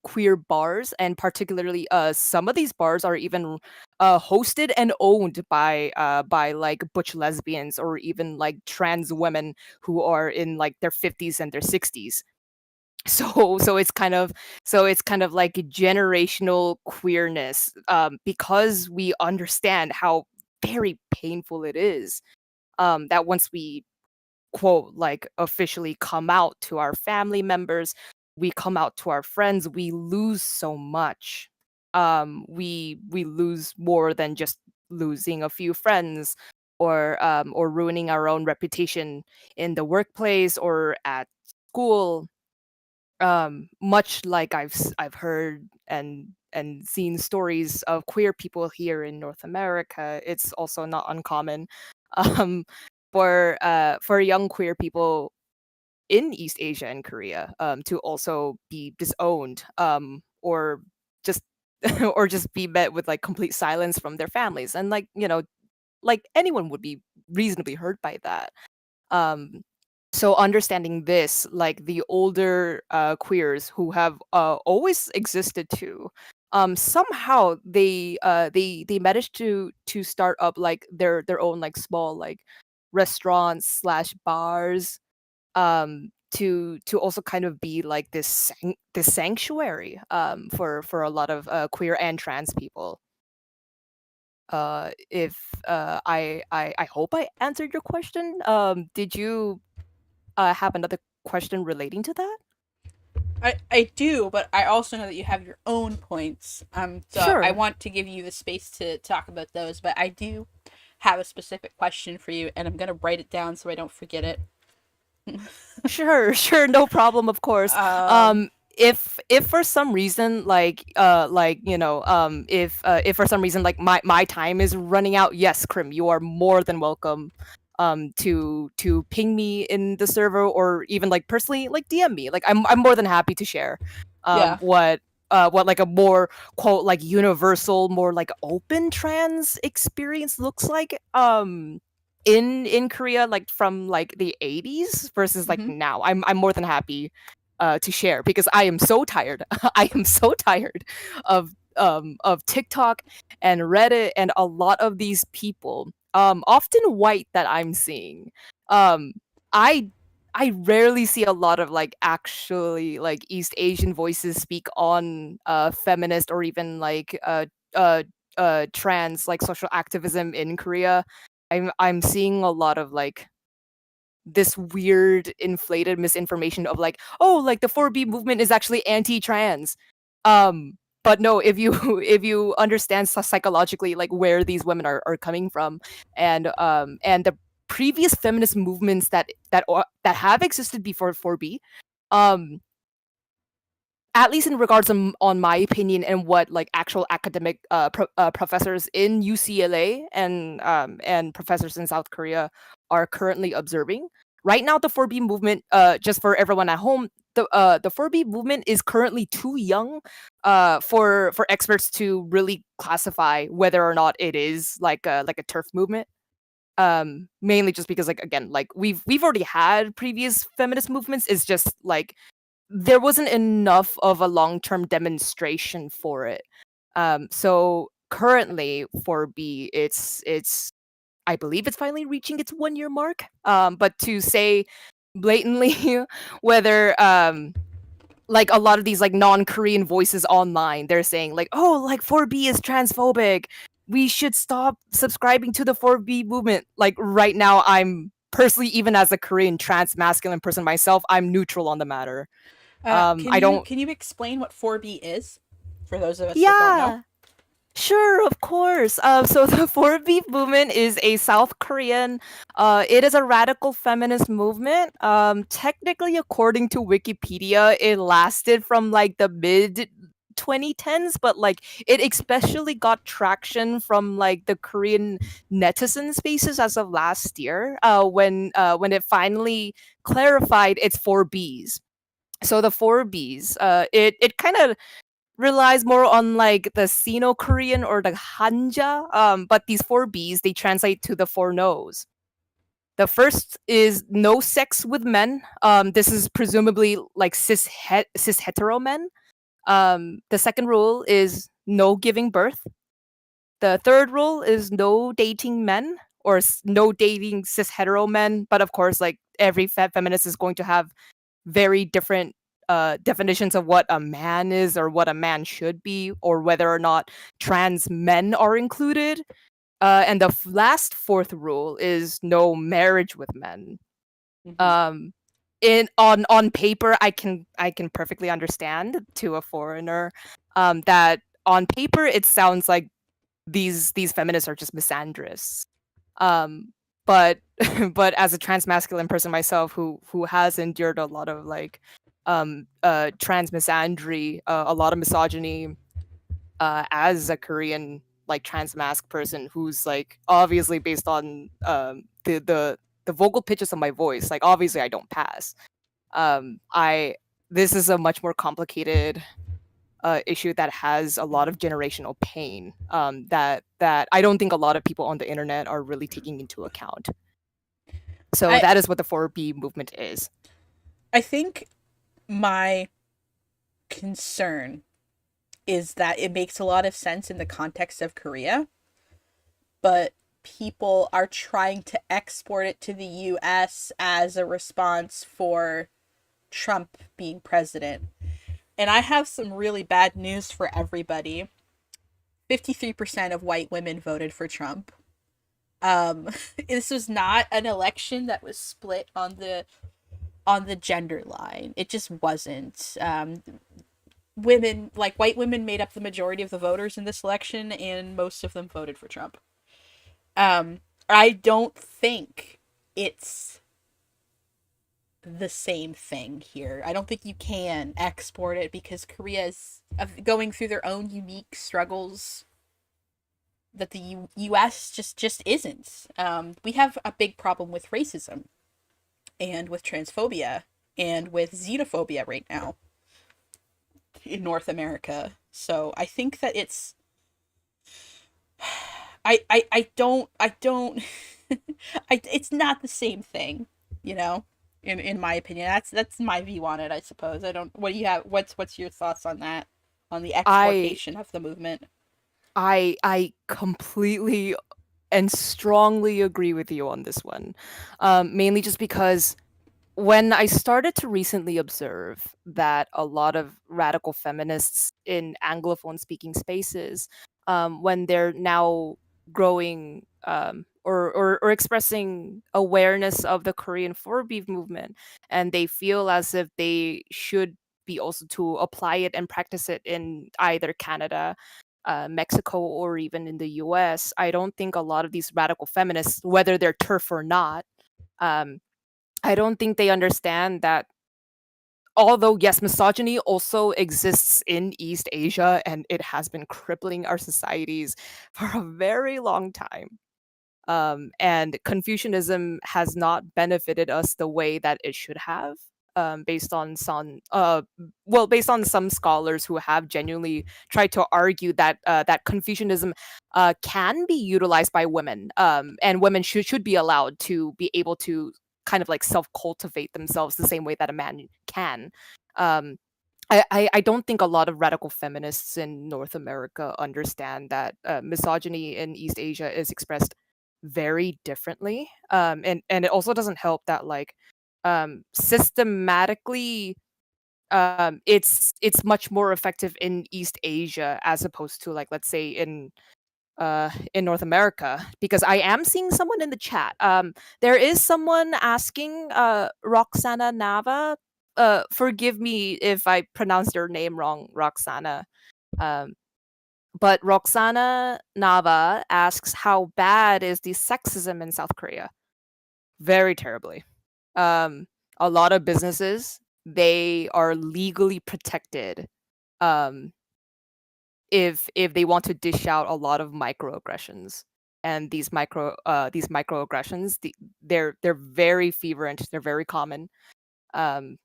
queer bars, and particularly some of these bars are even hosted and owned by like butch lesbians, or even like trans women who are in like their 50s and their 60s. So it's kind of like a generational queerness, because we understand how very painful it is, that once we quote like officially come out to our family members, we come out to our friends, we lose so much. We lose more than just losing a few friends, or ruining our own reputation in the workplace or at school. Much like I've heard and seen stories of queer people here in North America, it's also not uncommon um for young queer people in East Asia and Korea to also be disowned, or just or just be met with like complete silence from their families, and like like anyone would be reasonably hurt by that. um so understanding this, like the older queers who have always existed too, somehow they managed to start up like their own like small like restaurants slash bars, to also kind of be like this sanctuary for a lot of queer and trans people. If I hope I answered your question. Did you have another question relating to that? I do, but I also know that you have your own points. So I Sure. want to give you the space to talk about those, but I do have a specific question for you, and I'm gonna write it down so I don't forget it. Sure, no problem, of course. Um, If for some reason, if for some reason like my time is running out, yes, Krim, you are more than welcome to ping me in the server, or even like personally like DM me. Like I'm more than happy to share yeah. what like a more quote like universal, more like open trans experience looks like in Korea, like from like the 80s versus like Hmm. now. I'm more than happy to share, because I am so tired. I am so tired of TikTok and Reddit and a lot of these people, often white, that I'm seeing. Um, I I rarely see a lot of like actually like East Asian voices speak on feminist or even like uh trans like social activism in Korea. I'm seeing a lot of like this weird inflated misinformation of like, oh, like the 4B movement is actually anti-trans. But no, if you if you understand psychologically like where these women are coming from, and the previous feminist movements that have existed before 4B, um at least in regards on my opinion and what like actual academic professors in UCLA and professors in South Korea are currently observing. Right now, the 4B movement, just for everyone at home, the 4B movement is currently too young for experts to really classify whether or not it is like a turf movement. Mainly just because, like, again, like we've already had previous feminist movements. It's just like there wasn't enough of a long-term demonstration for it. So currently for B, it's I believe it's finally reaching its 1 year mark. But to say blatantly whether like a lot of these like non-Korean voices online, they're saying like, oh, like 4B is transphobic. We should stop subscribing to the 4B movement. Like right now, I'm personally, even as a Korean trans masculine person myself, I'm neutral on the matter. Can I you don't. can you explain what 4B is for those of us that don't know? Yeah, sure, of course. So the 4B movement is a South Korean. It is a radical feminist movement. Technically, according to Wikipedia, it lasted from like the mid 2010s, but like it especially got traction from like the Korean netizen spaces as of last year. When it finally clarified its 4Bs. So the 4Bs, it kind of relies more on like the Sino-Korean or the Hanja. But these 4Bs, they translate to the four no's. The first is no sex with men. This is presumably like cis hetero men. The second rule is no giving birth. The third rule is no dating men, or no dating cis hetero men. But of course, like every feminist is going to have very different definitions of what a man is or what a man should be, or whether or not trans men are included. And the last fourth rule is no marriage with men. Mhm. Um, in on paper, I can perfectly understand to a foreigner that on paper it sounds like these feminists are just misandrists. Um, but but as a trans masculine person myself, who has endured a lot of like trans misandry, a lot of misogyny, as a Korean like trans mask person, who's like obviously based on the vocal pitches of my voice, like obviously I don't pass. I This is a much more complicated issue that has a lot of generational pain, that I don't think a lot of people on the internet are really taking into account. So I that is what the 4B movement is. I think my concern is that it makes a lot of sense in the context of Korea, but people are trying to export it to the US as a response for Trump being president. And I have some really bad news for everybody. 53% of white women voted for Trump. This was not an election that was split on the gender line. It just wasn't. Women, like white women, made up the majority of the voters in this election, and most of them voted for Trump. I don't think it's the same thing here. I don't think you can export it because Korea is going through their own unique struggles that the U.S. just isn't. We have a big problem with racism and with transphobia and with xenophobia right now in North America. So I think that it's I don't it's not the same thing, you know, in my opinion. That's my view on it, I suppose. I don't what do you have what's your thoughts on that? On the exportation of the movement? I completely and strongly agree with you on this one. Mainly just because when I started to recently observe that a lot of radical feminists in Anglophone speaking spaces, when they're now growing or expressing awareness of the Korean for beef movement, and they feel as if they should be also to apply it and practice it in either Canada, Mexico, or even in the US, I don't think a lot of these radical feminists, whether they're TERF or not, um, I don't think they understand that although, yes, misogyny also exists in East Asia and it has been crippling our societies for a very long time. And Confucianism has not benefited us the way that it should have. Based on based on some scholars who have genuinely tried to argue that that Confucianism can be utilized by women, and women should be allowed to be able to kind of like self cultivate themselves the same way that a man can. Um, I don't think a lot of radical feminists in North America understand that misogyny in East Asia is expressed very differently. And it also doesn't help that like systematically it's much more effective in East Asia as opposed to like let's say in North America, because I am seeing someone in the chat. There is someone asking Roxana Nava. Forgive me if I pronounced your name wrong, Roxana. Um, but Roxana Nava asks, how bad is the sexism in South Korea? Very terribly. Um, a lot of businesses, they are legally protected um, if they want to dish out a lot of microaggressions. And these microaggressions, they're very fervent, they're very common. Um,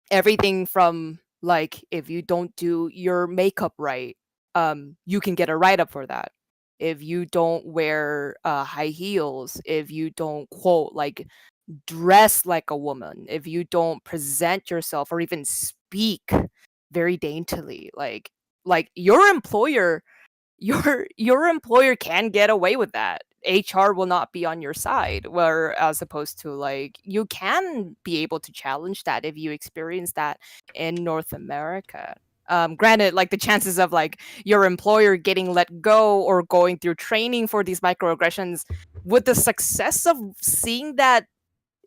Everything from like if you don't do your makeup right, you can get a write up for that. If you don't wear high heels, if you don't quote like dress like a woman, if you don't present yourself or even speak very daintily, like your employer can get away with that. HR will not be on your side. Where as opposed to like you can be able to challenge that if you experience that in North America. Granted, like the chances of like your employer getting let go or going through training for these microaggressions, with the success of seeing that,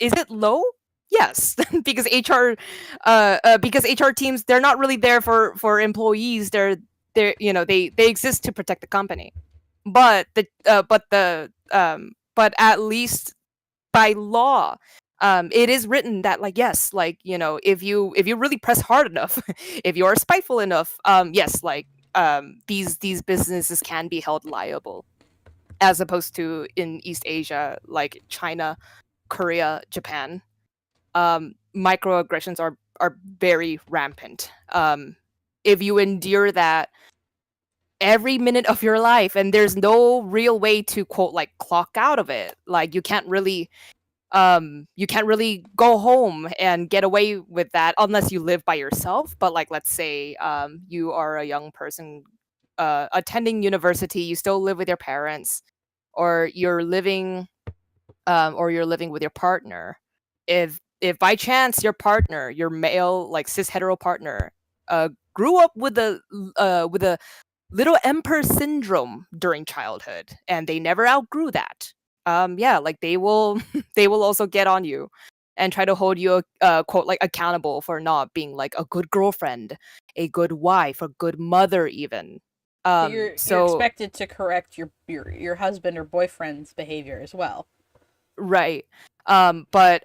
is it low? Yes, because HR teams, they're not really there for employees. They're they exist to protect the company. But but at least by law, it is written that like yes, like if you really press hard enough, if you are spiteful enough, yes, like these businesses can be held liable, as opposed to in East Asia like China, Korea, Japan. Microaggressions are very rampant. If you endure that every minute of your life and there's no real way to quote like clock out of it, like you can't really go home and get away with that unless you live by yourself. But like let's say you are a young person attending university, you still live with your parents. or you're living with your partner, if by chance your partner, your male like cis hetero partner, grew up with a little emperor syndrome during childhood and they never outgrew that, yeah, like they will they will also get on you and try to hold you quote like accountable for not being like a good girlfriend, a good wife, a good mother even. So you're So expected to correct your husband or boyfriend's behavior as well. right. But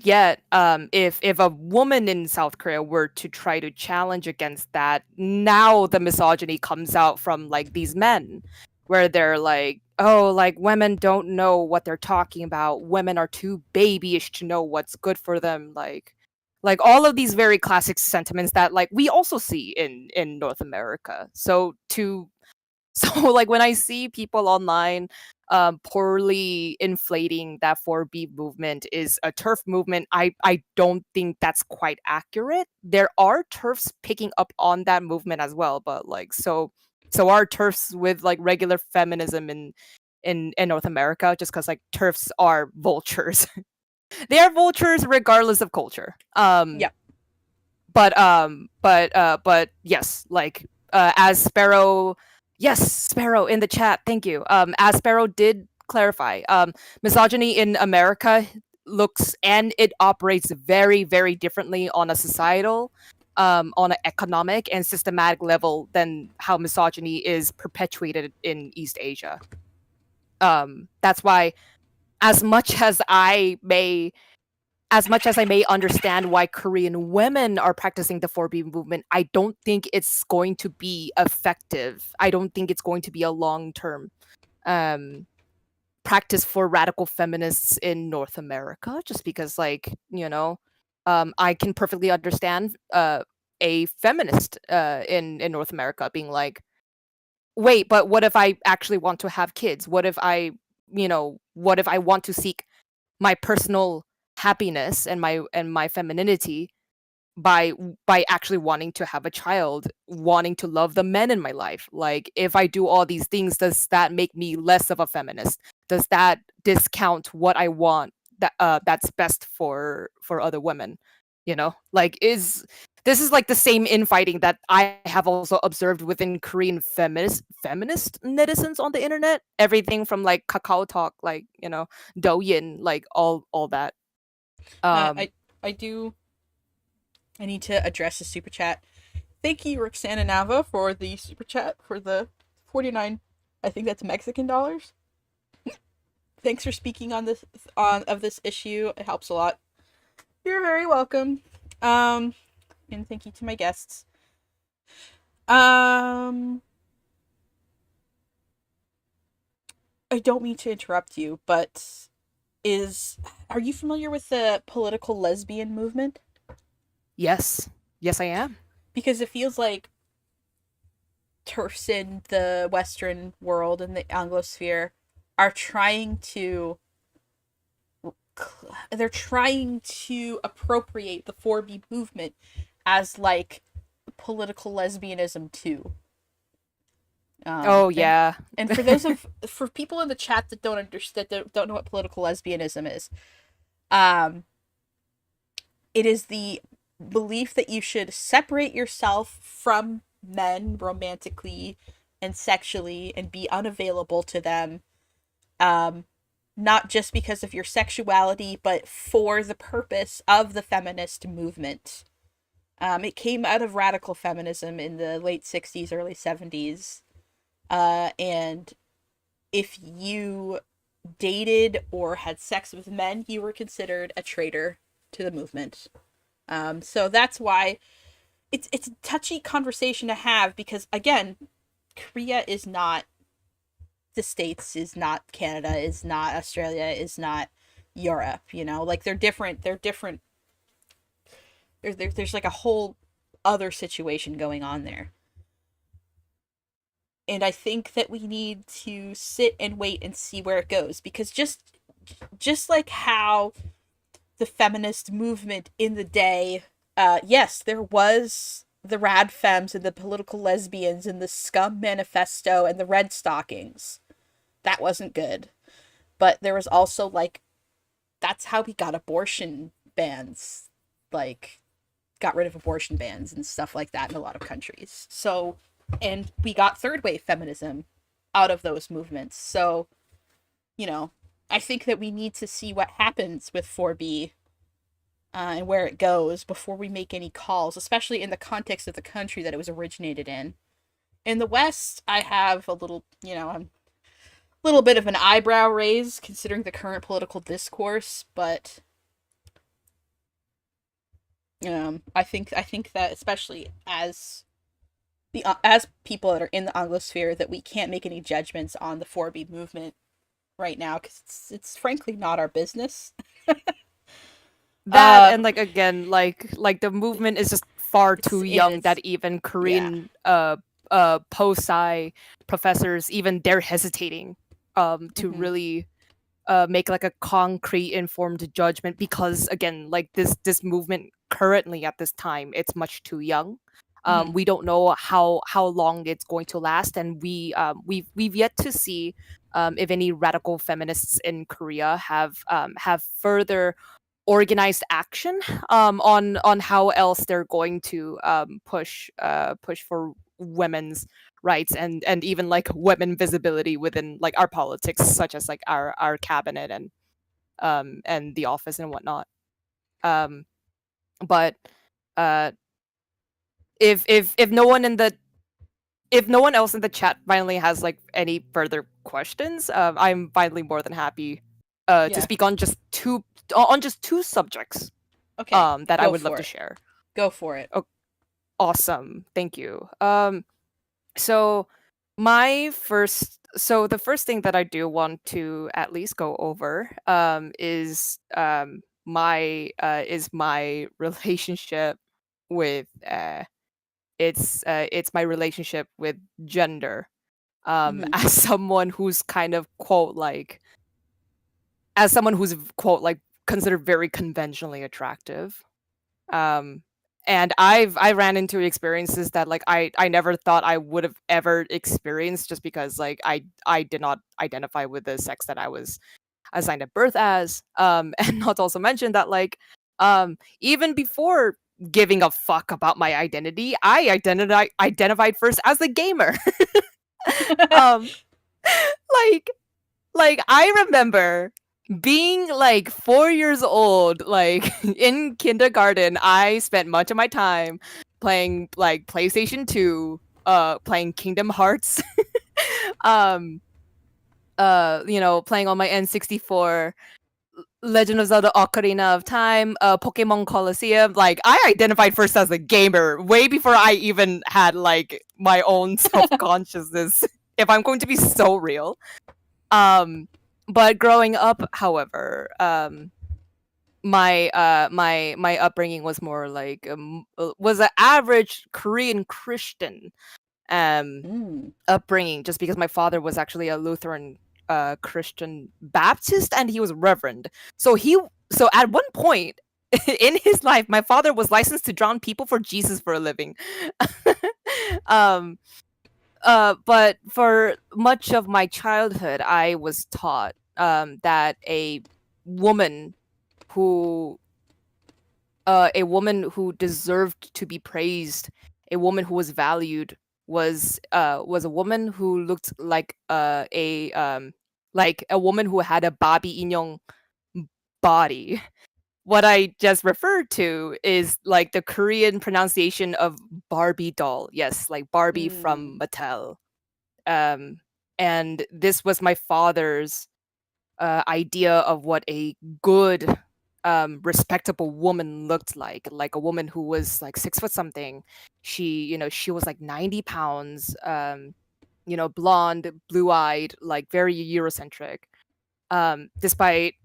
yet, if a woman in South Korea were to try to challenge against that, now the misogyny comes out from like these men, where they're like, oh, like women don't know what they're talking about. Women are too babyish to know what's good for them. Like all of these very classic sentiments that like we also see in North America. So like when I see people online poorly inflating that 4B movement is a turf movement, I don't think that's quite accurate. There are turfs picking up on that movement as well, but like so are turfs with like regular feminism in North America, just because like turfs are vultures. They are vultures regardless of culture. Yeah. But yes, like as Sparrow, yes, Sparrow in the chat, thank you. As Sparrow did clarify, misogyny in America looks and it operates very, very differently on a societal, on an economic and systematic level than how misogyny is perpetuated in East Asia. That's why, as much as I may understand why Korean women are practicing the 4B movement, I don't think it's going to be effective. I don't think it's going to be a long-term practice for radical feminists in North America, just because, like, I can perfectly understand a feminist in North America being like, wait, but what if I actually want to have kids? What if I want to seek my personal happiness and my femininity by actually wanting to have a child, wanting to love the men in my life? Like, if I do all these things, does that make me less of a feminist? Does that discount what I want that's best for other women? Like, this is like the same infighting that I have also observed within Korean feminist netizens on the internet. Everything from like Kakao Talk, like Douyin, like all that. I do. I need to address the super chat. Thank you, Roxana Nava, for the super chat for the 49. I think that's Mexican dollars. Thanks for speaking on this issue. It helps a lot. You're very welcome. And thank you to my guests. I don't mean to interrupt you, but are you familiar with the political lesbian movement? Yes, I am. Because it feels like TERFs in the Western world and the Anglosphere are trying to appropriate the 4B movement as like political lesbianism too. Yeah. And for people in the chat that don't understand, that don't know what political lesbianism is, it is the belief that you should separate yourself from men romantically and sexually and be unavailable to them, not just because of your sexuality, but for the purpose of the feminist movement. It came out of radical feminism in the late 60s, early 70s. And if you dated or had sex with men, you were considered a traitor to the movement. So that's why it's a touchy conversation to have, because again, Korea is not the States, is not Canada, is not Australia, is not Europe, like they're different. There's like a whole other situation going on there. And I think that we need to sit and wait and see where it goes, because just like how the feminist movement in the day, yes, there was the rad femmes and the political lesbians and the scum manifesto and the red stockings, that wasn't good. But there was also like, that's how we got abortion bans, like got rid of abortion bans and stuff like that in a lot of countries. So, and we got third wave feminism out of those movements. So, you know, I think that we need to see what happens with 4B and where it goes before we make any calls, especially in the context of the country that it was originated in. In the West, I have a little, a little bit of an eyebrow raise considering the current political discourse, but I think that especially as as people that are in the Anglosphere, that we can't make any judgments on the 4B movement right now because it's frankly not our business. That and like again, like the movement is just far It's too in young its- that even Korean post-sci professors even they're hesitating to Mhm. really make like a concrete informed judgment because again like this movement currently at this time it's much too young. Mhm. We don't know how long it's going to last, and we've yet to see if any radical feminists in Korea have further organized action on how else they're going to push for women's rights and even like women visibility within like our politics, such as like our cabinet and the office and whatnot. Um, but uh, if no one in the if no one else in the chat finally has like any further questions, I'm finally more than happy to Yeah. speak on just two subjects Okay. that I Go would love for to it. share. Go for it. Awesome. Thank you. So the first thing that I do want to at least go over is my relationship with it's my relationship with gender. Mhm. As someone who's kind of quote like as someone who's quote like considered very conventionally attractive. Um and I ran into experiences that like I never thought I would have ever experienced just because like I did not identify with the sex that I was assigned at birth as. And not to also mention that like even before giving a fuck about my identity, I identified first as a gamer. um like I remember being like 4 years old, like in kindergarten, I spent much of my time playing like PlayStation 2, playing Kingdom Hearts, um, playing on my N64, Legend of Zelda Ocarina of Time, Pokemon Colosseum. Like I identified first as a gamer way before I even had like my own self-consciousness, if I'm going to be so real. But growing up, however, my upbringing was more like was an average Korean Christian Mm. upbringing, just because my father was actually a Lutheran Christian Baptist, and he was reverend. So at one point in his life, my father was licensed to drown people for Jesus for a living. um but for much of my childhood, I was taught that woman who a woman who deserved to be praised, a woman who was valued, was a woman who looked like a woman who had a babi inyoung body. What I just referred to is like the Korean pronunciation of Barbie doll. Yes, like Barbie from Mm. Mattel. um and this was my father's idea of what a good respectable woman looked like a woman who was like 6 foot something. She was like 90 pounds, blonde, blue-eyed, like very Eurocentric. Despite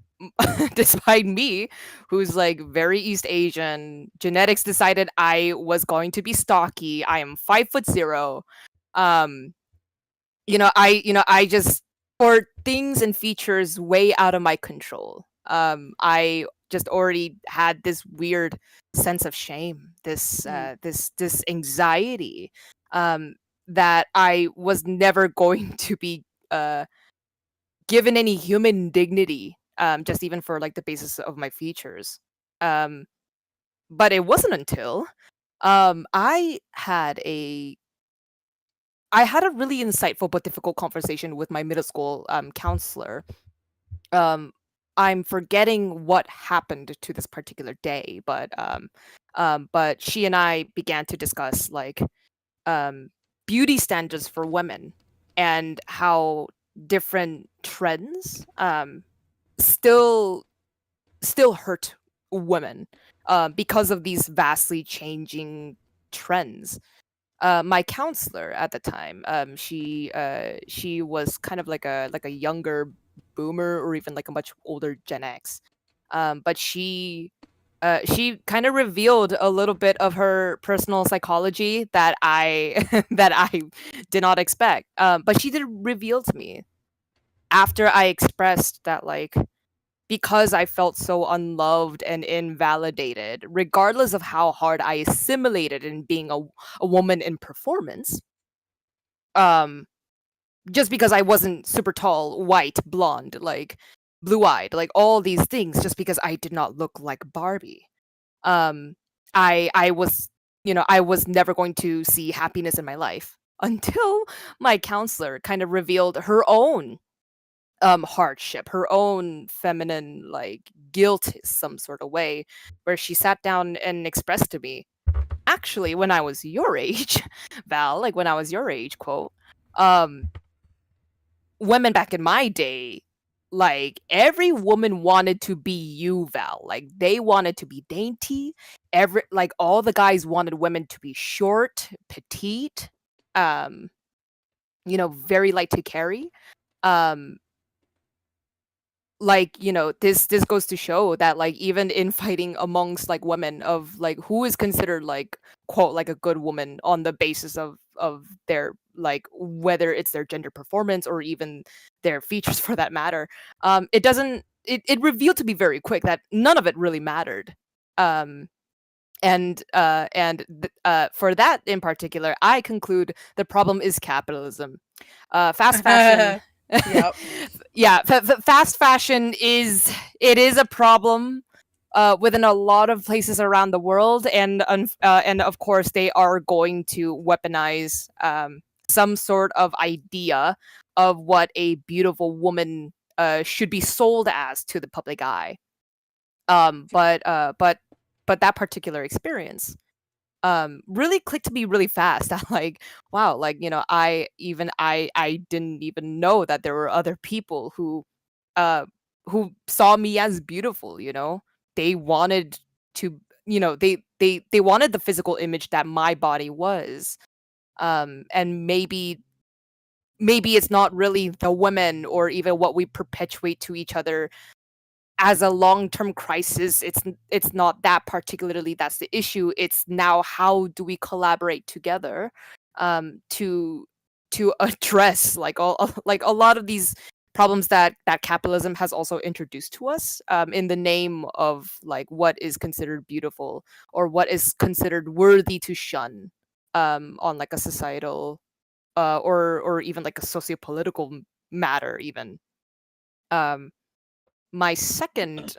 despite me, who's like very East Asian, genetics decided I was going to be stocky. I am 5'0". um I just, for things and features way out of my control, I just already had this weird sense of shame, Mm. this anxiety, that I was never going to be given any human dignity, just even for like the basis of my features. But it wasn't until I had a really insightful but difficult conversation with my middle school counselor. I'm forgetting what happened to this particular day, but she and I began to discuss like beauty standards for women and how different trends still hurt women because of these vastly changing trends. My counselor at the time, she was kind of like a younger boomer or even like a much older Gen X, but she kind of revealed a little bit of her personal psychology that I that I did not expect. But she did reveal to me after I expressed that like because I felt so unloved and invalidated, regardless of how hard I assimilated in being a woman in performance. Um, just because I wasn't super tall, white, blonde, like blue eyed, like all these things, just because I did not look like Barbie. Um, I was, I was never going to see happiness in my life until my counselor kind of revealed her own hardship, her own feminine like guilt some sort of way, where she sat down and expressed to me, actually when I was your age, Val, like when I was your age, quote, um women back in my day, like every woman wanted to be you, Val. Like they wanted to be dainty. Every like all the guys wanted women to be short, petite, um, very light to carry. Um, like this goes to show that like even in fighting amongst like women of like who is considered like quote like a good woman on the basis of their like whether it's their gender performance or even their features for that matter, it doesn't it revealed to be very quick that none of it really mattered. For that in particular, I conclude the problem is capitalism. Fast fashion. Yep. Yeah, fast fashion is a problem within a lot of places around the world, and of course they are going to weaponize some sort of idea of what a beautiful woman should be sold as to the public eye. But that particular experience really clicked to me really fast. That like wow, like I didn't even know that there were other people uh who saw me as beautiful. They wanted to, they wanted the physical image that my body was. And maybe it's not really the women or even what we perpetuate to each other as a long-term crisis. It's not that particularly that's the issue. It's now how do we collaborate together to address like all like a lot of these problems that capitalism has also introduced to us in the name of like what is considered beautiful or what is considered worthy to shun on like a societal or even like a sociopolitical matter even. um my second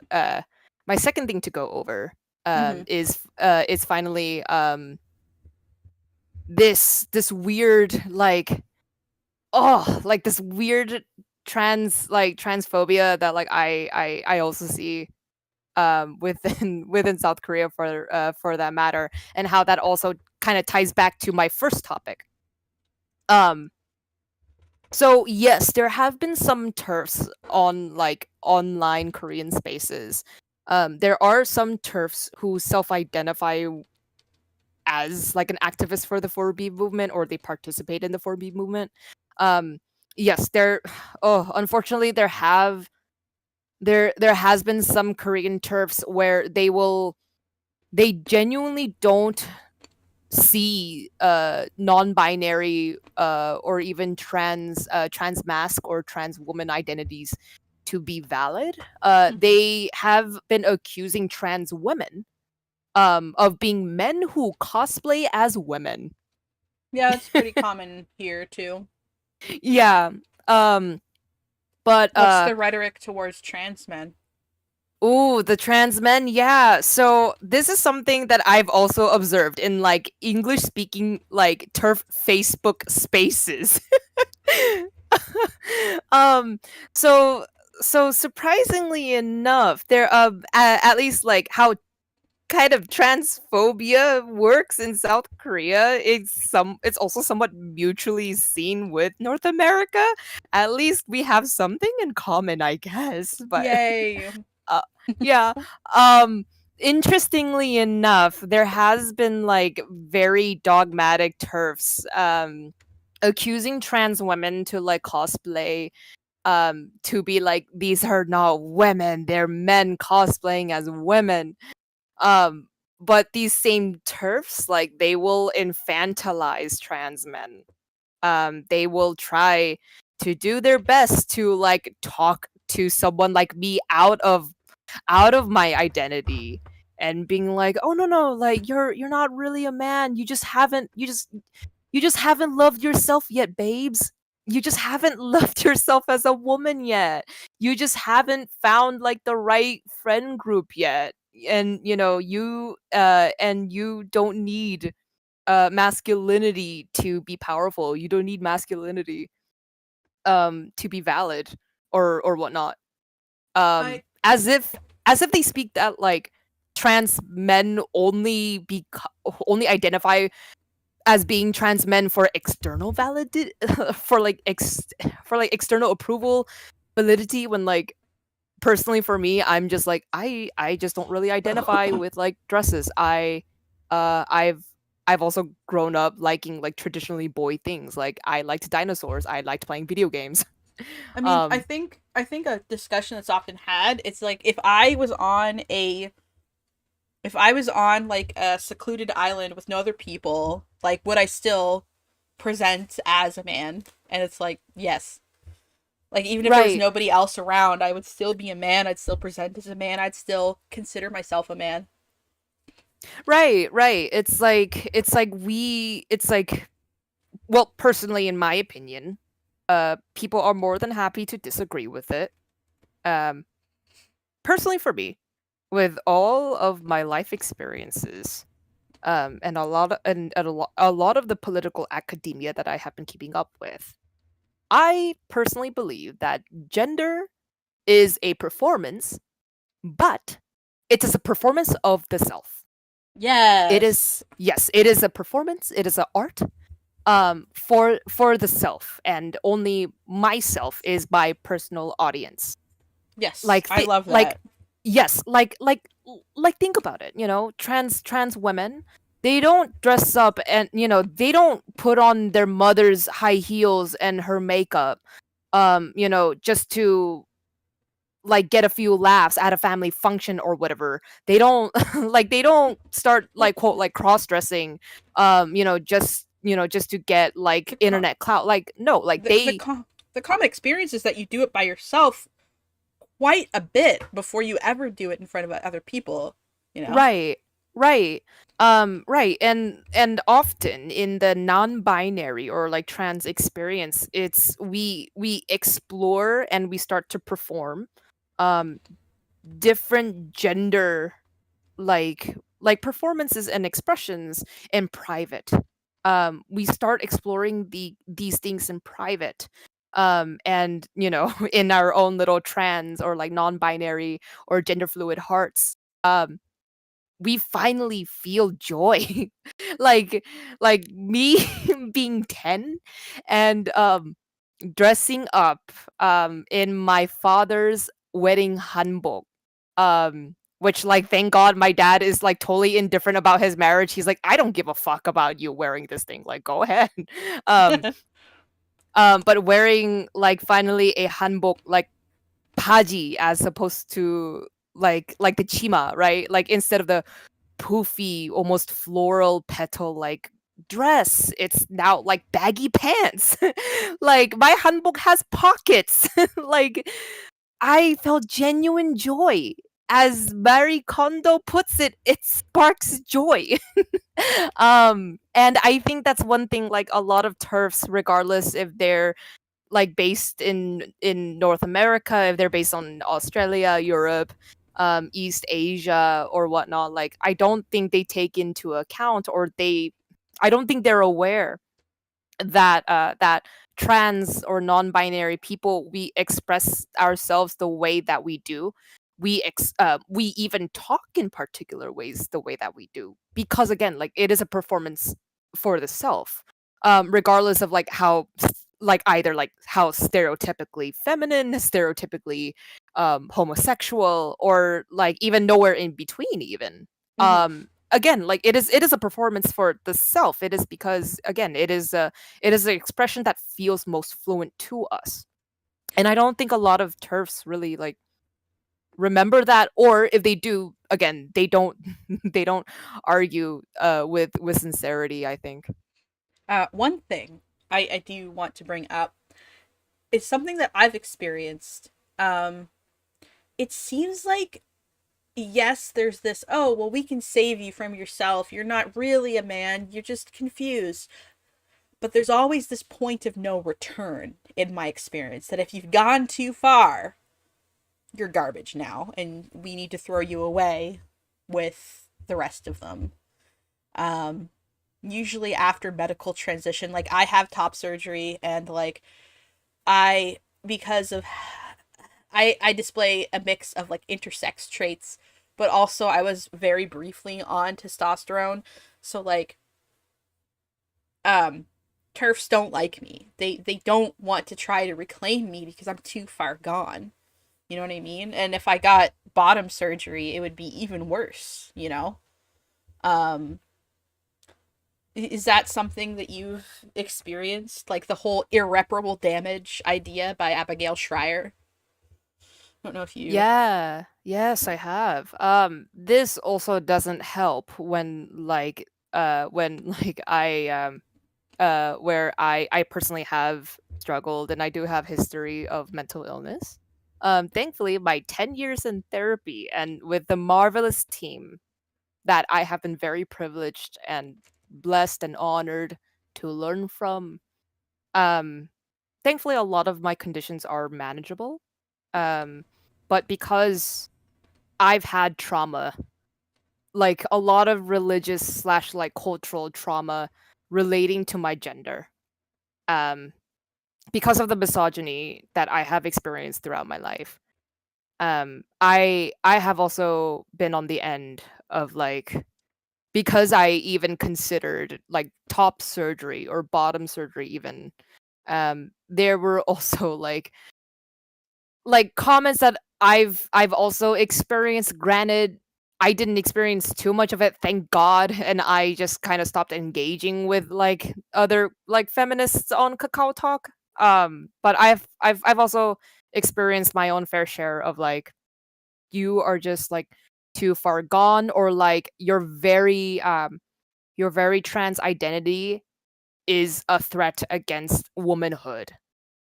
thing to go over Mhm. is finally this weird like like this weird transphobia that like I also see within South Korea for that matter, and how that also kind of ties back to my first topic. um So yes, there have been some turfs on like online Korean spaces. There are some turfs who self-identify as like an activist for the 4B movement, or they participate in the 4B movement. Um, yes, there. Oh, unfortunately, there has been some Korean turfs where they genuinely don't see non-binary or even trans mask or trans woman identities to be valid. Mhm. They have been accusing trans women of being men who cosplay as women. Yeah, it's pretty common here too. Yeah. um But What's the rhetoric towards trans men? ooh, the trans men, yeah. So this is something that I've also observed in like English speaking like turf Facebook spaces. um so so surprisingly enough, there at least like how kind of transphobia works in South Korea, it's also somewhat mutually seen with North America. At least we have something in common, I guess. But Yay. uh, yeah. Um interestingly enough, there has been like very dogmatic turfs accusing trans women to like cosplay to be like these are not women, they're men cosplaying as women. um but these same turfs, like, they will infantilize trans men. They will try to do their best to like talk to someone like me out of my identity, and being like, oh no no, like, you're not really a man, you just haven't loved yourself yet, babes. You just haven't loved yourself as a woman yet. You just haven't found like the right friend group yet. And you don't need masculinity to be powerful. You don't need masculinity to be valid or whatnot. I As if they speak that like trans men only identify as being trans men for external validity, for like external approval validity, when like personally for me, I'm just like, I just don't really identify with like dresses. I've also grown up liking like traditionally boy things. Like, I liked dinosaurs, I liked playing video games. I mean, I think a discussion that's often had, it's like if I was on like a secluded island with no other people, like, would I still present as a man? And it's like, yes. Like, even if there was Right. nobody else around, I would still be a man. I'd still present as a man. I'd still consider myself a man. Right. Well, personally, in my opinion, people are more than happy to disagree with it. Um, personally, for me, with all of my life experiences, and a lot of the political academia that I have been keeping up with, I personally believe that gender is a performance, but it is a performance of the self. It Yes. is, yes, it is a performance. It is an art, for the self, and only myself is my personal audience. Yes. Like, I love like, that. yes, like think about it. Trans women, they don't dress up, and they don't put on their mother's high heels and her makeup, just to like get a few laughs at a family function or whatever. They don't they don't start Well, like quote like cross dressing, just to get the like co- internet clout. Like, no, like the the, com- the common experience is that you do it by yourself quite a bit before you ever do it in front of other people, you know? right, right, right. And often in the non-binary or like trans experience, it's we explore and we start to perform um different gender like performances and expressions in private. We start exploring these things in private, and in our own little trans or like non-binary or gender fluid hearts. We finally feel joy. like like me being 10 and dressing up in my father's wedding hanbok, which, like, thank god my dad is like totally indifferent about his marriage. He's like, I don't give a fuck about you wearing this thing, like, go ahead. um but wearing like finally a hanbok, like paji, as opposed to like the chima, right? Like, instead of the poofy, almost floral petal like dress, it's now like baggy pants. Like, my hanbok has pockets. Like, I felt genuine joy. As Marie Kondo puts it, it sparks joy. And I think that's one thing, like, a lot of turfs, regardless if they're like based in North America, if they're based on Australia, Europe, East Asia or whatnot, like I don't think they take into account, or I don't think they're aware that that trans or non-binary people, we express ourselves the way that we do. We even talk in particular ways the way that we do, because again, like it is a performance for the self, regardless of like how like either like how stereotypically feminine, stereotypically homosexual, or like even nowhere in between even. Again, like it is a performance for the self. It is because again, it is an expression that feels most fluent to us. And I don't think a lot of TERFs really like remember that, or if they do, again, they don't they don't argue with sincerity, I think. One thing I do want to bring up is something that I've experienced. It seems like, yes, there's this, oh, well, we can save you from yourself. You're not really a man. You're just confused. But there's always this point of no return in my experience, that if you've gone too far, you're garbage now, and we need to throw you away with the rest of them. Usually after medical transition, like I have top surgery, and like because of I display a mix of like intersex traits, but also I was very briefly on testosterone. So like TERFs don't like me. They don't want to try to reclaim me because I'm too far gone. You know what I mean? And if I got bottom surgery, it would be even worse, you know? Um is that something that you've experienced? Like the whole irreparable damage idea by Abigail Schreier? I don't know if you. Yeah, yes, I have. This also doesn't help when like where I personally have struggled, and I do have history of mental illness. Thankfully, my 10 years in therapy and with the marvelous team that I have been very privileged and blessed and honored to learn from. Um, Thankfully, a lot of my conditions are manageable. Um, but because I've had trauma, like a lot of religious slash like cultural trauma relating to my gender. Um, because of the misogyny that I have experienced throughout my life. I have also been on the end of like, because I even considered like top surgery or bottom surgery even, there were also like comments that I've also experienced. Granted, I didn't experience too much of it, thank God, and I just kind of stopped engaging with like other like feminists on Kakao Talk. But I've also experienced my own fair share of like, you are just like too far gone, or like your very trans identity is a threat against womanhood.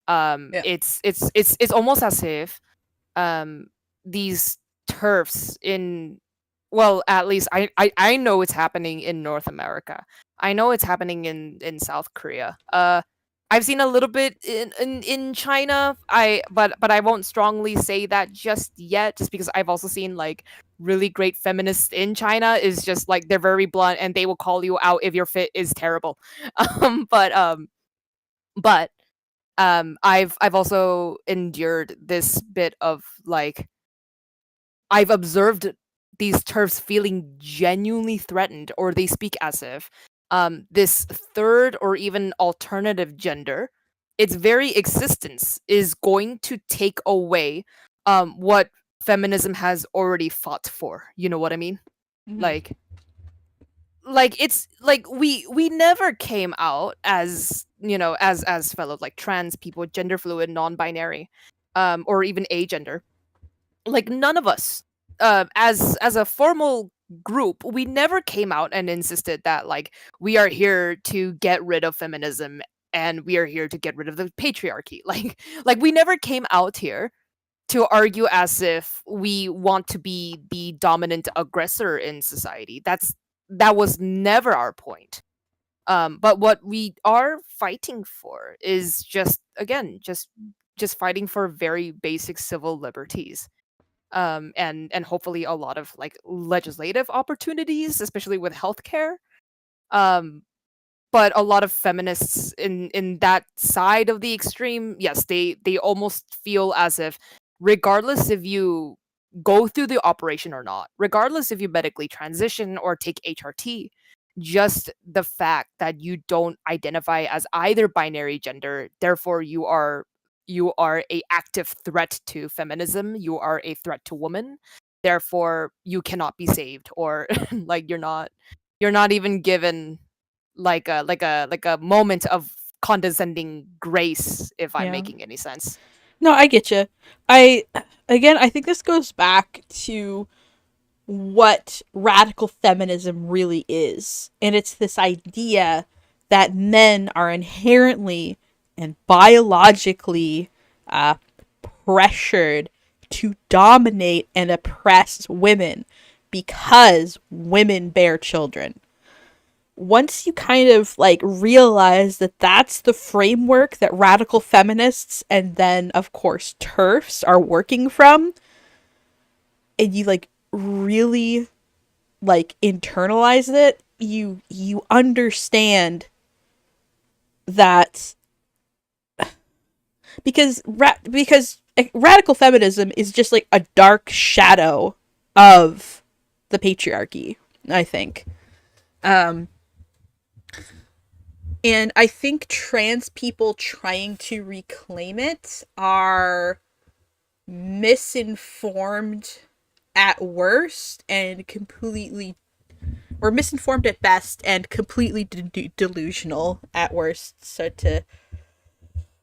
Yeah. It's almost as if um these turfs in, well, at least I know it's happening in North America. I know it's happening in South Korea. I've seen a little bit in China. But I won't strongly say that just yet, just because I've also seen like really great feminists in China is just like they're very blunt and they will call you out if your fit is terrible. um but um but I've also endured this bit of like, I've observed these turfs feeling genuinely threatened, or they speak as if this third or even alternative gender, its very existence is going to take away what feminism has already fought for. You know what I mean? Mhm. Like it's like we never came out as, you know, as fellow like trans people, gender fluid, non-binary, or even agender. Like none of us, as a formal group, we never came out and insisted that like we are here to get rid of feminism and we are here to get rid of the patriarchy. Like we never came out here to argue as if we want to be the dominant aggressor in society. That was never our point. But what we are fighting for is just again, just fighting for very basic civil liberties. And hopefully a lot of like legislative opportunities, especially with healthcare. Um, but a lot of feminists in that side of the extreme, yes, they almost feel as if, regardless if you go through the operation or not, regardless if you medically transition or take HRT, just the fact that you don't identify as either binary gender, therefore you are a active threat to feminism, you are a threat to women, therefore you cannot be saved, or like you're not even given like a moment of condescending grace, if I'm Yeah. making any sense. No, I get you. I think this goes back to what radical feminism really is. And it's this idea that men are inherently and biologically uh, pressured to dominate and oppress women because women bear children. Once you kind of like realize that that's the framework that radical feminists and then of course TERFs are working from, and you like really like internalize it, you understand that because radical feminism is just like a dark shadow of the patriarchy, I think. Um and I think trans people trying to reclaim it are misinformed at worst and completely, or misinformed at best and completely delusional at worst.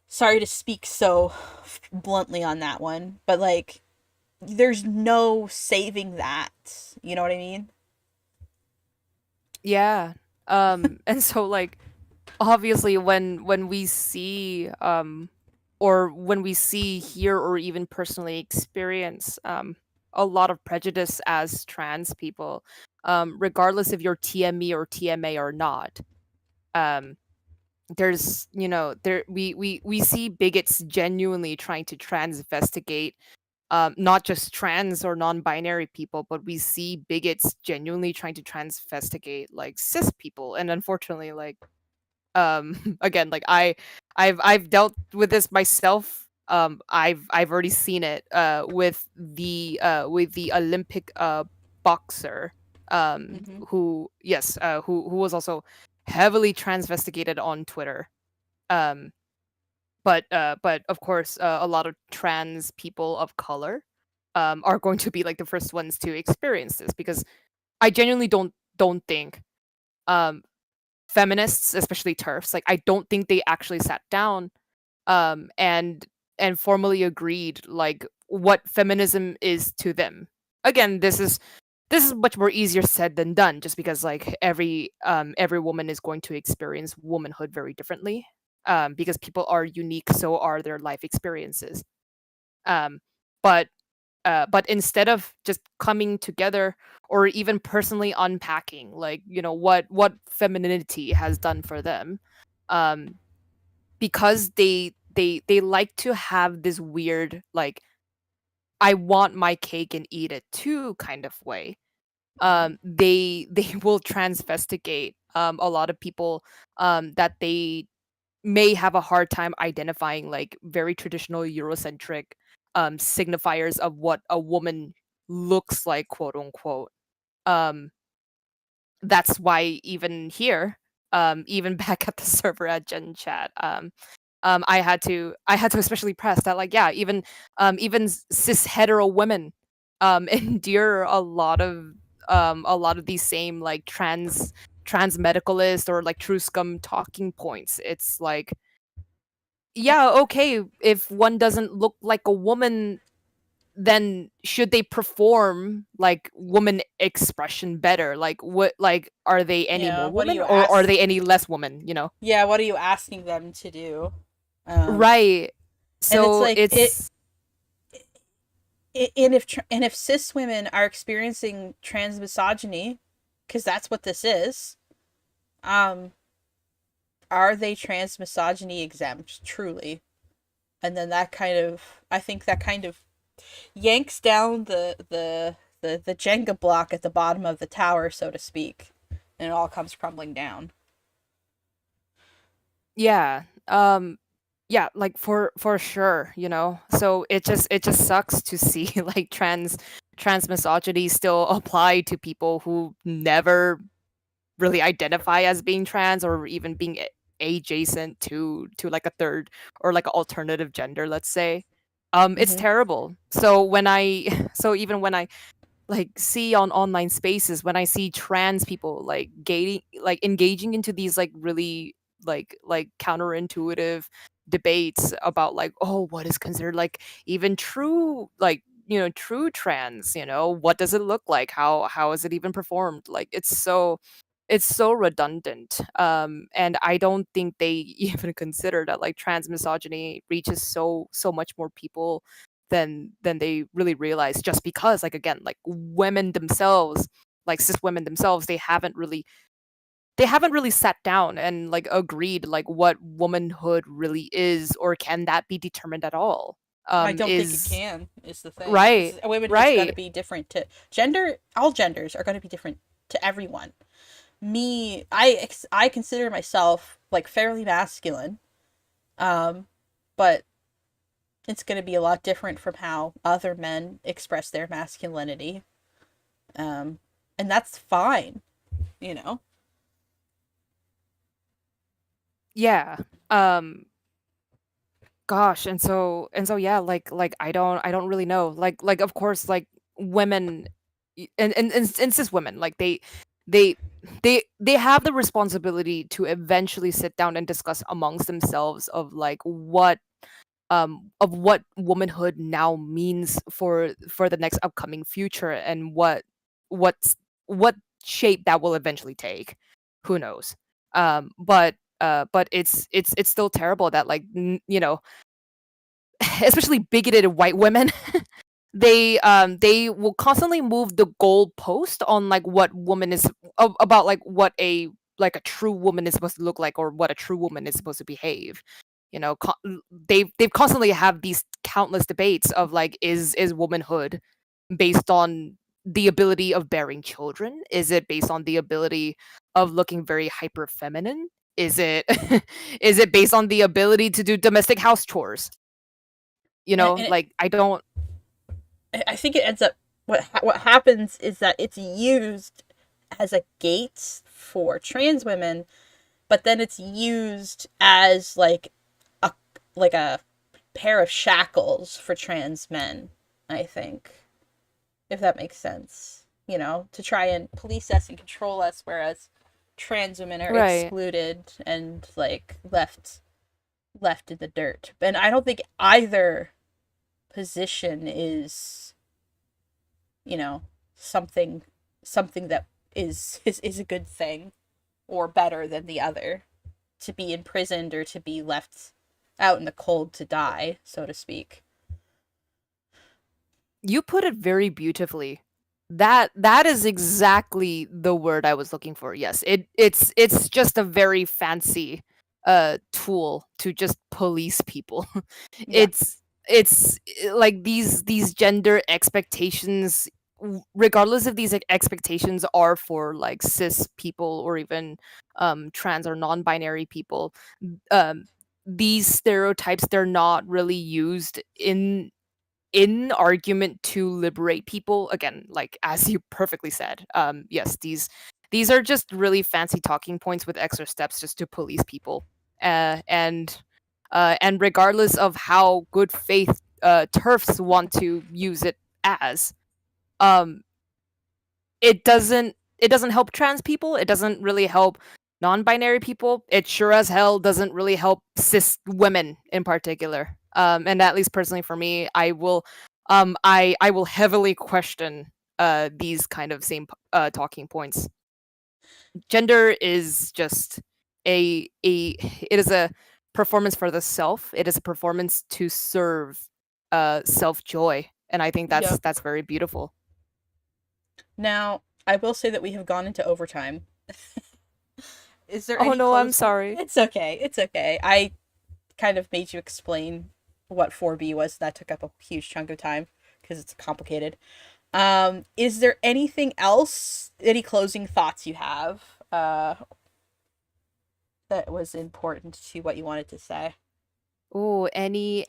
Sorry to speak so bluntly on that one, but like there's no saving that. You know what I mean? Yeah. And so like obviously when we see or when we see, hear, or even personally experience a lot of prejudice as trans people, regardless if you're TME or TMA or not, um there's there we see bigots genuinely trying to transvestigate not just trans or non-binary people, but we see bigots genuinely trying to transvestigate like cis people. And unfortunately, like again, like I've dealt with this myself. I've already seen it with the Olympic boxer, Mm-hmm. who, yes, who was also heavily transvestigated on Twitter. um but of course, a lot of trans people of color are going to be like the first ones to experience this, because I genuinely don't think um feminists, especially TERFs, like I don't think they actually sat down um and and formally agreed like what feminism is to them. Again, this is much more easier said than done, just because like every woman is going to experience womanhood very differently, because people are unique, so are their life experiences. um but instead of just coming together or even personally unpacking like what femininity has done for them, um because they like to have this weird like I want my cake and eat it too kind of way. They will transvestigate a lot of people that they may have a hard time identifying like very traditional Eurocentric signifiers of what a woman looks like, quote unquote. Um, that's why even here, even back at the server at Gen Chat, I had to especially press that, like, yeah, even cis hetero women endure a lot of these same like trans medicalist or like true scum talking points. It's like, yeah, okay, if one doesn't look like a woman, then should they perform like woman expression better? Like, what, like, are they any Yeah. more What do woman, you or are ask? they any less woman? Yeah. What are you asking them to do? Um, Right. and it's So like it's and if cis women are experiencing trans misogyny, because that's what this is, um, are they trans misogyny exempt? Truly, And then I think that kind of yanks down the Jenga block at the bottom of the tower, so to speak, and it all comes crumbling down. Yeah. Yeah, like for sure, you know. So it just sucks to see like trans misogyny still apply to people who never really identify as being trans or even being adjacent to like a third or like an alternative gender, let's say. It's Mm-hmm. terrible. So when I so even when I like see on online spaces, when I see trans people like gating like engaging into these like really like counterintuitive debates about like, oh, what is considered like even true, like, you know, true trans, you know, what does it look like, how is it even performed, like it's so redundant. And I don't think they even consider that like trans misogyny reaches so much more people than they really realize, just because like again, like women themselves, like cis women themselves, they haven't really sat down and like agreed like what womanhood really is, or can that be determined at all. I don't think it Is can, is the thing. right, Because womanhood's got to right. be different to gender. All genders are going to be different to everyone. I consider myself like fairly masculine, um, but it's going to be a lot different from how other men express their masculinity, um, and that's fine, you know. Yeah. um Gosh, and so yeah, like I don't really know. Like of course, like women and cis women, like they they have the responsibility to eventually sit down and discuss amongst themselves of like what womanhood now means for the next upcoming future, and what's what shape that will eventually take. Who knows? But it's still terrible that like you know, especially bigoted white women, they will constantly move the goalpost on like what woman is about, like what a true woman is supposed to look like, or what a true woman is supposed to behave. You know, they've constantly have these countless debates of like, is womanhood based on the ability of bearing children? Is it based on the ability of looking very hyper feminine? Is it is it based on the ability to do domestic house chores? You And, know, and like I don't. I think it ends up what happens is that it's used as a gate for trans women, but then it's used as a like a pair of shackles for trans men, I think, if that makes sense. You know, to try and police us and control us, whereas trans women are Right. excluded and like left in the dirt. And I don't think either position is, you know, something something that is a good thing or better than the other. To be imprisoned or to be left out in the cold to die, so to speak. You put it very beautifully. That is exactly the word I was looking for. Yes. It's just a very fancy tool to just police people. Yeah. It's like these gender expectations, regardless if these expectations are for like cis people or even trans or non-binary people. um these stereotypes, they're not really used in argument to liberate people, again, like as you perfectly said. Yes, these are just really fancy talking points with extra steps just to police people. And regardless of how good faith turfs want to use it as, um it doesn't help trans people, it doesn't really help non-binary people, it sure as hell doesn't really help cis women in particular. And at least personally for me, I will heavily question these kind of same talking points. Gender is just a it is a performance for the self, it is a performance to serve self joy, and I think Yep. that's very beautiful. Now, I will say that we have gone into overtime. Is there Oh any no, I'm closing? sorry. It's okay. It's okay. I kind of made you explain what 4B was. That took up a huge chunk of time because it's complicated. Is there anything else, any closing thoughts you have that was important to what you wanted to say? Oh, any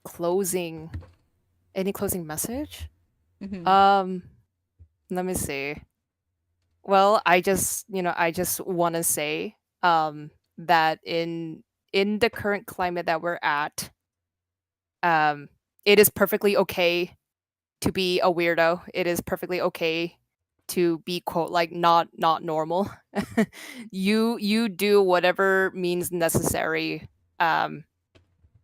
closing message? Mm-hmm. Let me see. Well, I just want to say that in the current climate that we're at, it is perfectly okay to be a weirdo. It is perfectly okay to be quote like not normal. You do whatever means necessary um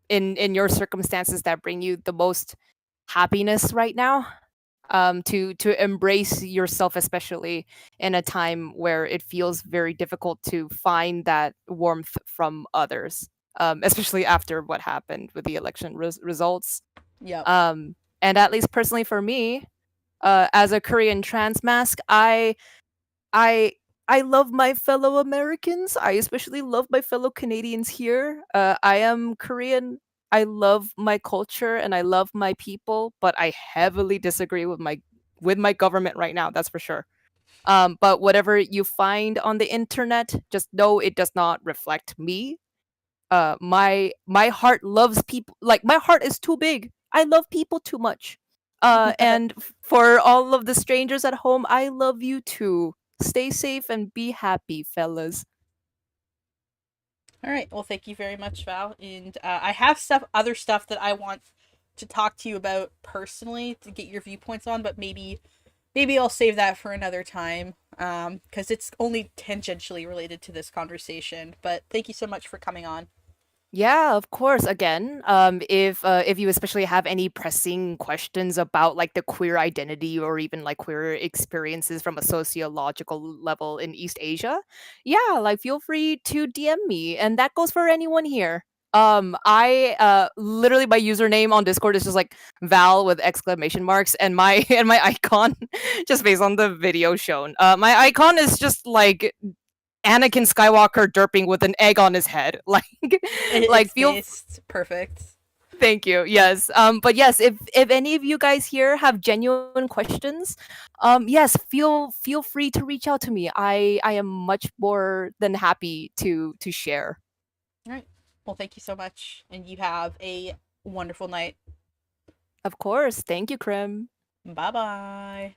in your circumstances that bring you the most happiness right now, to embrace yourself, especially in a time where it feels very difficult to find that warmth from others, especially after what happened with the election results. Yep. And at least personally for me, as a Korean trans mask, I I love my fellow Americans. I especially love my fellow Canadians here. I am Korean. I love my culture and I love my people, but I heavily disagree with my government right now. That's for sure. But whatever you find on the internet, just know it does not reflect me. My heart loves people. Like my heart is too big. I love people too much. And for all of the strangers at home, I love you too. Stay safe and be happy, fellas. All right. Well, thank you very much, Val. And I have other stuff that I want to talk to you about personally to get your viewpoints on, but maybe I'll save that for another time. Because it's only tangentially related to this conversation. But thank you so much for coming on. Yeah, of course. Again, if you especially have any pressing questions about like the queer identity or even like queer experiences from a sociological level in East Asia, yeah, like feel free to DM me, and that goes for anyone here. I literally my username on Discord is just like Val with exclamation marks, and my and my icon, just based on the video shown. My icon is just like Anakin Skywalker derping with an egg on his head. Like It's feel based perfect. thank you. Yes. But yes, if any of you guys here have genuine questions, yes, feel free to reach out to me. I am much more than happy to share. All right. Well, thank you so much, and you have a wonderful night. Of course. Thank you, Krim. Bye bye.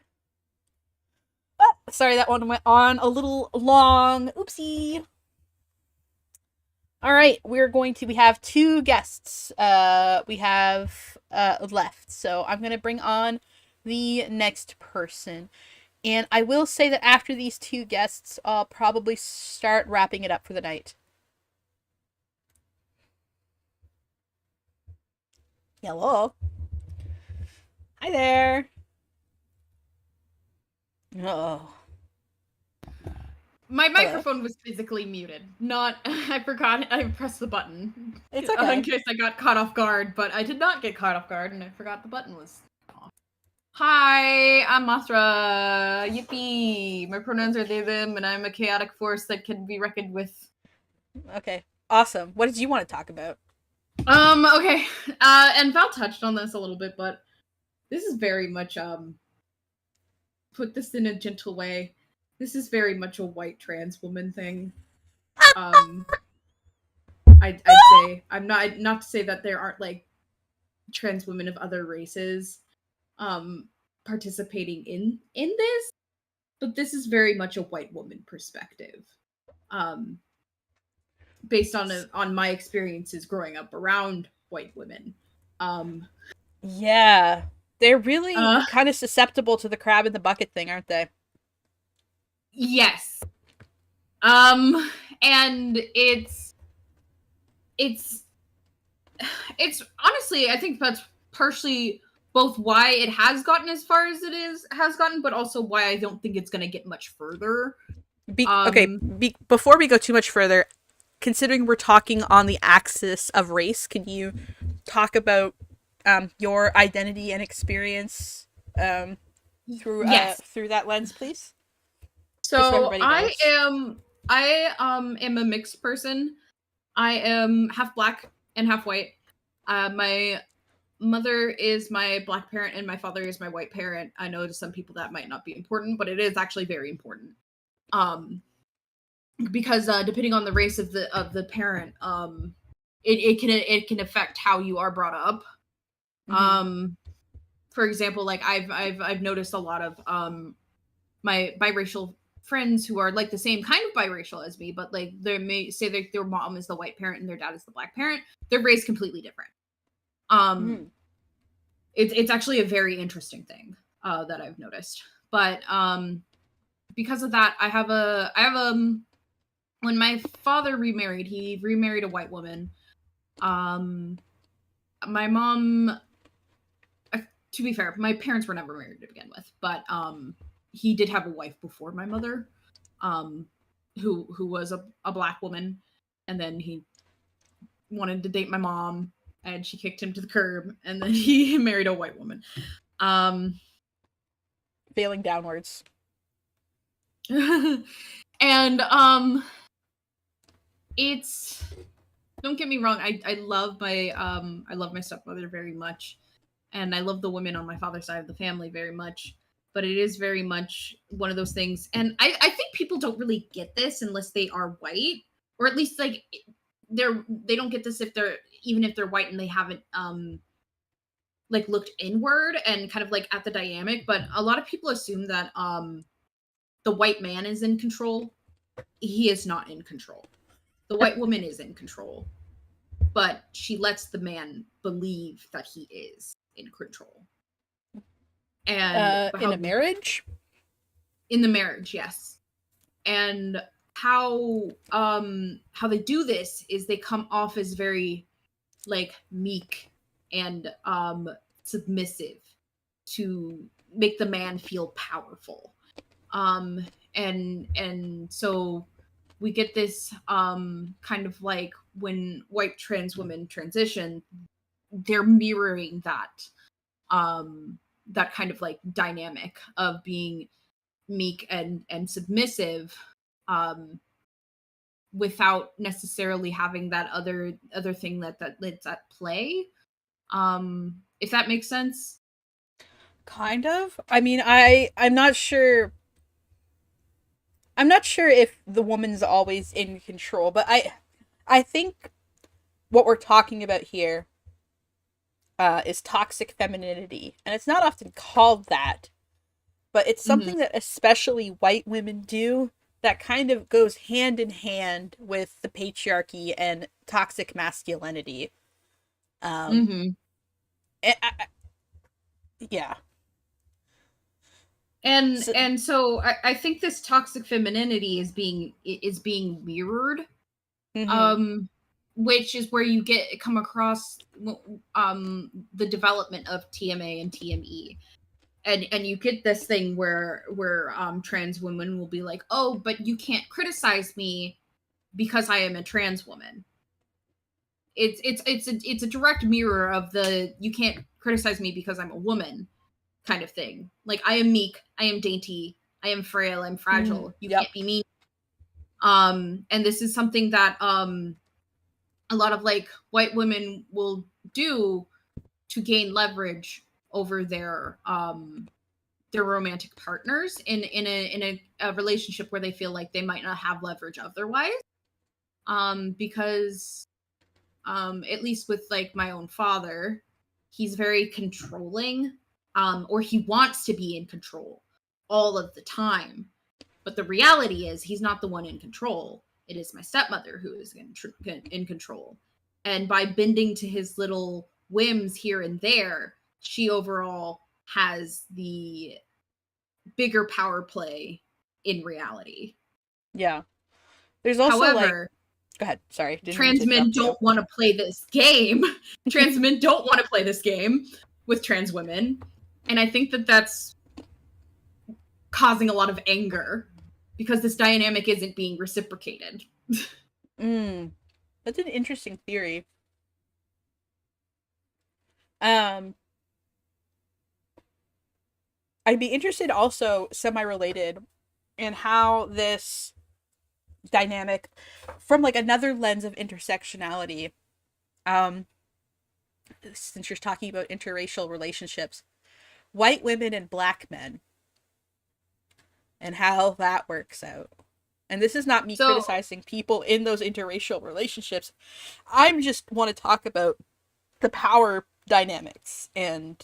Sorry, that one went on a little long. Oopsie. All right, we have two guests. We have left, so I'm gonna bring on the next person, and I will say that after these two guests, I'll probably start wrapping it up for the night. Hello. Hi there. Oh. My microphone was physically muted. Not, I forgot, I pressed the button. It's okay. In case I got caught off guard, but I did not get caught off guard, and I forgot the button was off. Hi, I'm Mothra. Yippee! My pronouns are they, them, and I'm a chaotic force that can be reckoned with. Okay. Awesome. What did you want to talk about? Okay. And Val touched on this a little bit, but this is very much, put this in a gentle way. This is very much a white trans woman thing. I'd say I'm not to say that there aren't like trans women of other races participating in this, but this is very much a white woman perspective. Based on my experiences growing up around white women. Yeah. They're really kind of susceptible to the crab in the bucket thing, aren't they? Yes. And it's honestly, I think that's partially both why it has gotten as far as has gotten, but also why I don't think it's going to get much further. Before we go too much further, considering we're talking on the axis of race, can you talk about your identity and experience through that lens, please? So I am a mixed person. I am half black and half white. My mother is my black parent and my father is my white parent. I know to some people that might not be important, but it is actually very important. Because depending on the race of the parent, it can affect how you are brought up. For example, like I've noticed a lot of my biracial friends who are like the same kind of biracial as me, but like they may say that their mom is the white parent and their dad is the black parent. They're raised completely different. It's actually a very interesting thing that I've noticed. But because of that, I have when my father remarried, he remarried a white woman. My mom, to be fair, my parents were never married to begin with, but he did have a wife before my mother, who was a black woman, and then he wanted to date my mom, and she kicked him to the curb, and then he married a white woman. Failing downwards. And it's, don't get me wrong, I love my stepmother very much, and I love the women on my father's side of the family very much, but it is very much one of those things, and I think people don't really get this unless they are white, or at least like they don't get this if they're white and they haven't like looked inward and kind of like at the dynamic. But a lot of people assume that the white man is in control. He is not in control. The white woman is in control, but she lets the man believe that he is in control. And in a marriage? In the marriage, yes. And how they do this is they come off as very like meek and submissive to make the man feel powerful. And so we get this kind of like when white trans women transition, they're mirroring that that kind of like dynamic of being meek and submissive, without necessarily having that other thing that's at play. If that makes sense. Kind of. I mean, I'm not sure. I'm not sure if the woman's always in control, but I think what we're talking about here is toxic femininity, and it's not often called that, but it's something that especially white women do that kind of goes hand in hand with the patriarchy and toxic masculinity. Yeah. And so I think this toxic femininity is being mirrored, which is where you come across the development of TMA and TME, and you get this thing where trans women will be like, oh, but you can't criticize me because I am a trans woman. It's a direct mirror of the you can't criticize me because I'm a woman kind of thing. Like, I am meek, I am dainty, I am frail, I'm fragile. You can't be mean. And this is something that a lot of like white women will do to gain leverage over their romantic partners in a relationship where they feel like they might not have leverage otherwise. Because at least with like my own father, he's very controlling, or he wants to be in control all of the time. But the reality is he's not the one in control. It is my stepmother who is in control. And by bending to his little whims here and there, she overall has the bigger power play in reality. Yeah. There's also, however, go ahead. Sorry. Trans men don't want to play this game. Trans men don't want to play this game with trans women. And I think that that's causing a lot of anger because this dynamic isn't being reciprocated. That's an interesting theory. I'd be interested also, semi-related, in how this dynamic, from like another lens of intersectionality, since you're talking about interracial relationships, white women and black men and how that works out. And this is not me So- criticizing people in those interracial relationships. I just want to talk about the power dynamics and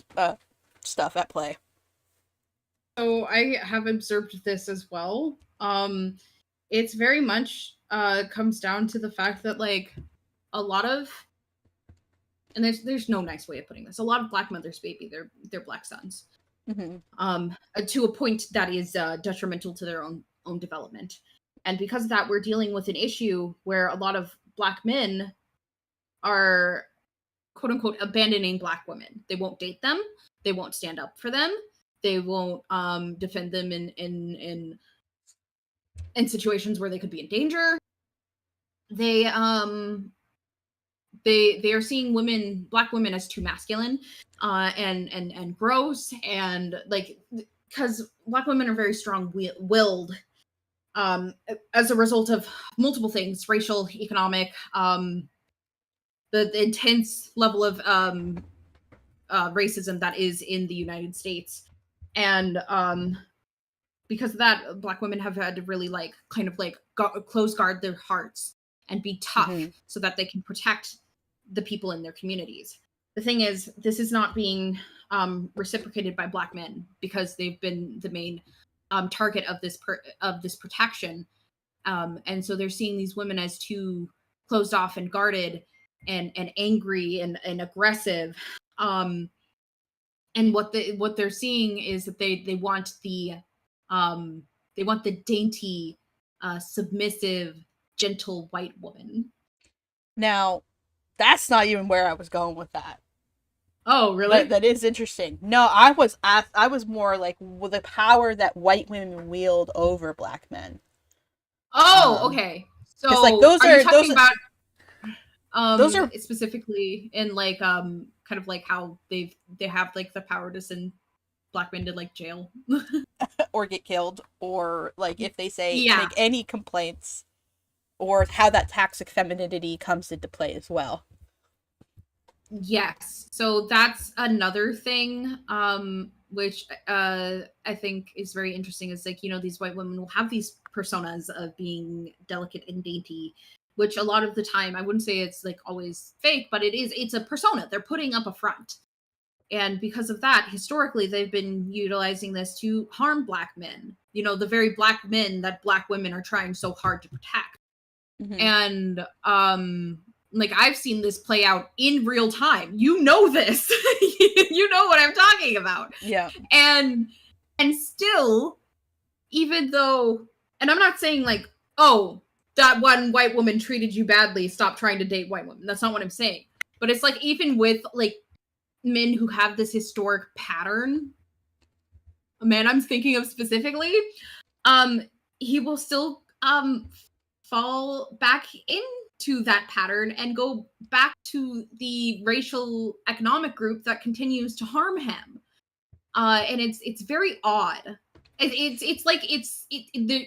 stuff at play. So I have observed this as well. It's very much comes down to the fact that like a lot of, and there's no nice way of putting this. A lot of black mothers baby their black sons. To a point that is detrimental to their own development. And because of that, we're dealing with an issue where a lot of black men are quote unquote abandoning black women. They won't date them. They won't stand up for them. They won't defend them in situations where they could be in danger. They are seeing black women as too masculine and gross, and like, because black women are very strong-willed as a result of multiple things: racial, economic, the intense level of racism that is in the United States. And because of that, black women have had to really like kind of like close guard their hearts and be tough so that they can protect the people in their communities. The thing is, this is not being reciprocated by black men because they've been the main target of this protection, and so they're seeing these women as too closed off and guarded and angry and aggressive. And what they're seeing is that they want the dainty, submissive, gentle white woman. Now, that's not even where I was going with that. Oh, really? But that is interesting. No, I was more like the power that white women wield over black men. Oh, okay. So like those are you are talking those about those are specifically in like kind of like how they have like the power to send black men to like jail or get killed, or like if they say Yeah. make any complaints, or how that toxic femininity comes into play as well. Yes. So that's another thing which I think is very interesting, is like, you know, these white women will have these personas of being delicate and dainty, which a lot of the time, I wouldn't say it's like always fake, but it's a persona. They're putting up a front. And because of that, historically, they've been utilizing this to harm black men. You know, the very black men that black women are trying so hard to protect. And like, I've seen this play out in real time. You know this. You know what I'm talking about. Yeah. And still, even though, and I'm not saying like, oh, that one white woman treated you badly, stop trying to date white women. That's not what I'm saying. But it's like, even with like men who have this historic pattern, a man I'm thinking of specifically, he will still fall back into that pattern and go back to the racial economic group that continues to harm him. And it's very odd. It's like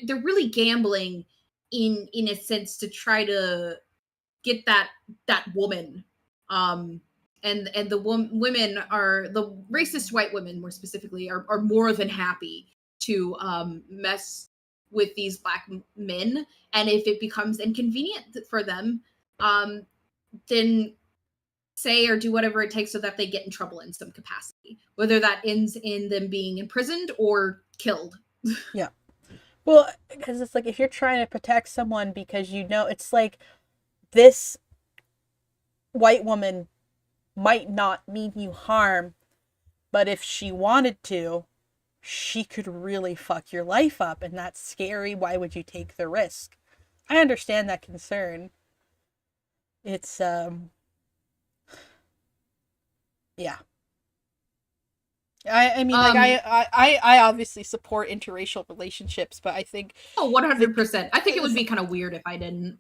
they're really gambling in a sense to try to get that woman. And the women are, the racist white women more specifically, are more than happy to mess with these black men, and if it becomes inconvenient for them, then say or do whatever it takes so that they get in trouble in some capacity, whether that ends in them being imprisoned or killed. Yeah. Well, because it's like, if you're trying to protect someone because you know, it's like, this white woman might not mean you harm, but if she wanted to, she could really fuck your life up, and that's scary. Why would you take the risk? I understand that concern. It's yeah. I mean, like, I obviously support interracial relationships, but I think 100%. I think it would be kind of weird if I didn't.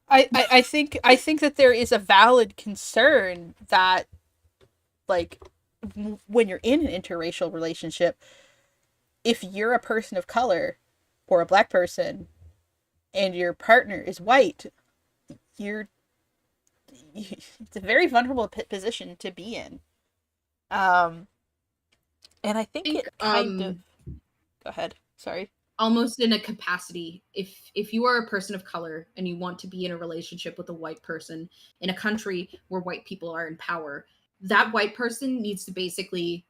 I think that there is a valid concern that, like, when you're in an interracial relationship, if you're a person of color or a black person and your partner is white, it's a very vulnerable position to be in. And I think it kind of. Go ahead. Sorry. Almost in a capacity, if you are a person of color and you want to be in a relationship with a white person in a country where white people are in power, that white person needs to basically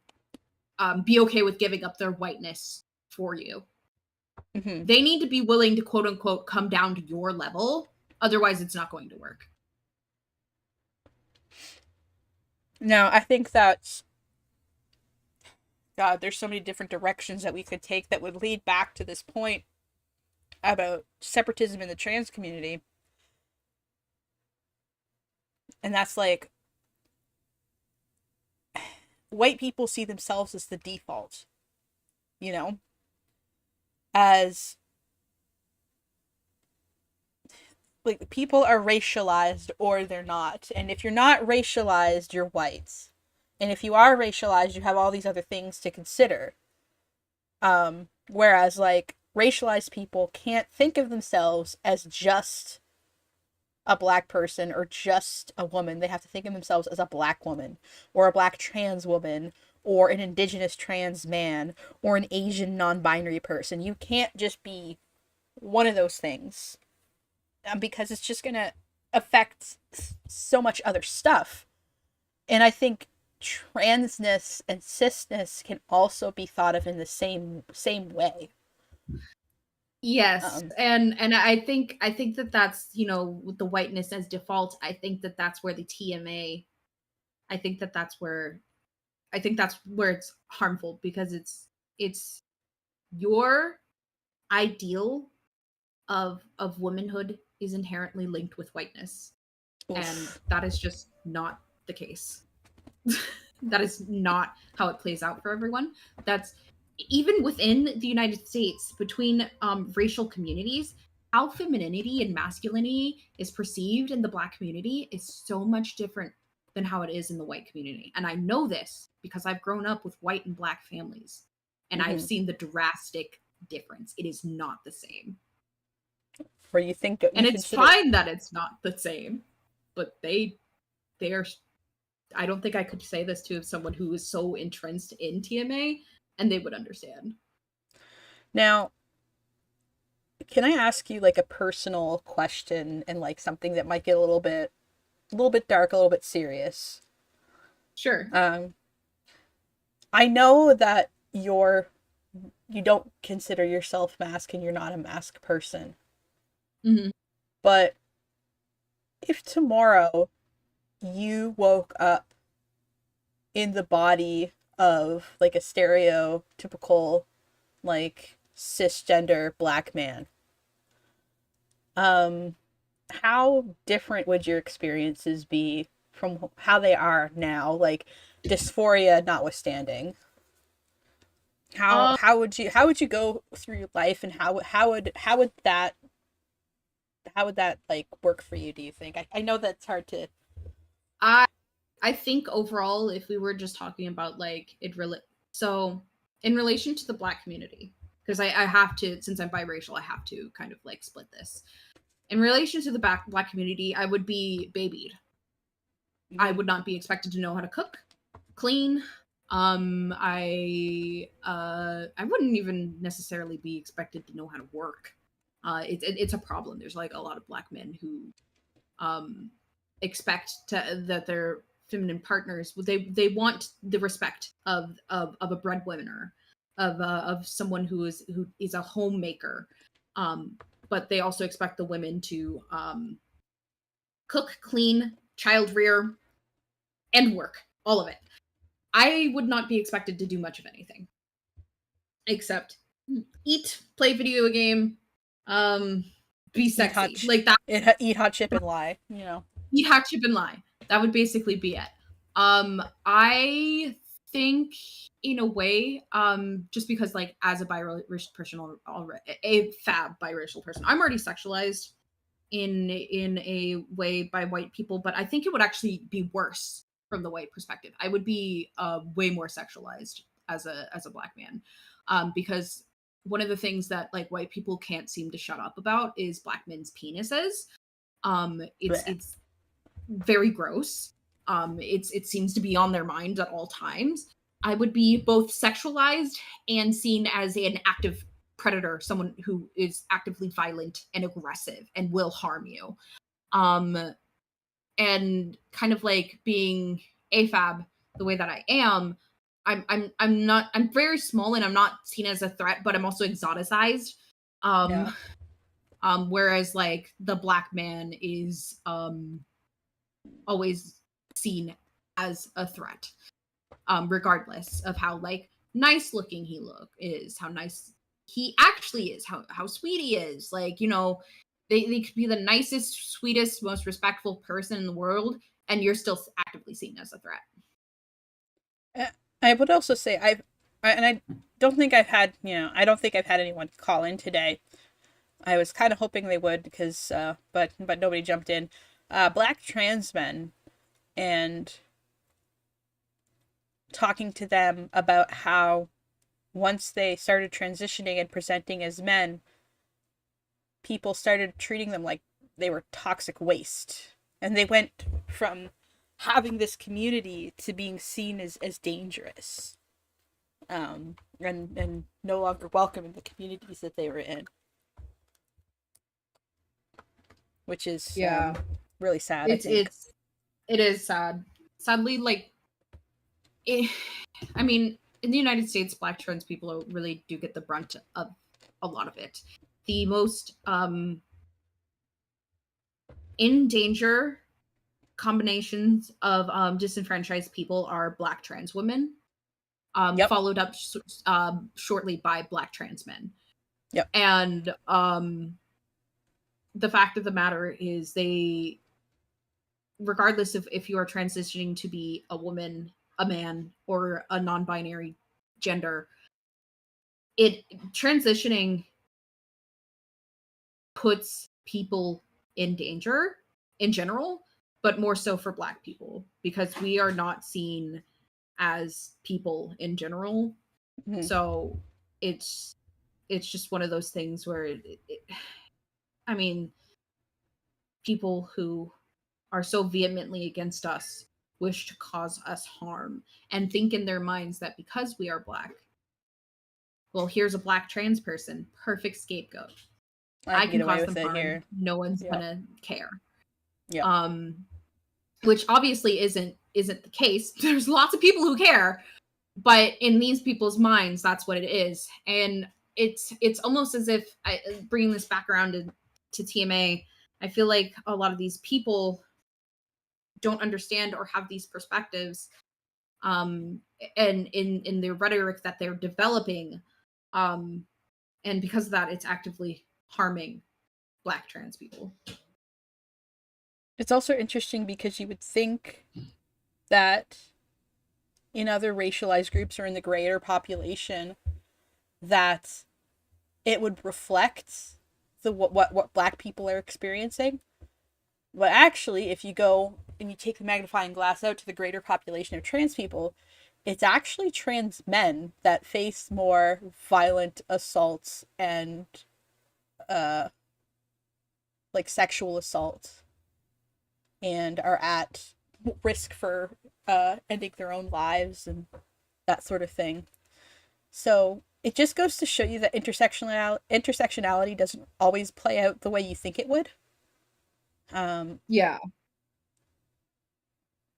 be okay with giving up their whiteness for you. Mm-hmm. They need to be willing to quote unquote come down to your level, otherwise it's not going to work. Now, I think that's, God, there's so many different directions that we could take that would lead back to this point about separatism in the trans community. And that's like, white people see themselves as the default, you know? As, like, people are racialized or they're not. And if you're not racialized, you're white. And if you are racialized, you have all these other things to consider. Whereas, like, racialized people can't think of themselves as just a black person or just a woman. They have to think of themselves as a black woman or a black trans woman or an indigenous trans man or an Asian non-binary person. You can't just be one of those things, because it's just gonna affect so much other stuff. And I think transness and cisness can also be thought of in the same way. Yes, and I think that that's, you know, with the whiteness as default, I think that that's where the TMA, I think that's where it's harmful, because it's your ideal of womanhood is inherently linked with whiteness. Oof. And that is just not the case. That is not how it plays out for everyone. That's even within the United States, between racial communities, how femininity and masculinity is perceived in the Black community is so much different than how it is in the white community. And I know this because I've grown up with white and Black families, and I've seen the drastic difference. It is not the same. Where you think, and it's fine that it's not the same, but they are. I don't think I could say this to someone who is so entrenched in TMA, and they would understand. Now, can I ask you, like, a personal question, and, like, something that might get a little bit dark, a little bit serious? Sure. I know that you don't consider yourself masc, and you're not a masc person. Mm-hmm. But if tomorrow you woke up in the body of, like, a stereotypical, like, cisgender Black man, how different would your experiences be from how they are now, like, dysphoria notwithstanding? How would you go through your life, and how would that like work for you, do you think? I know that's hard to. I think overall, if we were just talking about, like, so in relation to the Black community, because I have to, since I'm biracial, I have to kind of, like, split this. In relation to the Black community, I would be babied. Mm-hmm. I would not be expected to know how to cook, clean. I wouldn't even necessarily be expected to know how to work. It's a problem. There's, like, a lot of Black men who expect that their feminine partners, they want the respect of a breadwinner, of someone who is a homemaker, but they also expect the women to cook, clean, child rear, and work, all of it. I would not be expected to do much of anything except eat, play video game, be sexy, like that. Eat hot chip and lie, you know. Eat hot chip and lie. That would basically be it. I think, in a way, just because, like, as a biracial person, already a fab biracial person, I'm already sexualized in a way by white people, but I think it would actually be worse from the white perspective. I would be way more sexualized as a Black man, because one of the things that, like, white people can't seem to shut up about is Black men's penises. It's very gross. It seems to be on their minds at all times. I would be both sexualized and seen as an active predator, someone who is actively violent and aggressive and will harm you. And kind of like being AFAB the way that I am, I'm very small and I'm not seen as a threat, but I'm also exoticized. Yeah. Whereas like the black man is always seen as a threat, regardless of how like nice looking he is, how nice he actually is, how sweet he is. Like, you know, they could be the nicest, sweetest, most respectful person in the world, and you're still actively seen as a threat. I would also say I don't think I've had, I don't think I've had anyone call in today. I was kind of hoping they would because, but nobody jumped in. Black trans men, and talking to them about how once they started transitioning and presenting as men, people started treating them like they were toxic waste. And they went from having this community to being seen as dangerous. And no longer welcome in the communities that they were in. Which is really sad. It is sad. Sadly, like I mean, in the United States, Black trans people really do get the brunt of a lot of it. The most in danger combinations of disenfranchised people are Black trans women, followed up shortly by Black trans men. Yep. And the fact of the matter is, they, regardless of if you are transitioning to be a woman, a man, or a non-binary gender, transitioning puts people in danger in general, but more so for Black people, because we are not seen as people in general. Mm-hmm. So it's just one of those things where I mean, people who are so vehemently against us wish to cause us harm and think in their minds that because we are Black, well, here's a Black trans person, perfect scapegoat. I can cause them harm. Here. No one's gonna care. Yeah. Which obviously isn't the case. There's lots of people who care, but in these people's minds, that's what it is. And it's almost as if, bringing this back around to TMA, I feel like a lot of these people don't understand or have these perspectives, and in their rhetoric that they're developing, and because of that, it's actively harming Black trans people. It's also interesting because you would think that in other racialized groups or in the greater population, that it would reflect what Black people are experiencing. But actually, if you go and you take the magnifying glass out to the greater population of trans people, it's actually trans men that face more violent assaults and like sexual assault, and are at risk for ending their own lives and that sort of thing. So it just goes to show you that intersectionality doesn't always play out the way you think it would.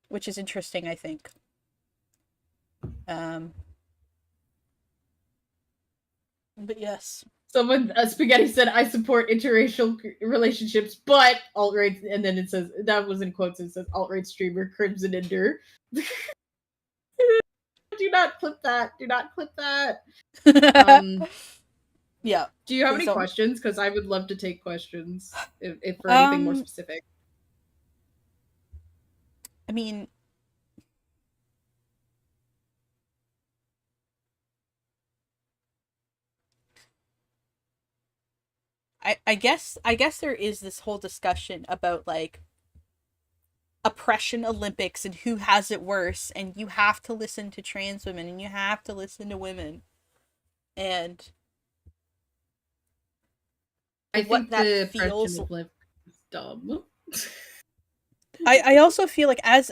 Which is interesting, I think. But yes. Someone, Spaghetti said, I support interracial relationships, but alt-right, and then it says, that was in quotes, it says, alt-right streamer Crimson Ender. Do not clip that. Do not clip that. Yeah. Do you have any questions? Because I would love to take questions if for anything more specific. I mean, I guess there is this whole discussion about like oppression Olympics and who has it worse, and you have to listen to trans women and you have to listen to women. And I think the oppression Olympics is dumb. I also feel like as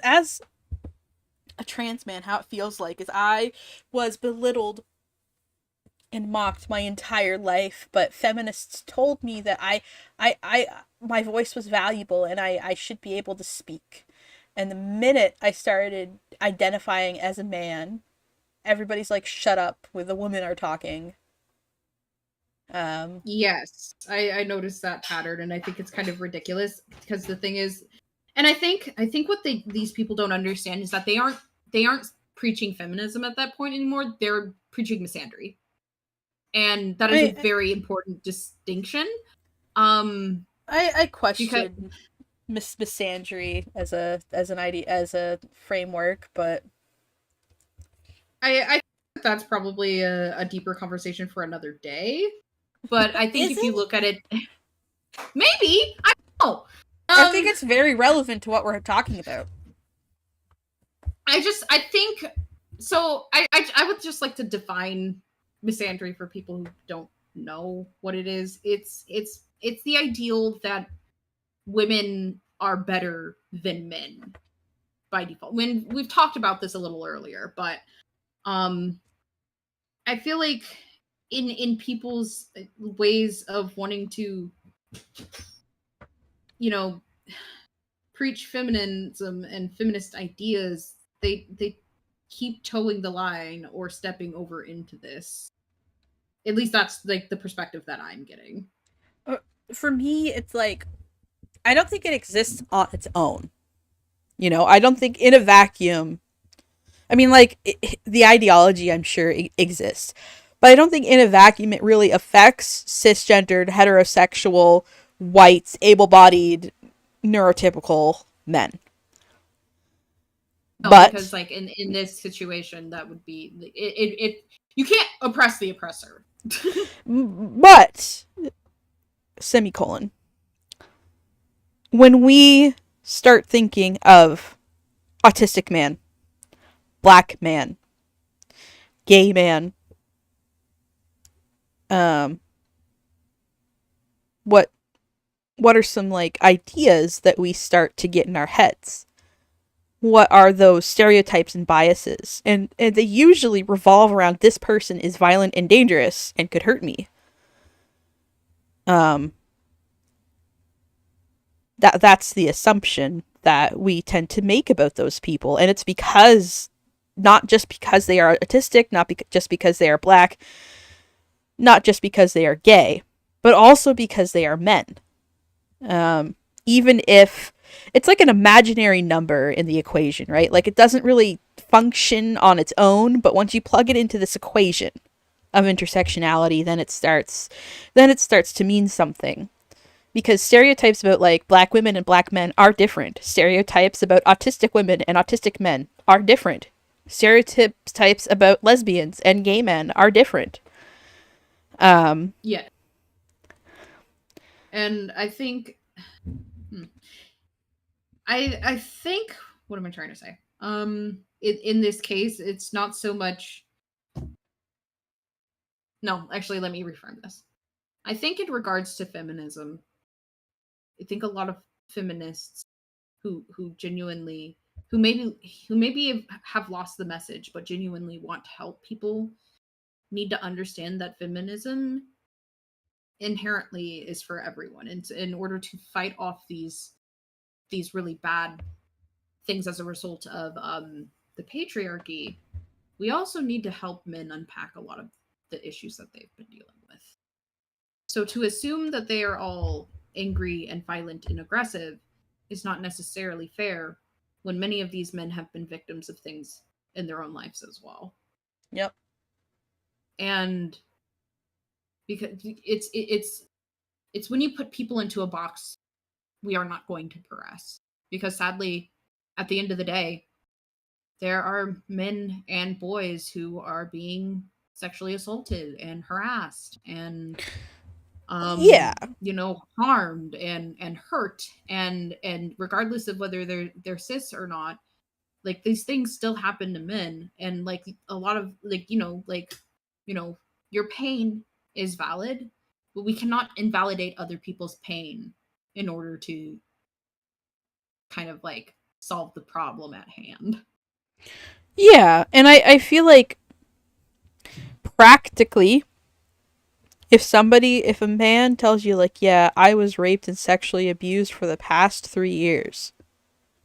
a trans man, how it feels like is I was belittled and mocked my entire life, but feminists told me that I my voice was valuable and I should be able to speak. And the minute I started identifying as a man, everybody's like, shut up when the women are talking. Yes, I noticed that pattern, and I think it's kind of ridiculous because the thing is, and I think what these people don't understand is that they aren't preaching feminism at that point anymore. They're preaching misandry, and that is a very important distinction. I Because question misandry as an idea, as a framework, but I think that's probably a deeper conversation for another day. But I think Is if you it? look at it, maybe I don't know. I think it's very relevant to what we're talking about. I think so. I would just like to define misandry for people who don't know what it is. It's the ideal that women are better than men by default. When we've talked about this a little earlier, but I feel like in people's ways of wanting to, you know, preach feminism and feminist ideas, they keep towing the line or stepping over into this. At least that's like the perspective that I'm getting. For me, it's like I don't think it exists on its own. You know, I don't think in a vacuum. I mean, like the ideology, I'm sure exists, but I don't think in a vacuum it really affects cisgendered, heterosexual, white, able-bodied, neurotypical men. No, but because like in this situation, that would be it you can't oppress the oppressor. but semicolon, when we start thinking of autistic man, black man, gay man, what are some like ideas that we start to get in our heads? What are those stereotypes and biases? And they usually revolve around this person is violent and dangerous and could hurt me. That's the assumption that we tend to make about those people, and it's because not just because they are autistic, not just because they are black, not just because they are gay, but also because they are men. Even if it's like an imaginary number in the equation, right? Like it doesn't really function on its own, but once you plug it into this equation of intersectionality, then it starts to mean something. Because stereotypes about like black women and black men are different. Stereotypes about autistic women and autistic men are different. Stereotypes about lesbians and gay men are different. Yeah. And I think I think what am I trying to say? In this case, it's not so much. No, actually, let me reframe this. I think in regards to feminism, I think a lot of feminists who genuinely who maybe have lost the message but genuinely want to help people need to understand that feminism inherently is for everyone, and in order to fight off these really bad things as a result of the patriarchy, we also need to help men unpack a lot of the issues that they've been dealing with. So to assume that they are all angry and violent and aggressive is not necessarily fair when many of these men have been victims of things in their own lives as well. Yep. And because it's when you put people into a box, we are not going to progress. Because sadly, at the end of the day, there are men and boys who are being sexually assaulted and harassed and Yeah. harmed and hurt, and regardless of whether they're cis or not, like these things still happen to men. And like a lot of your pain is valid, but we cannot invalidate other people's pain in order to kind of like solve the problem at hand. Yeah, and I feel like practically, if a man tells you like, yeah, I was raped and sexually abused for the past 3 years,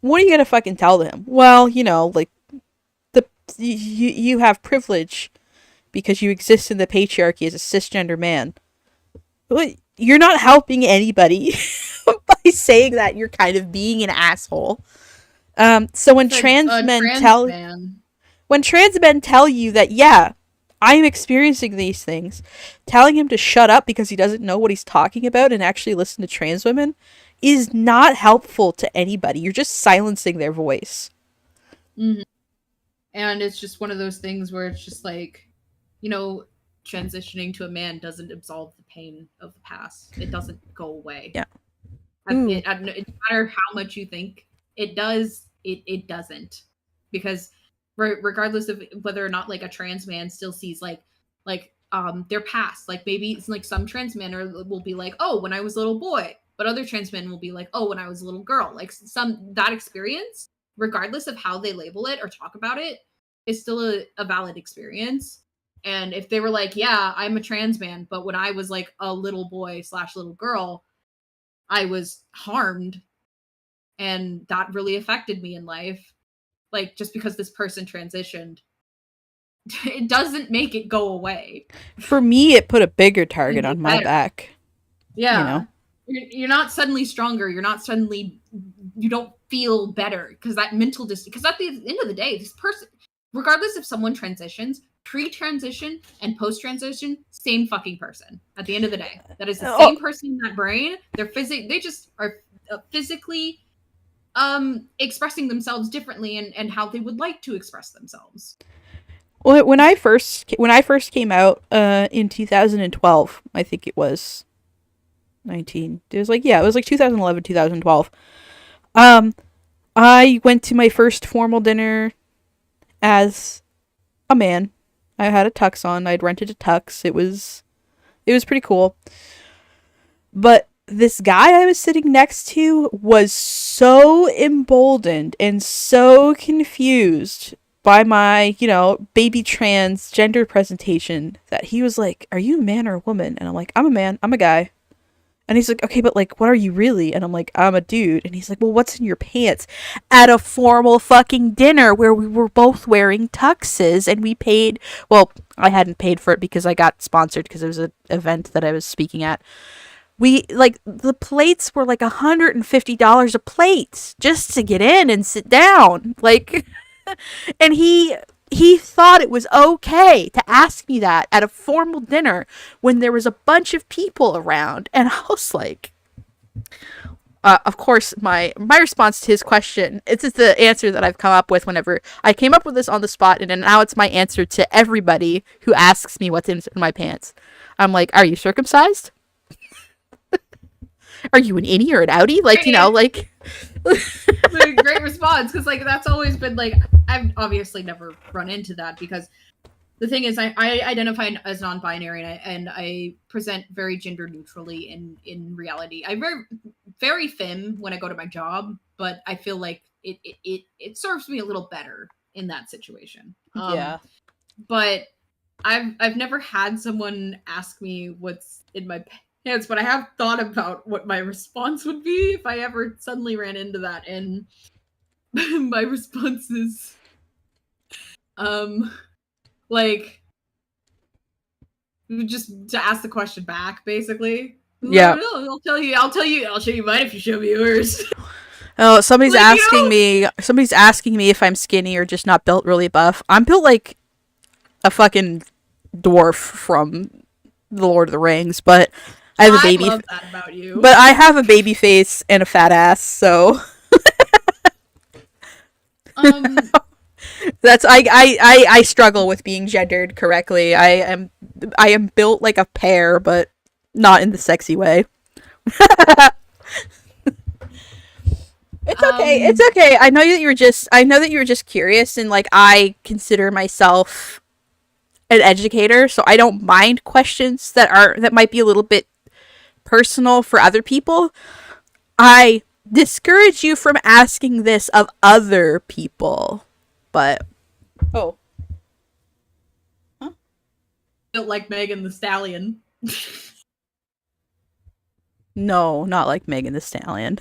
what are you gonna fucking tell them? Well, like you have privilege because you exist in the patriarchy as a cisgender man. But you're not helping anybody by saying that. You're kind of being an asshole. So when It's trans a men trans man. when trans men tell you that, yeah, I'm experiencing these things, telling him to shut up because he doesn't know what he's talking about and actually listen to trans women is not helpful to anybody. You're just silencing their voice. Mm-hmm. And it's just one of those things where it's just like, transitioning to a man doesn't absolve the pain of the past. It doesn't go away. Yeah. It no matter how much you think it does, it doesn't. Because regardless of whether or not like a trans man still sees like their past, like maybe it's like some trans men will be like, oh, when I was a little boy, but other trans men will be like, oh, when I was a little girl. Like that experience, regardless of how they label it or talk about it, is still a valid experience. And if they were like, yeah, I'm a trans man, but when I was like a little boy / little girl, I was harmed and that really affected me in life. Like, just because this person transitioned, it doesn't make it go away. For me, it put a bigger target on my back. Yeah. You're not suddenly stronger. You don't feel better because that mental because at the end of the day, this person, regardless if someone transitions, pre-transition and post-transition, same fucking person. At the end of the day, that is the same person in that brain. They just are physically expressing themselves differently and how they would like to express themselves. Well, when I first came out in 2012, I think it was 19. It was like 2011, 2012. I went to my first formal dinner as a man. I had a tux on. I'd rented a tux. It was pretty cool. But this guy I was sitting next to was so emboldened and so confused by my, baby trans gender presentation that he was like, are you a man or a woman? And I'm like, I'm a man. I'm a guy. And he's like, okay, but like, what are you really? And I'm like, I'm a dude. And he's like, well, what's in your pants? At a formal fucking dinner where we were both wearing tuxes and we paid, well, I hadn't paid for it because I got sponsored because it was an event that I was speaking at. The plates were like $150 a plate just to get in and sit down. Like, and he thought it was okay to ask me that at a formal dinner when there was a bunch of people around. And I was like, of course, my response to his question, it's just the answer that I've come up with whenever I came up with this on the spot. And now it's my answer to everybody who asks me what's in my pants. I'm like, are you circumcised? Are you an innie or an outie? Like, like... It's a great response, because, like, that's always been, like... I've obviously never run into that, because the thing is, I identify as non-binary, and I present very gender-neutrally in reality. I'm very femme when I go to my job, but I feel like it serves me a little better in that situation. Yeah. But I've never had someone ask me what's in my pants, but I have thought about what my response would be if I ever suddenly ran into that, and my response is, like, just to ask the question back, basically. Yeah. I'll show you mine if you show me yours. Oh, somebody's asking me if I'm skinny or just not built really buff. I'm built like a fucking dwarf from The Lord of the Rings, but I have a baby. I love that about you. But I have a baby face and a fat ass, so that's I struggle with being gendered correctly. I am built like a pear, but not in the sexy way. It's okay. It's okay. I know that you were just curious, and like I consider myself an educator, so I don't mind questions that might be a little bit personal for other people. I discourage you from asking this of other people. But oh, Built like Megan the Stallion. no, not like Megan the Stallion.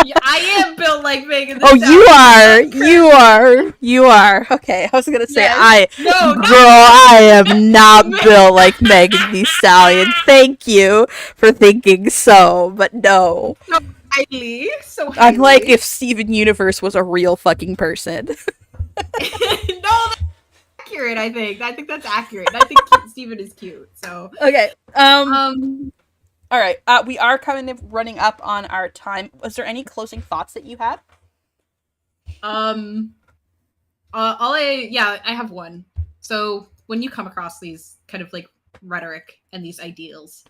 Yeah, I am built like Megan the Oh, Stallion. you are. Okay, I was gonna say Yes. No, girl, I am not built like Megan the Stallion. Thank you for thinking so, but no. So I'm highly. like if Steven Universe was a real fucking person. No, that's accurate. I think that's accurate. I think Steven is cute. So Okay. all right. We are kind of running up on our time. Was there any closing thoughts that you had? I have one. So when you come across these kind of like rhetoric and these ideals,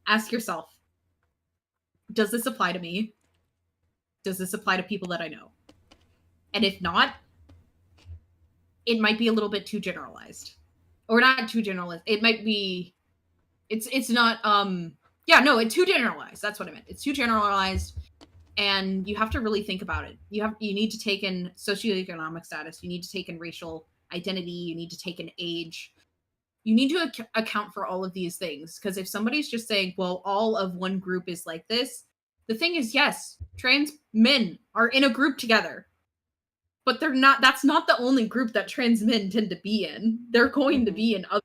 ask yourself, does this apply to me? Does this apply to people that I know? And if not, it might be a little bit too generalized. Or not too generalized. It might be it's not it's too generalized. That's what I meant. It's too generalized. And you have to really think about it. You need to take in socioeconomic status. You need to take in racial identity. You need to take in age. You need to account for all of these things. Because if somebody's just saying, well, all of one group is like this, the thing is, yes, trans men are in a group together. But they're not. That's not the only group that trans men tend to be in. They're going to be in other.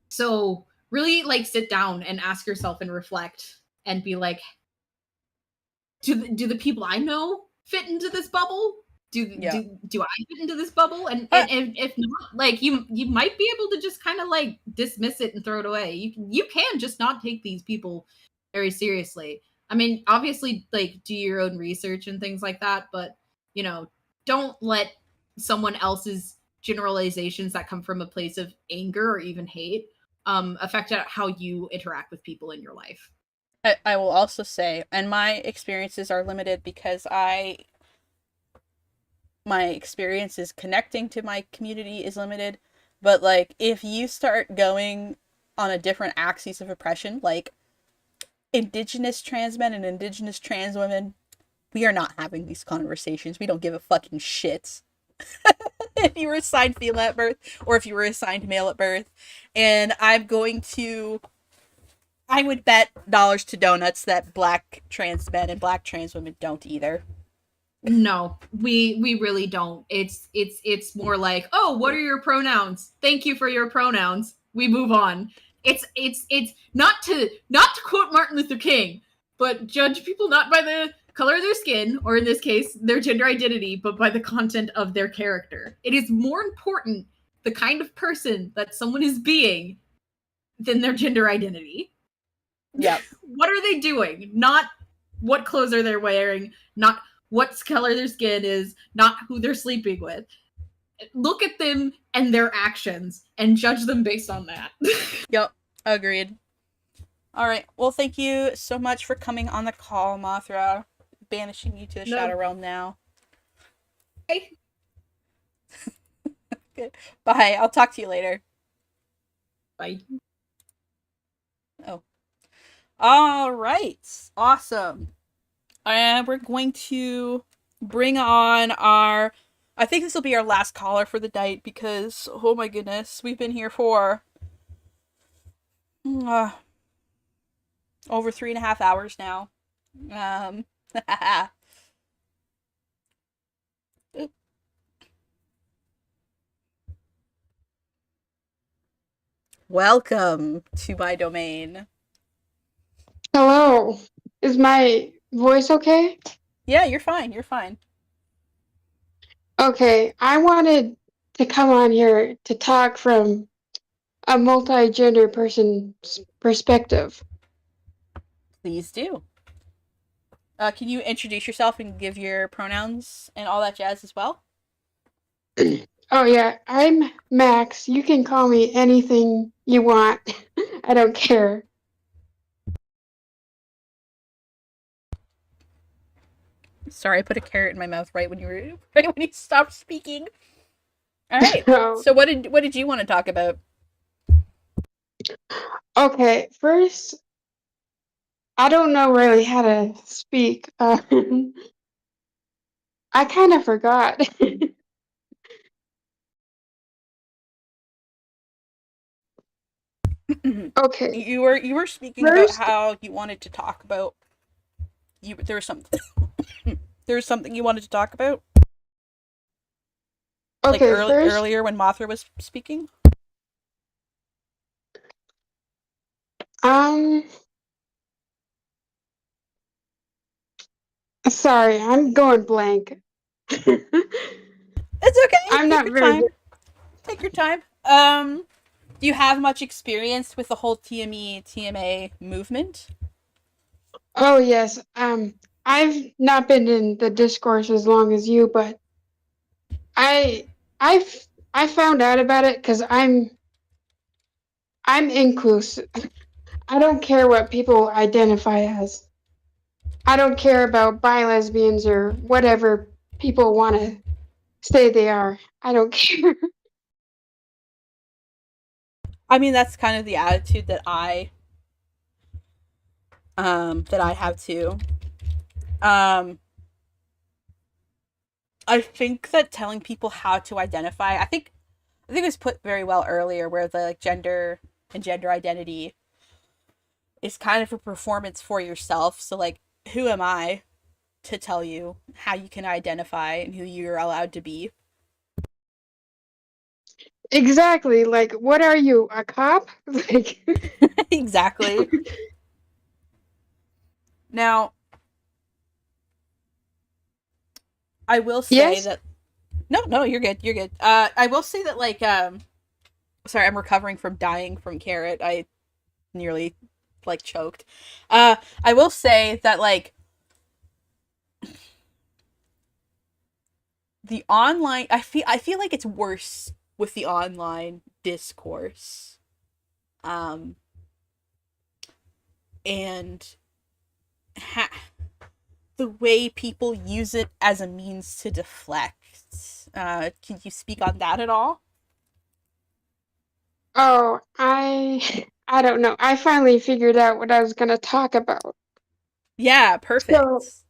So really, like, sit down and ask yourself and reflect and be like, do the people I know fit into this bubble? Do I fit into this bubble? And if not, like, you might be able to just kind of like dismiss it and throw it away. You can just not take these people very seriously. I mean, obviously, like, do your own research and things like that, but don't let someone else's generalizations that come from a place of anger or even hate affect how you interact with people in your life. I will also say, and my experiences are limited because my experiences connecting to my community is limited, but like if you start going on a different axis of oppression, like indigenous trans men and indigenous trans women, we are not having these conversations. We don't give a fucking shit. If you were assigned female at birth or if you were assigned male at birth. And I would bet dollars to donuts that black trans men and black trans women don't either. No, we really don't. It's more like, oh, what are your pronouns? Thank you for your pronouns. We move on. It's not to quote Martin Luther King, but judge people not by the color of their skin, or in this case, their gender identity, but by the content of their character. It is more important the kind of person that someone is being than their gender identity. Yeah. What are they doing? Not what clothes are they wearing, not what color their skin is, not who they're sleeping with. Look at them and their actions and judge them based on that. Yep, agreed. All right. Well, thank you so much for coming on the call, Mothra. Banishing you to the Shadow Realm now. Bye. Okay. Bye. I'll talk to you later. Bye. Oh. All right. Awesome. We're going to bring on our... I think this will be our last caller for the night because, oh my goodness, we've been here for over 3.5 hours now. Welcome to my domain. Hello. Is my voice okay? Yeah, you're fine. You're fine. Okay, I wanted to come on here to talk from a multi-gender person's perspective. Please do. Can you introduce yourself and give your pronouns and all that jazz as well? Oh yeah, I'm Max. You can call me anything you want. I don't care. Sorry, I put a carrot in my mouth right when you stopped speaking. All right. Oh. So what did you want to talk about? Okay, first I don't know really how to speak. I kind of forgot. Okay, You were speaking about first, how you wanted to talk about there was something there was something you wanted to talk about like okay, first, earlier when Mothra was speaking. um, sorry, I'm going blank. It's okay. I'm Take not your very time. good. Take your time. Do you have much experience with the whole TME TMA movement? Oh yes, I've not been in the discourse as long as you, but I, I've, I found out about it because I'm inclusive. I don't care what people identify as. I don't care about bi lesbians or whatever people want to say they are. I don't care. I mean, that's kind of the attitude that I have too. Um, I think that telling people how to identify, I think it was put very well earlier, where the like gender and gender identity is kind of a performance for yourself. So like, who am I to tell you how you can identify and who you're allowed to be? Exactly. Like, what are you, a cop? Like, Exactly. Now, I will say yes? that no, you're good. You're good. I will say that like sorry, I'm recovering from dying from carrot. I nearly like choked. I will say that like the online I feel like it's worse with the online discourse. Um and ha- the way people use it as a means to deflect. Can you speak on that at all? Oh, I don't know. I finally figured out what I was going to talk about. Yeah, So, perfect.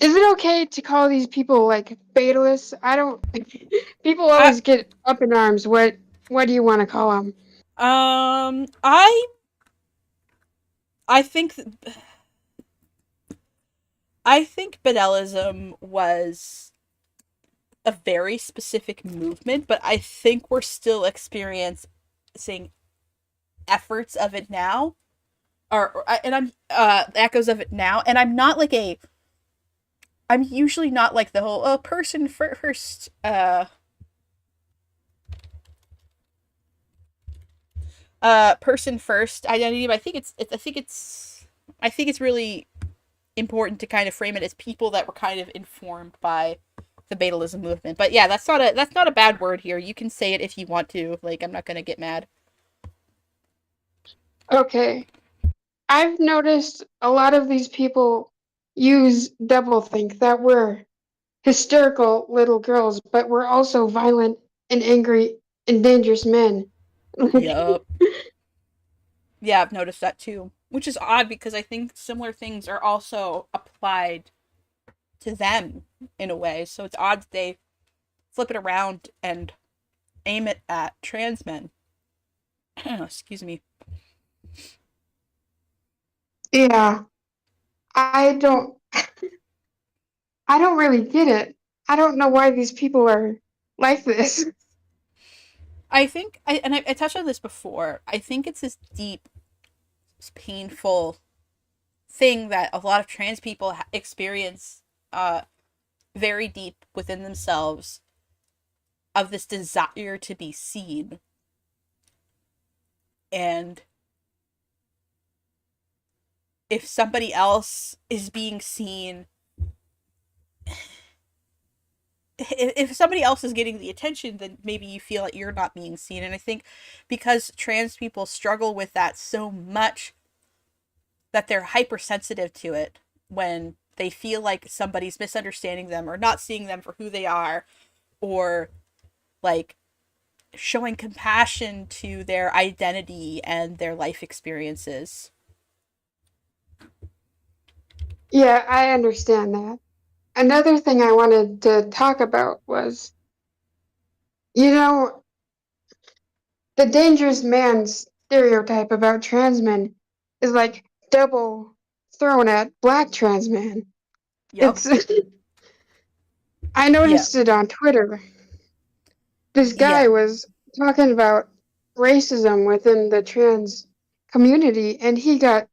is it okay to call these people like fatalists? I don't. People I always get up in arms. What do you want to call them? um I I think I think Bedellism was a very specific movement, but I think we're still experiencing efforts of it now, and I'm echoes of it now, and I'm usually not like the whole person first person first identity, but I think it's really important to kind of frame it as people that were kind of informed by the Betalism movement. But yeah, that's not a bad word here. You can say it if you want to. Like, I'm not gonna get mad. Okay. I've noticed a lot of these people use doublethink that we're hysterical little girls, but we're also violent and angry and dangerous men. Like, Yup. Yeah, I've noticed that too. Which is odd because I think similar things are also applied to them in a way. So it's odd that they flip it around and aim it at trans men. Excuse me. yeah, I don't I don't really get it. I don't know why these people are like this. I touched on this before. I think it's this deep, painful thing that a lot of trans people experience very deep within themselves of this desire to be seen. And if somebody else is being seen, if somebody else is getting the attention, then maybe you feel like you're not being seen. And I think because trans people struggle with that so much that they're hypersensitive to it when they feel like somebody's misunderstanding them or not seeing them for who they are, or like showing compassion to their identity and their life experiences. Yeah, I understand that. Another thing I wanted to talk about was, you know, the dangerous man stereotype about trans men is like double thrown at black trans men. Yep. It's I Yeah. noticed it on Twitter. This guy Yeah. was talking about racism within the trans community and he got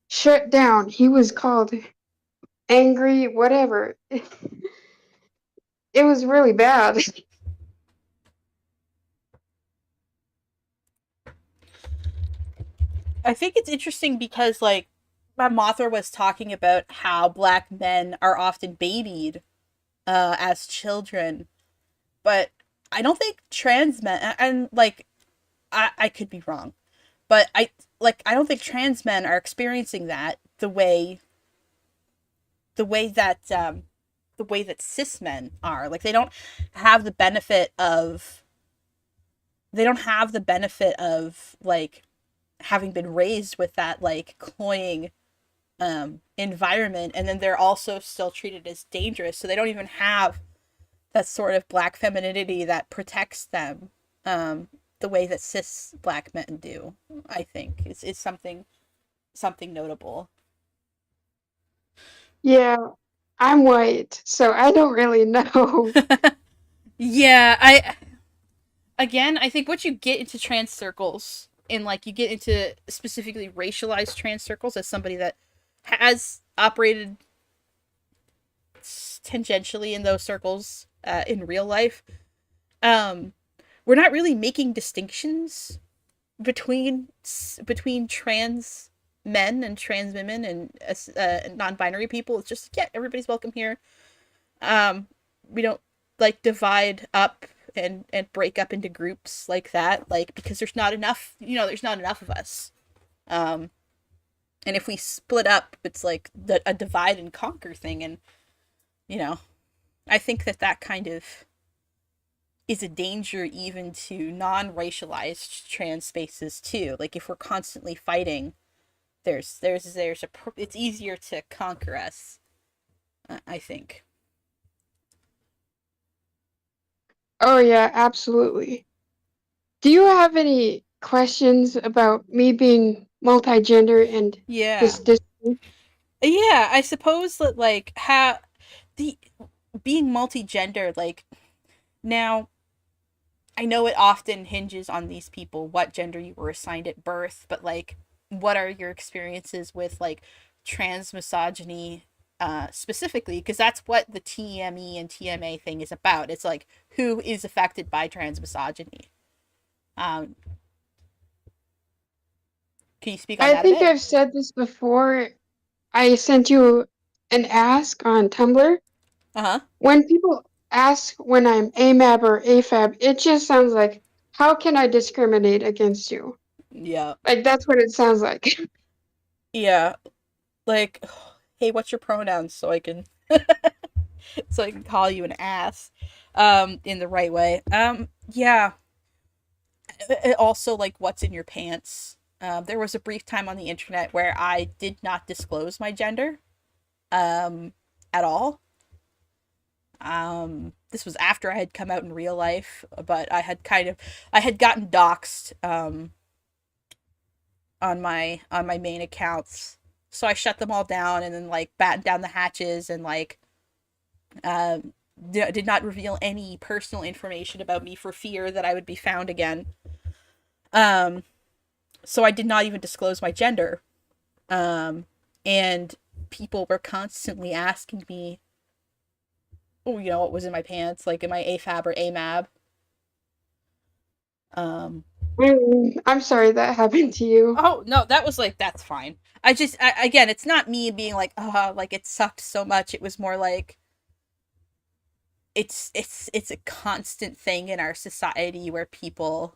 shut down. He was called angry, whatever. It was really bad. I think it's interesting because, like, my Mothra was talking about how black men are often babied as children, but I don't think trans men, and like, I could be wrong, but I don't think trans men are experiencing that the way that the way that cis men are. Like, they don't have the benefit of like having been raised with that like cloying environment, and then they're also still treated as dangerous, so they don't even have that sort of black femininity that protects them um, the way that cis black men do. I think is something notable. Yeah, I'm white, so I don't really know. Yeah, I think once you get into trans circles, and like you get into specifically racialized trans circles, as somebody that has operated tangentially in those circles in real life, um, we're not really making distinctions between trans men and trans women and non-binary people. It's just, yeah, everybody's welcome here. We don't like divide up and break up into groups like that, like, because there's not enough, there's not enough of us. um and if we split up, it's like a divide and conquer thing. And you know I think that kind of is a danger even to non-racialized trans spaces too. Like, if we're constantly fighting, it's easier to conquer us, I think. Oh yeah, absolutely. Do you have any questions about me being multigender and Yeah. this? Yeah, I suppose that, like, how the being multi-gender, like, now I know it often hinges on these people what gender you were assigned at birth, but like, what are your experiences with like trans misogyny specifically? Because that's what the TME and TMA thing is about. It's like, who is affected by trans misogyny. Um, can you speak on I that a think bit? I've said this before. I sent you an ask on Tumblr. Uh huh. When people ask when I'm AMAB or AFAB, it just sounds like, how can I discriminate against you? Yeah. Like, that's what it sounds like. Yeah. Like, hey, what's your pronouns so I can call you an ass in the right way. Yeah. Also, like, what's in your pants. There was a brief time on the internet where I did not disclose my gender at all. This was after I had come out in real life, but I had gotten doxxed on my main accounts. So I shut them all down and then like battened down the hatches and like um did not reveal any personal information about me for fear that I would be found again. Um so I did not even disclose my gender. And people were constantly asking me, oh, what was in my pants? Like, am I AFAB or AMAB? Um, I'm sorry that happened to you. oh, no, that's fine. Again, it's not me being like, oh, like it sucked so much. It was more like, it's a constant thing in our society where people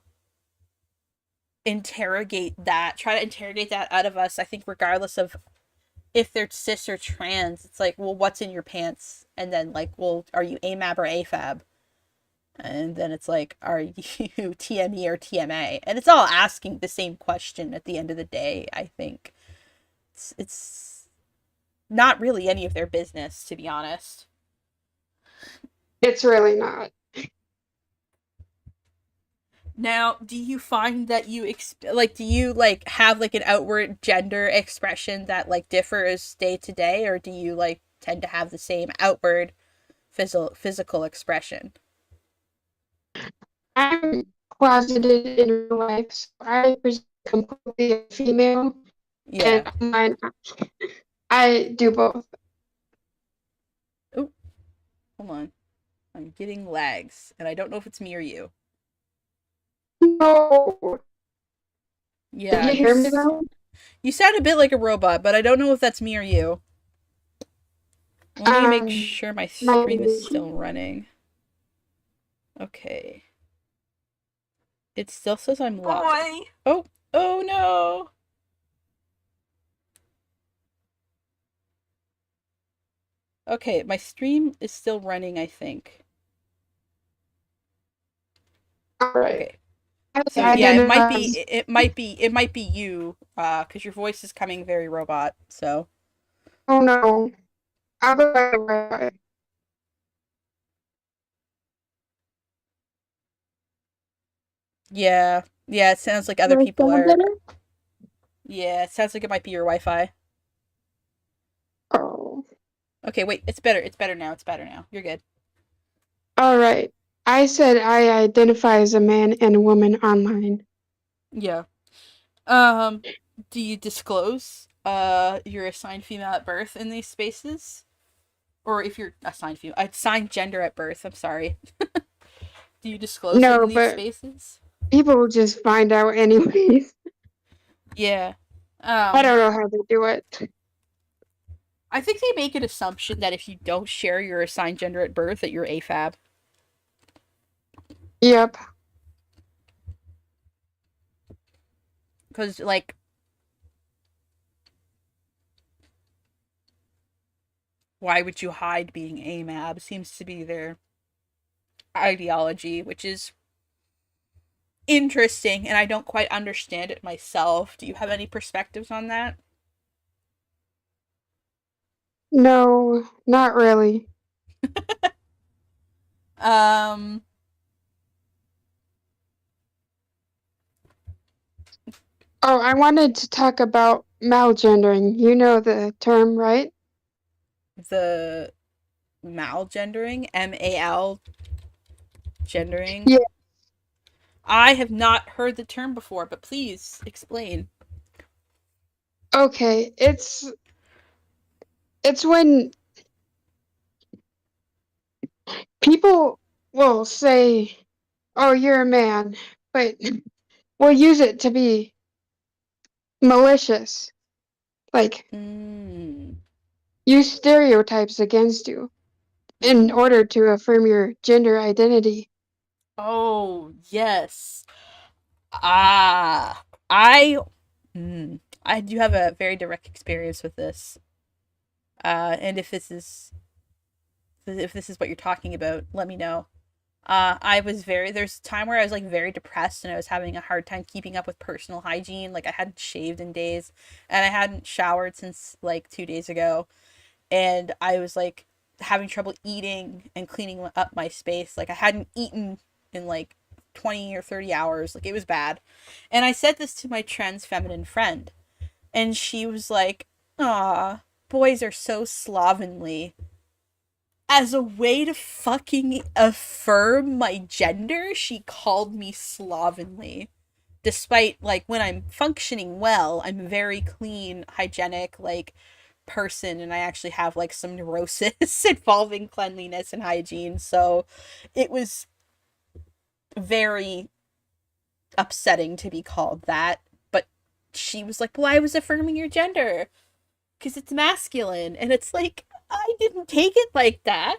try to interrogate that out of us. I think regardless of if they're cis or trans, it's like, well, what's in your pants? And then like, well, are you AMAB or AFAB? And then it's like, are you TME or TMA? And it's all asking the same question at the end of the day, I think. It's not really any of their business, to be honest. It's really not. Now, do you find that you do you like have like an outward gender expression that like differs day to day, or do you like tend to have the same outward physical expression? I'm closeted in real life, so I present completely a female, and Yeah. online I do both. Oh, hold on. I'm getting lags, and I don't know if it's me or you. No, did Yeah, you hear me though? you sound a bit like a robot, but I don't know if that's me or you. Let me make sure my My stream is still running. Okay. It still says I'm live. Oh, oh no. Okay, my stream is still running, I think. all right. Okay. I So yeah, it might identify be as you, because your voice is coming very robot. So oh no. I'll go by the Wi-Fi. yeah, yeah, it sounds like other Does that people sound are. better? Yeah, it sounds like it might be your Wi-Fi. Oh. Okay, wait, it's better. It's better now. It's better now. You're good. All right. I said I identify as a man and a woman online. Yeah. Do you disclose your assigned female at birth in these spaces? Or if you're assigned gender at birth, I'm sorry. Do you disclose it No, in these but spaces? people will just find out anyways. Yeah. I don't know how they do it. I think they make an assumption that if you don't share your assigned gender at birth that you're AFAB. Yep. Cuz like why would you hide being AMAB seems to be their ideology, which is interesting and I don't quite understand it myself. Do you have any perspectives on that? No, not really. Um Oh, I wanted to talk about malgendering. You know the term, right? the malgendering, MAL gendering. Yeah. I have not heard the term before, but please explain. Okay, it's when people will say, "Oh, you're a man," but will use it to be malicious, like Mm. use stereotypes against you in Mm. order to affirm your gender identity. Oh, yes. Ah, I I do have a very direct experience with this. And if this is what you're talking about, let me know. There's a time where I was like very depressed and I was having a hard time keeping up with personal hygiene. Like I hadn't shaved in days and I hadn't showered since like 2 days ago. And I was like having trouble eating and cleaning up my space. Like I hadn't eaten in like 20 or 30 hours. Like it was bad. And I said this to my trans feminine friend and she was like, "Aw, boys are so slovenly." As a way to fucking affirm my gender, she called me slovenly. Despite, like, when I'm functioning well, I'm a very clean, hygienic, like, person, and I actually have, like, some neurosis involving cleanliness and hygiene, so it was very upsetting to be called that. But she was like, well, I was affirming your gender, because it's masculine, and it's like, I didn't take it like that.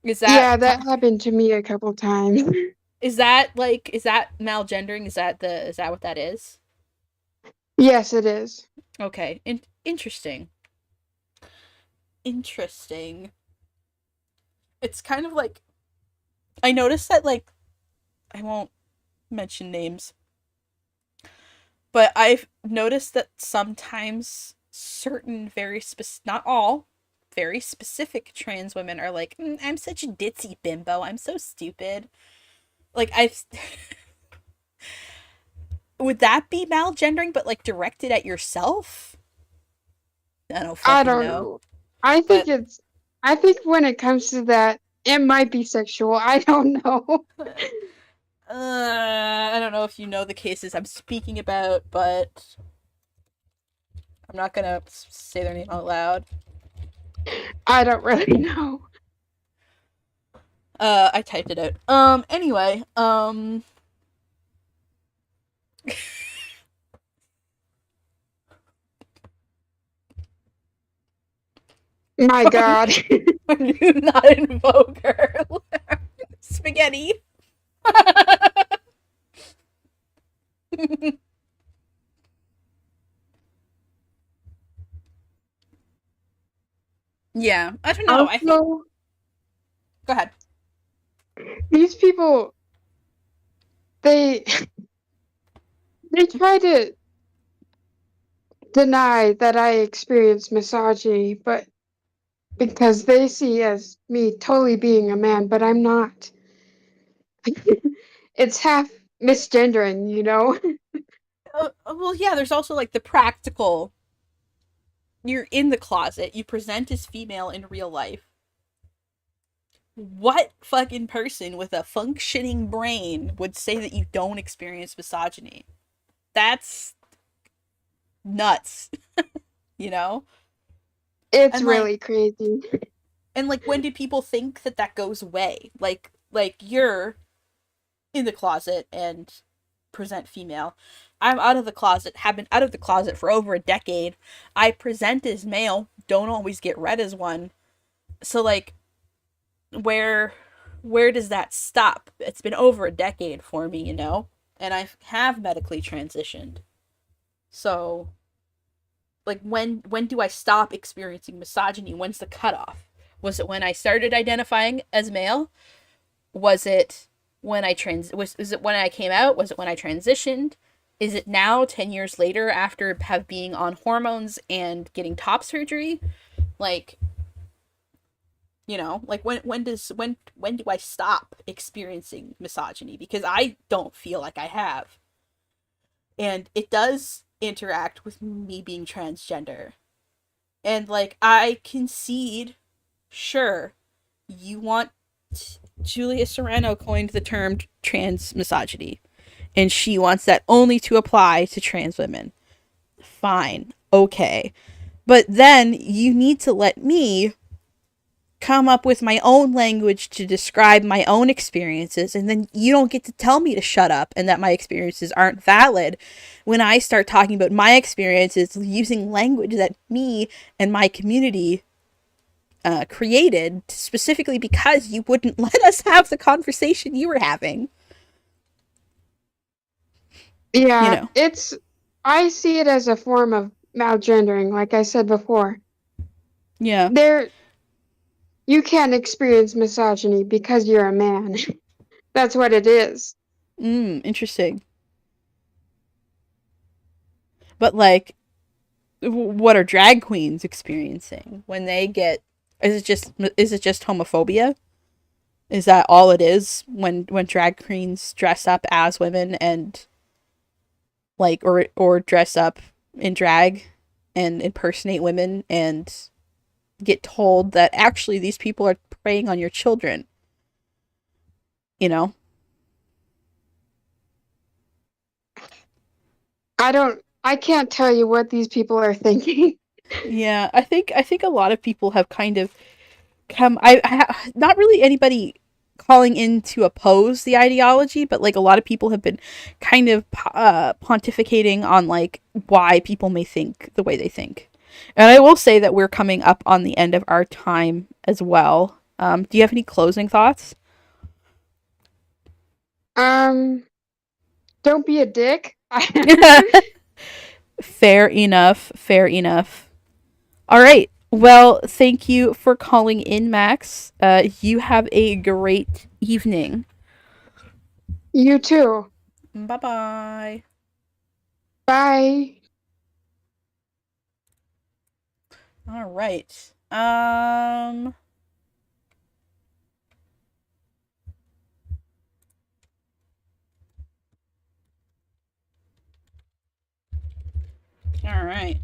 Is that Yeah, that happened to me a couple times. is that malgendering? Is that what that is? Yes, it is. Okay. Interesting. Interesting. It's kind of like I noticed that like I won't mention names. But I've noticed that sometimes certain not all, very specific trans women are like, I'm such a ditzy bimbo. I'm so stupid. Like, I've. Would that be malgendering, but like directed at yourself? I don't I fucking don't know. know. I think But I think when it comes to that, it might be sexual. I don't know. I don't know if you know the cases I'm speaking about, but I'm not gonna say their name out loud. I don't really know. I typed it out. Anyway, My God. do not invoke her. Spaghetti. Yeah, I don't know. I think. Also, Go ahead. these people, they they try to deny that I experience misogyny, but because they see as me totally being a man, but I'm not. It's half misgendering, you know? Well, yeah. There's also like the practical. You're in the closet. You present as female in real life. What fucking person with a functioning brain would say that you don't experience misogyny? That's nuts. You know? It's And like really crazy. when do people think that that goes away? Like you're in the closet and present female. I'm out of the closet, have been out of the closet for over a decade. I present as male, don't always get read as one. So like where does that stop? It's been over a decade for me, you know? And I have medically transitioned. So like when do I stop experiencing misogyny? When's the cutoff? Was it when I started identifying as male? Was it when is it when I came out? Was it when I transitioned? Is it now 10 years later after have being on hormones and getting top surgery? Like, you know, like when do I stop experiencing misogyny? Because I don't feel like I have. And it does interact with me being transgender. And like I concede, sure, you want Julia Serrano coined the term trans misogyny, and she wants that only to apply to trans women. Fine, okay. But then you need to let me come up with my own language to describe my own experiences, and then you don't get to tell me to shut up and that my experiences aren't valid when I start talking about my experiences using language that me and my community created specifically because you wouldn't let us have the conversation you were having. You Yeah, know. I see it as a form of malgendering, like I said before. Yeah. You can't experience misogyny because you're a man. That's what it is. Interesting. But like, what are drag queens experiencing when they get? Is it just homophobia? Is that all it is when drag queens dress up as women and like or dress up in drag and impersonate women and get told that actually these people are preying on your children, you know? I can't tell you what these people are thinking. Yeah, I think a lot of people have kind of come not really anybody calling in to oppose the ideology, but like a lot of people have been kind of pontificating on like why people may think the way they think. And I will say that we're coming up on the end of our time as well. Do you have any closing thoughts? Don't be a dick. Fair enough. Fair enough. All right. Well, thank you for calling in, Max. You have a great evening. You too. Bye bye. Bye. All right. All right.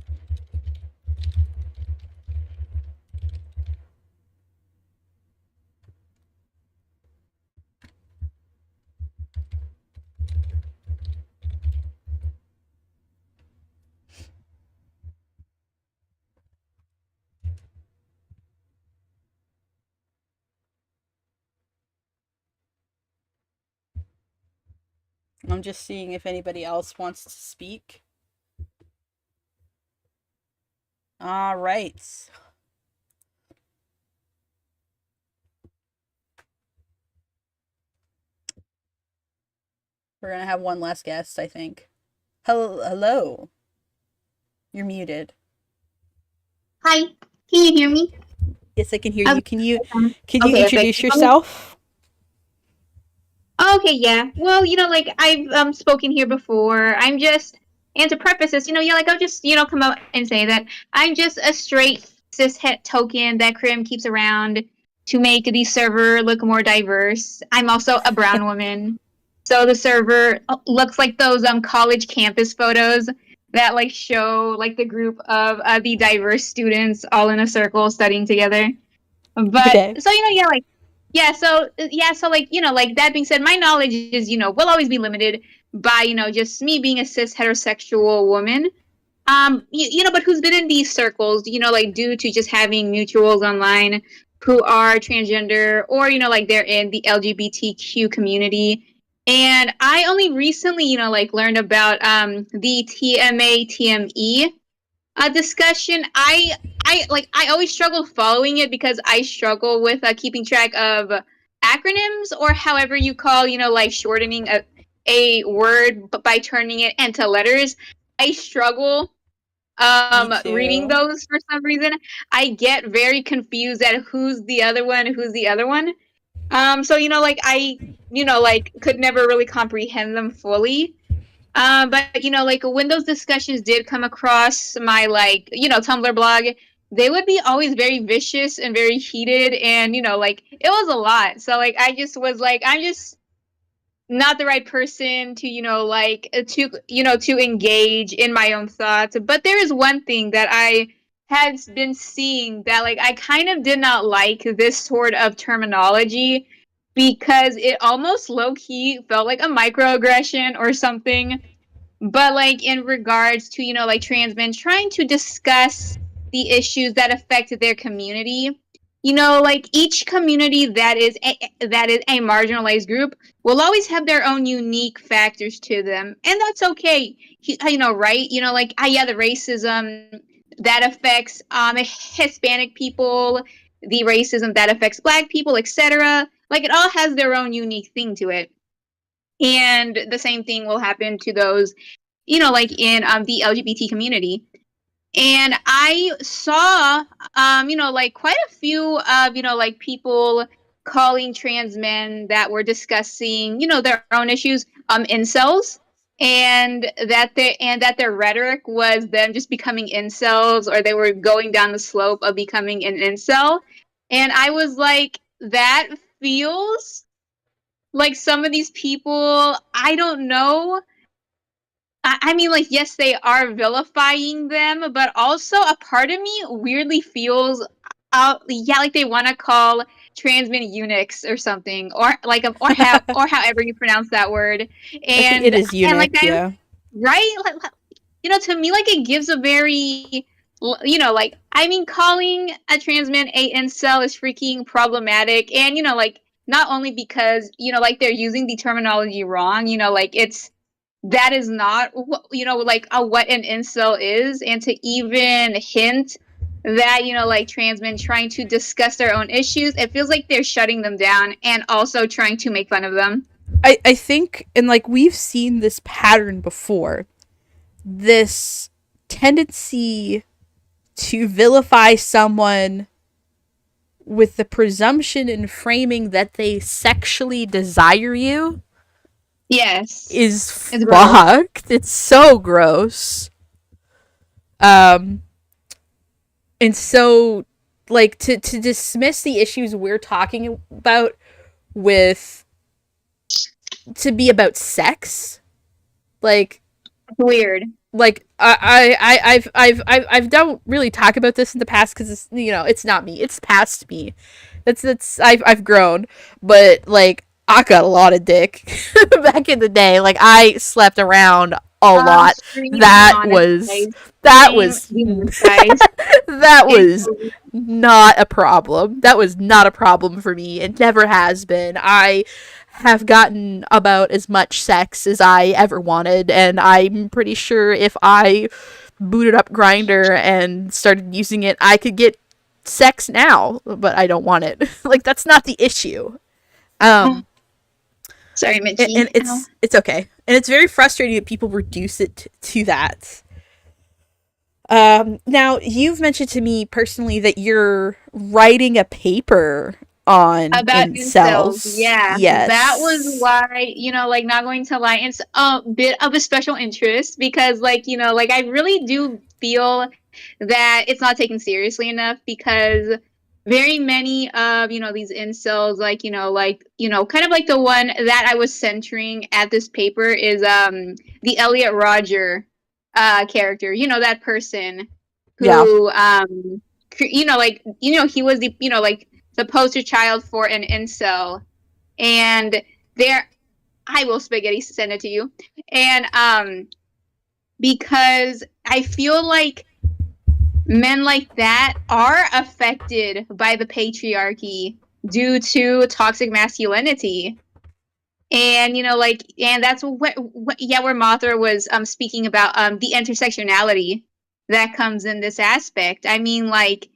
I'm just seeing if anybody else wants to speak. All right. We're going to have one last guest, I think. Hello. You're muted. Hi, can you hear me? Yes, I can hear Okay. you. Can you Okay, introduce okay. yourself? Okay, yeah. Well, like I've spoken here before. I'm just and to preface this, like I'll just come out and say that I'm just a straight cishet token that Krim keeps around to make the server look more diverse. I'm also a brown woman, so the server looks like those college campus photos that like show like the group of the diverse students all in a circle studying together. But Okay. so yeah, like so like like that being said, my knowledge is will always be limited by just me being a cis heterosexual woman. But who's been in these circles, like due to just having mutuals online who are transgender or like they're in the LGBTQ community. And I only recently like learned about the TMA TME discussion. I always struggle following it because I struggle with keeping track of acronyms or however you call like shortening a word by turning it into letters. I struggle Me reading too. those for some reason. I get very confused at who's the other one. So like I like could never really comprehend them fully. But like when those discussions did come across my like Tumblr blog, they would be always very vicious and very heated, and like it was a lot. So like I just was like I'm just not the right person to like to engage in my own thoughts. But there is one thing that I had been seeing that like I kind of did not like this sort of terminology because it almost low key felt like a microaggression or something, but like in regards to like trans men trying to discuss the issues that affect their community, like each community that is a marginalized group will always have their own unique factors to them, and that's okay. Right, like yeah, the racism that affects Hispanic people, the racism that affects Black people, etc., like it all has their own unique thing to it. And the same thing will happen to those like in the LGBT community. And I saw, like quite a few of, like people calling trans men that were discussing, their own issues, incels, and that their rhetoric was them just becoming incels, or they were going down the slope of becoming an incel. And I was like, that feels like some of these people, I don't know. I mean, like, yes, they are vilifying them, but also a part of me weirdly feels, yeah, like they want to call trans men eunuchs or something, or like, or however you pronounce that word, I think it and is like eunuch, I'm yeah. right, to me, like it gives a very, like I mean, calling a trans man a incel is freaking problematic, and like not only because like they're using the terminology wrong, like it's that is not like what an incel is, and to even hint that like trans men trying to discuss their own issues, it feels like they're shutting them down and also trying to make fun of them. I think, and like we've seen this pattern before, this tendency to vilify someone with the presumption and framing that they sexually desire you Yes. is It's gross. fucked. It's so gross. And so, like, to dismiss the issues we're talking about with to be about sex, like Weird. I've don't really talk about this in the past because it's, you know, it's not me, it's past me. I've grown, but like I got a lot of dick back in the day. Like I slept around a lot. Stream That honest, was guys. that Stream was the honest, guys. that was It's- not a problem. That was not a problem for me. It never has been. I have gotten about as much sex as I ever wanted, and I'm pretty sure if I booted up Grinder and started using it, I could get sex now, but I don't want it. Like that's not the issue. Sorry, Mitchie. And Ow. it's okay. And it's very frustrating that people reduce it to that. Now you've mentioned to me personally that you're writing a paper on About incels. incels, yeah. Yes. That was why, you know, like, not going to lie, it's a bit of a special interest because, like, you know, like, I really do feel that it's not taken seriously enough because very many of, you know, these incels, like, kind of like the one that I was centering at this paper is the Elliot Rodger character, you know, that person who he was the, like, the poster child for an incel, and I will spaghetti send it to you, and because I feel like men like that are affected by the patriarchy due to toxic masculinity. And and that's where Mothra was speaking about the intersectionality that comes in this aspect. I mean, like,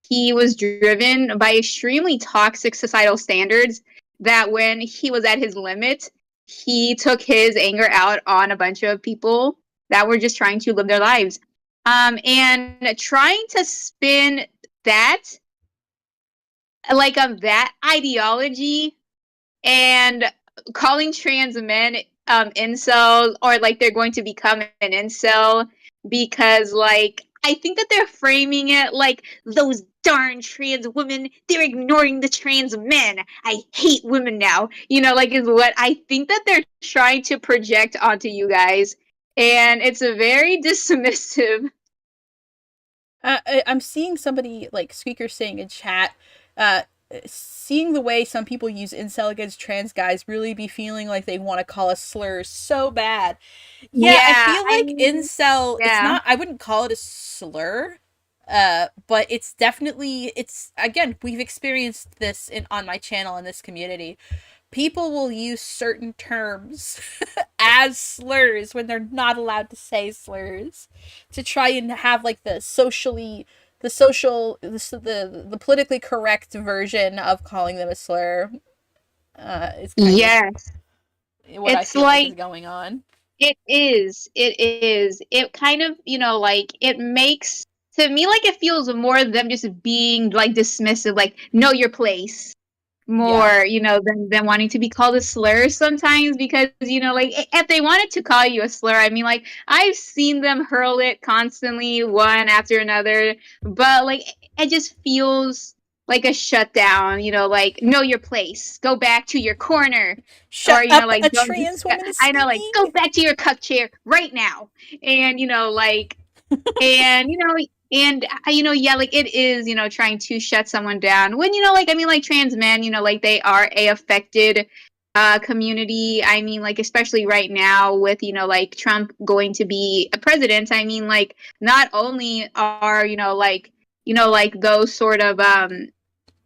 he was driven by extremely toxic societal standards that when he was at his limit, he took his anger out on a bunch of people that were just trying to live their lives. And trying to spin that, like, that ideology and calling trans men incels, or like they're going to become an incel because, like, I think that they're framing it like those darn trans women, they're ignoring the trans men. I hate women now. Like, is what I think that they're trying to project onto you guys. And it's a very dismissive. I'm seeing somebody, like Squeaker, saying in chat, seeing the way some people use incel against trans guys really be feeling like they want to call us slurs so bad. Yeah, I feel like incel, it's not, I wouldn't call it a slur, but it's definitely, again, we've experienced this on my channel in this community. People will use certain terms as slurs when they're not allowed to say slurs to try and have like the politically correct version of calling them a slur. Is kind of what I feel like is going on. It is. It kind of, like, it makes, to me, like, it feels more them just being, like, dismissive, like, know your place more, than wanting to be called a slur sometimes, because, like, if they wanted to call you a slur, I mean, like, I've seen them hurl it constantly, one after another, but, like, it just feels like a shutdown, like, know your place, go back to your corner. Shut or, up, like, a trans woman is speaking. I know, like, go back to your cup chair right now. And, like, and, like, it is, trying to shut someone down when, like, I mean, like, trans men, like, they are a affected community. I mean, like, especially right now with, like, Trump going to be a president. I mean, like, not only are, like, those sort of,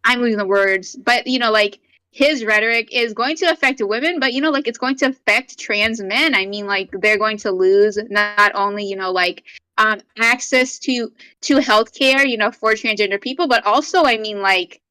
I'm losing the words, but, like, his rhetoric is going to affect women, but, like, it's going to affect trans men. I mean, like, they're going to lose not only, like, access to healthcare, for transgender people, but also, I mean, like,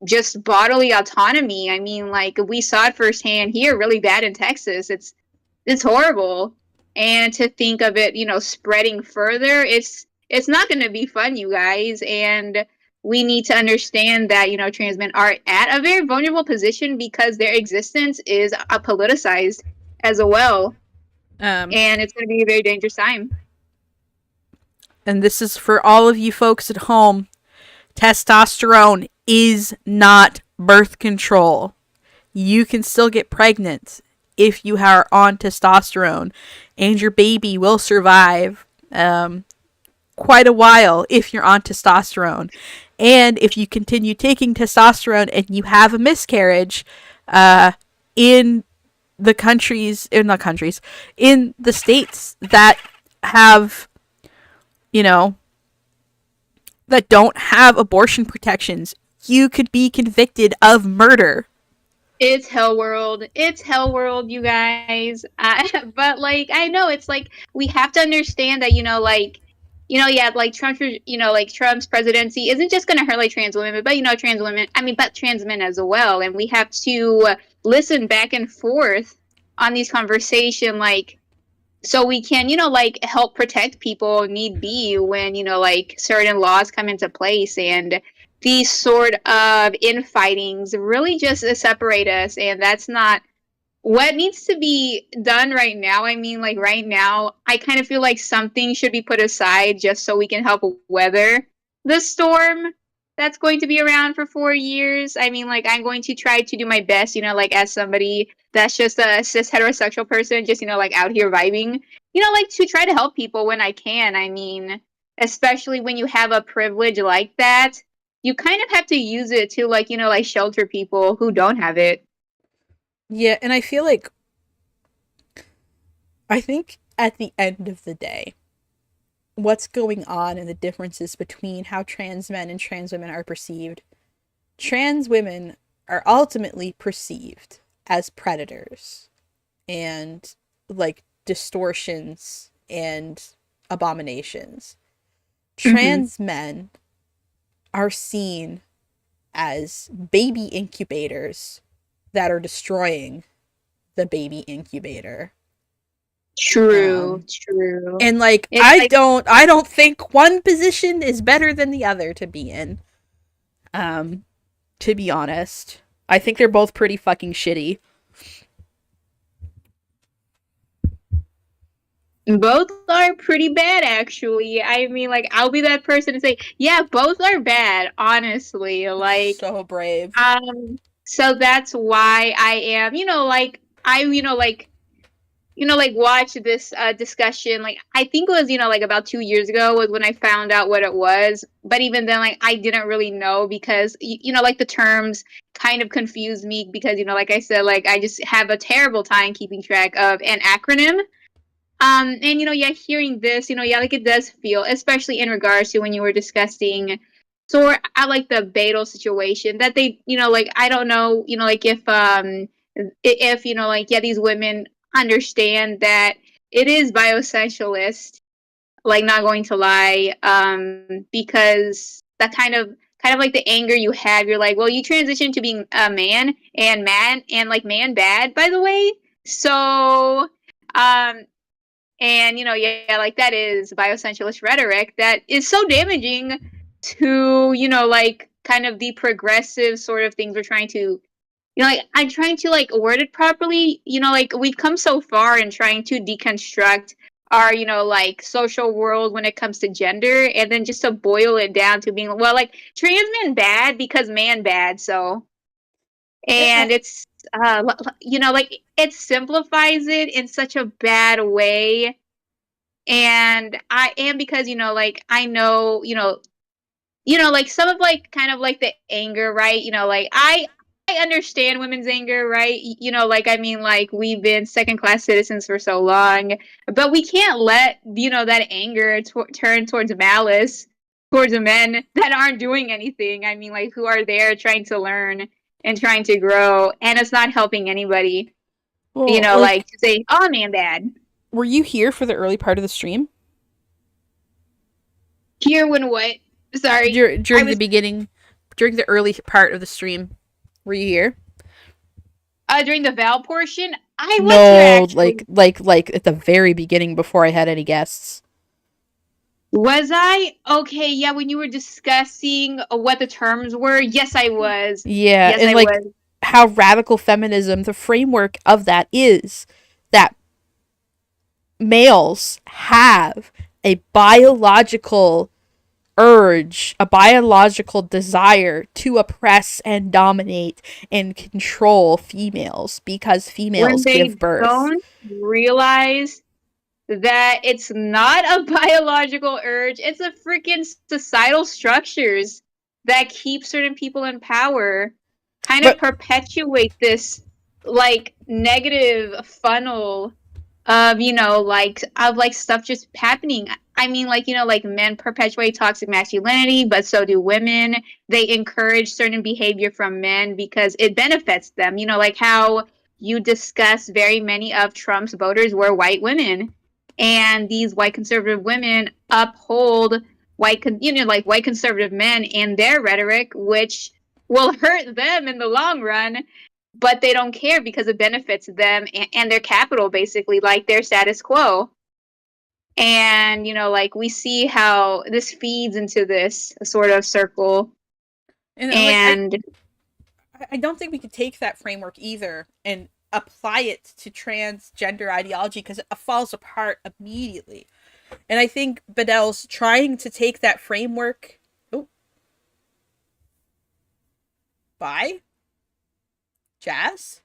just bodily autonomy. I mean, like, we saw it firsthand here, really bad in Texas. It's horrible, and to think of it, spreading further, it's not going to be fun, you guys. And we need to understand that, trans men are at a very vulnerable position because their existence is politicized. as well. Um, And it's going to be a very dangerous time. and this is for all of you folks at home. Testosterone is not birth control. You can still get pregnant if you are on testosterone, and your baby will survive quite a while if you're on testosterone. And if you continue taking testosterone and you have a miscarriage, in the countries, in the states that have, that don't have abortion protections, you could be convicted of murder. It's hell world. It's hell world, you guys. But like, I know it's like we have to understand that yeah, like Trump's presidency isn't just going to hurt like trans women, but trans women. I mean, but trans men as well. And we have to listen back and forth on these conversations, like, so we can like help protect people need be when like certain laws come into place. And these sort of infightings really just separate us, and that's not what needs to be done right now. I mean, like right now, I kind of feel like something should be put aside just so we can help weather the storm that's going to be around for 4 years. I mean, like I'm going to try to do my best, like as somebody that's just a cis heterosexual person, just like out here vibing, like to try to help people when I can. I mean, especially when you have a privilege like that, you kind of have to use it to like like shelter people who don't have it. Yeah, and I think at the end of the day, what's going on and the differences between how trans men and trans women are perceived, trans women are ultimately perceived as predators and like distortions and abominations. Trans men are seen as baby incubators that are destroying the baby incubator. True. And like It's I like- don't think one position is better than the other to be in. To be honest, I think they're both pretty fucking shitty. Both are pretty bad, actually. I mean, like, I'll be that person to say, yeah, both are bad, honestly. Like, So brave. so that's why I am, watch this discussion. Like, I think it was, like about 2 years ago was when I found out what it was. But even then, like, I didn't really know because, like the terms kind of confused me because, like I said, like, I just have a terrible time keeping track of an acronym. And hearing this, like it does feel, especially in regards to when you were discussing, so I like the Betel situation that they, like I don't know, like if like these women understand that it is bioessentialist, like not going to lie, because that kind of like the anger you have, you're like, well, you transition to being a man and like man bad, by the way, so and like that is bioessentialist rhetoric that is so damaging to like kind of the progressive sort of things we're trying to like I'm trying to like word it properly. Like we've come so far in trying to deconstruct our like social world when it comes to gender, and then just to boil it down to being, well, like trans men bad because man bad. So and it's like it simplifies it in such a bad way. And I am, because like I know like some of like kind of like the anger, right? Like I understand women's anger, right? Like I mean, like we've been second class citizens for so long, but we can't let that anger turn towards malice towards the men that aren't doing anything. I mean, like who are there trying to learn and trying to grow, and it's not helping anybody. Well, Like to say, oh man, bad. Were you here for the early part of the stream? Here when what? Sorry. During the beginning, during the early part of the stream, were you here? During the Val portion, I was here actually. like at the very beginning before I had any guests. Was I? Okay, yeah, when you were discussing what the terms were, yes, I was. Yeah, yes, and I like was. how radical feminism, the framework of that is that males have a biological urge, a biological desire to oppress and dominate and control females because When females they give birth. don't realize that it's not a biological urge, it's a freaking societal structures that keep certain people in power, kind of But- perpetuate this like negative funnel of like stuff just happening. I mean, like, like men perpetuate toxic masculinity, but so do women. They encourage certain behavior from men because it benefits them. Like how you discuss very many of Trump's voters were white women, and these white conservative women uphold white conservative men and their rhetoric, which will hurt them in the long run, but they don't care because it benefits them and their capital, basically, like their status quo. And like we see how this feeds into this sort of circle. And I don't think we could take that framework either and apply it to transgender ideology because it falls apart immediately. And I think Bedell's trying to take that framework. Oh. Bye? Jazz?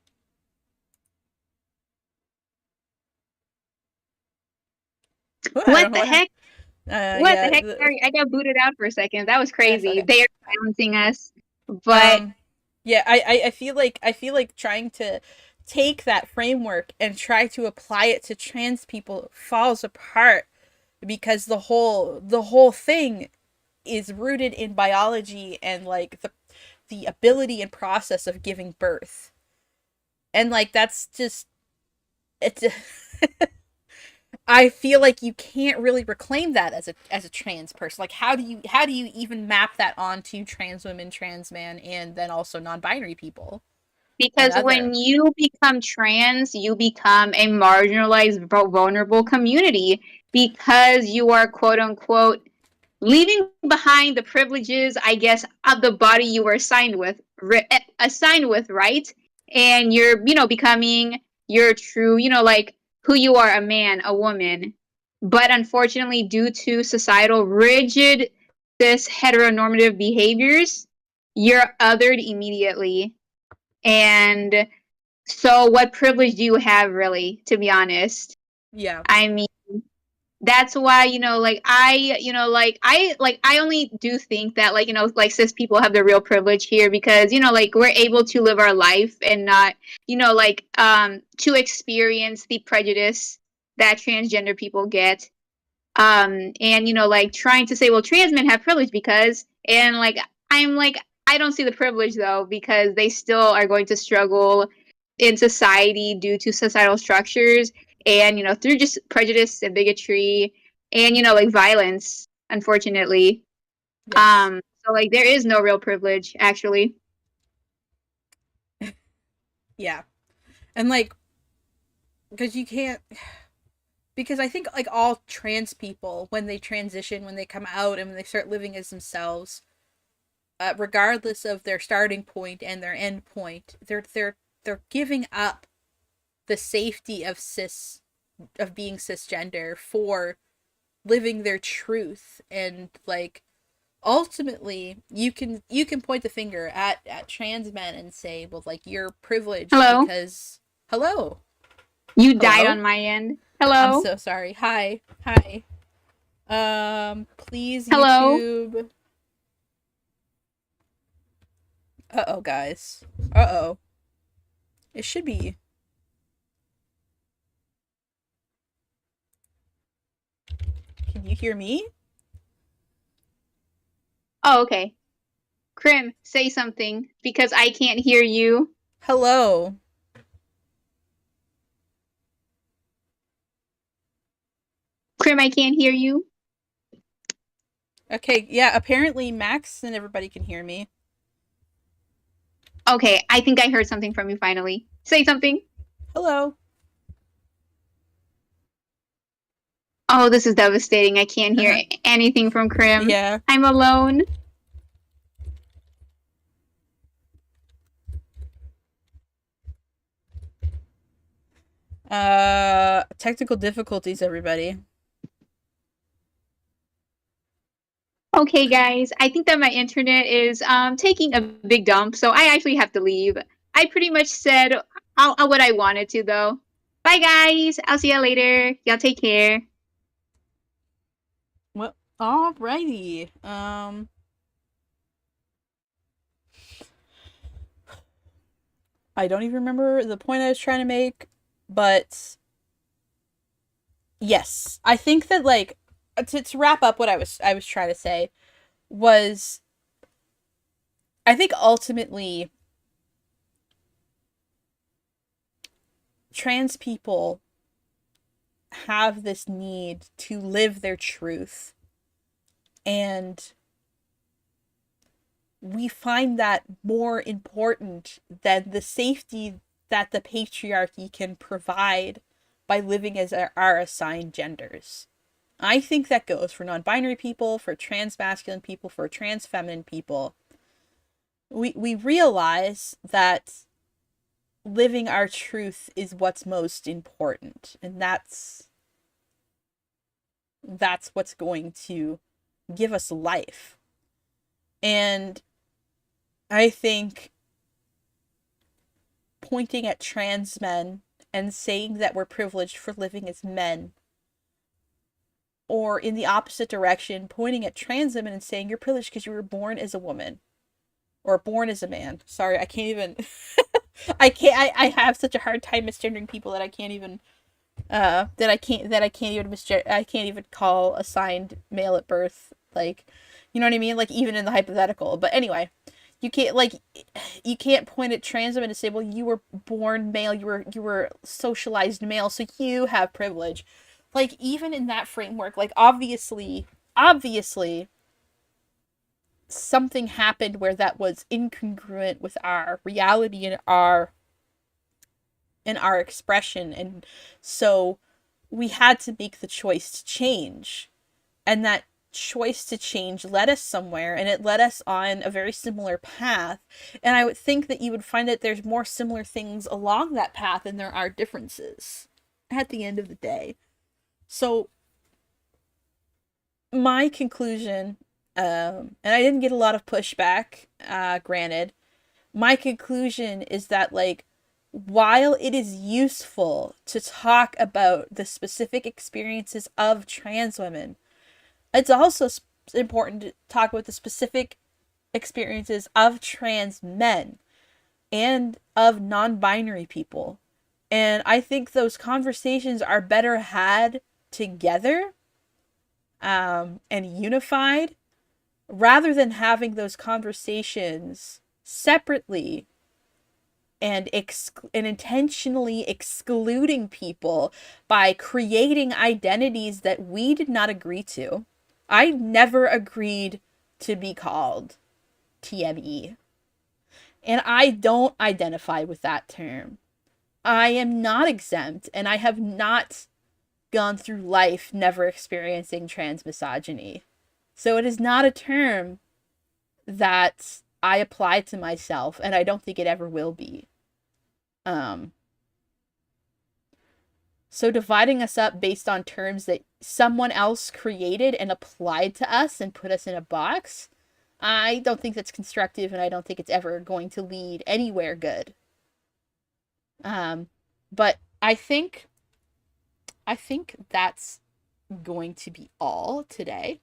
What the heck? What yeah, the heck? Sorry, I got booted out for a second. That was crazy. okay. They are silencing us. But yeah, I feel like trying to take that framework and try to apply it to trans people falls apart because the whole thing is rooted in biology and like the ability and process of giving birth. And like that's just it's I feel like you can't really reclaim that as a trans person. Like how do you even map that onto trans women, trans man, and then also non-binary people? Because when you become trans, you become a marginalized, vulnerable community because you are quote unquote leaving behind the privileges, I guess, of the body you were assigned with, right? And you're, becoming your true, like who you are, a man, a woman. But unfortunately, due to societal rigid, this heteronormative behaviors, you're othered immediately. And so what privilege do you have, really, to be honest? Yeah. I mean, that's why, I only do think that, like cis people have the real privilege here because, like we're able to live our life and not, to experience the prejudice that transgender people get. And, like trying to say, well, trans men have privilege because, and like, I'm like, I don't see the privilege though, because they still are going to struggle in society due to societal structures and, through just prejudice and bigotry and, like violence, unfortunately. Yes. So like there is no real privilege, actually. Yeah. And like, because you can't, because I think like all trans people, when they transition, when they come out and when they start living as themselves, regardless of their starting point and their end point, they're giving up the safety of being cisgender for living their truth. And like ultimately you can point the finger at trans men and say, well, like you're privileged because hello. You died on my end. Hello. I'm so sorry. Hi. Please Hello. YouTube. Uh-oh, guys. Uh-oh. It should be. Can you hear me? Oh, okay. Krim, say something because I can't hear you. Hello. Krim, I can't hear you. Okay, yeah, apparently Max and everybody can hear me. Okay, I think I heard something from you finally. Say something. Hello. Oh, this is devastating. I can't hear anything from Krim. Yeah. I'm alone. Technical difficulties, everybody. Okay, guys, I think that my internet is taking a big dump, so I actually have to leave. I pretty much said what I wanted to, though. Bye, guys. I'll see you later. Y'all take care. Well, alrighty. I don't even remember the point I was trying to make, but yes, I think that like to wrap up what I was trying to say was I think ultimately trans people have this need to live their truth, and we find that more important than the safety that the patriarchy can provide by living as our assigned genders. I think that goes for non-binary people, for trans masculine people, for trans feminine people. We realize that living our truth is what's most important, and that's what's going to give us life. And I think pointing at trans men and saying that we're privileged for living as men, or in the opposite direction, pointing at trans women and saying you're privileged because you were born as a woman or born as a man. Sorry, I can't even I have such a hard time misgendering people that I can't even I can't even call assigned male at birth, like, you know what I mean, like even in the hypothetical. But anyway, you can't point at trans women and say, well, you were born male, you were socialized male, so you have privilege. Like, even in that framework, like obviously something happened where that was incongruent with our reality and our expression, and so we had to make the choice to change, and that choice to change led us somewhere, and it led us on a very similar path, and I would think that you would find that there's more similar things along that path than there are differences at the end of the day. So my conclusion, and I didn't get a lot of pushback, granted, my conclusion is that, like, while it is useful to talk about the specific experiences of trans women, it's also important to talk about the specific experiences of trans men and of non-binary people. And I think those conversations are better had together, and unified, rather than having those conversations separately and intentionally excluding people by creating identities that we did not agree to. I never agreed to be called TME, and I don't identify with that term. I am not exempt, and I have not gone through life never experiencing trans misogyny. So it is not a term that I apply to myself, and I don't think it ever will be. So dividing us up based on terms that someone else created and applied to us and put us in a box, I don't think that's constructive, and I don't think it's ever going to lead anywhere good. But I think that's going to be all today.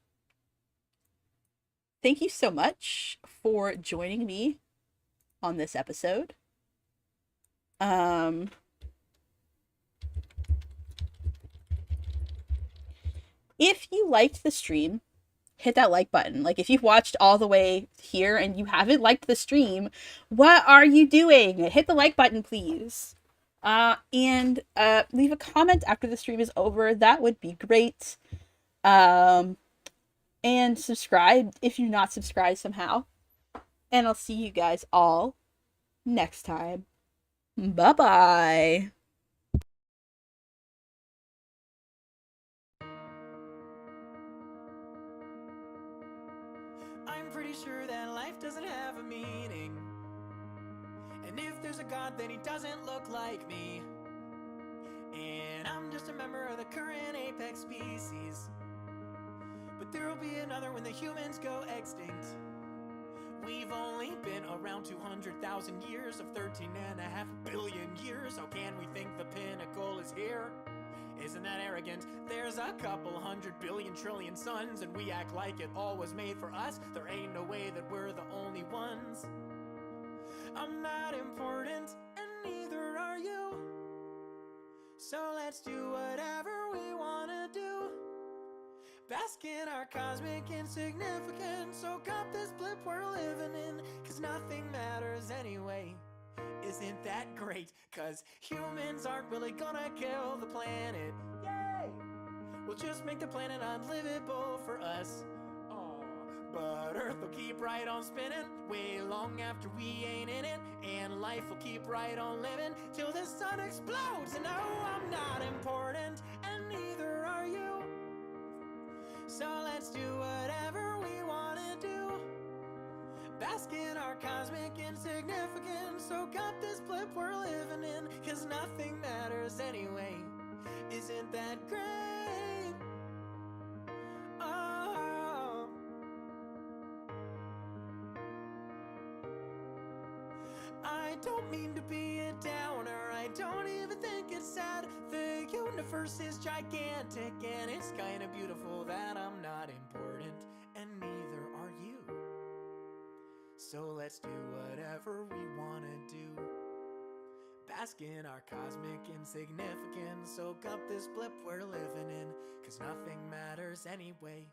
Thank you so much for joining me on this episode. If you liked the stream, hit that like button. Like, if you've watched all the way here and you haven't liked the stream, what are you doing? Hit the like button, please. And leave a comment after the stream is over. That would be great. And subscribe if you're not subscribed somehow. And I'll see you guys all next time. Bye-bye. I'm pretty sure that life doesn't have a meaning. And if there's a God, then he doesn't look like me. we're the current apex species. But there'll be another when the humans go extinct. We've only been around 200,000 years of 13.5 billion years. How can we think the pinnacle is here? Isn't that arrogant? There's a couple 100 billion trillion suns, and we act like it all was made for us. There ain't no way that we're the only ones. I'm not important, and neither are you. So let's do whatever we wanna do. Bask in our cosmic insignificance. Soak up this blip we're living in, cause nothing matters anyway. Isn't that great? Cause humans aren't really gonna kill the planet. Yay! We'll just make the planet unlivable for us. Aww. But Earth will keep right on spinning way long after we ain't in it. And life will keep right on living till the sun explodes. And no, I'm not important, and neither are you. So let's do whatever we wanna do. Bask in our cosmic insignificance. Soak up this blip we're living in, cause nothing matters anyway. Isn't that great? Oh. I don't mean to be a downer, I don't even think it's sad. The universe is gigantic, and it's kinda beautiful that I'm not important, and neither are you. So let's do whatever we wanna do. Bask in our cosmic insignificance. Soak up this blip we're living in, cause nothing matters anyway.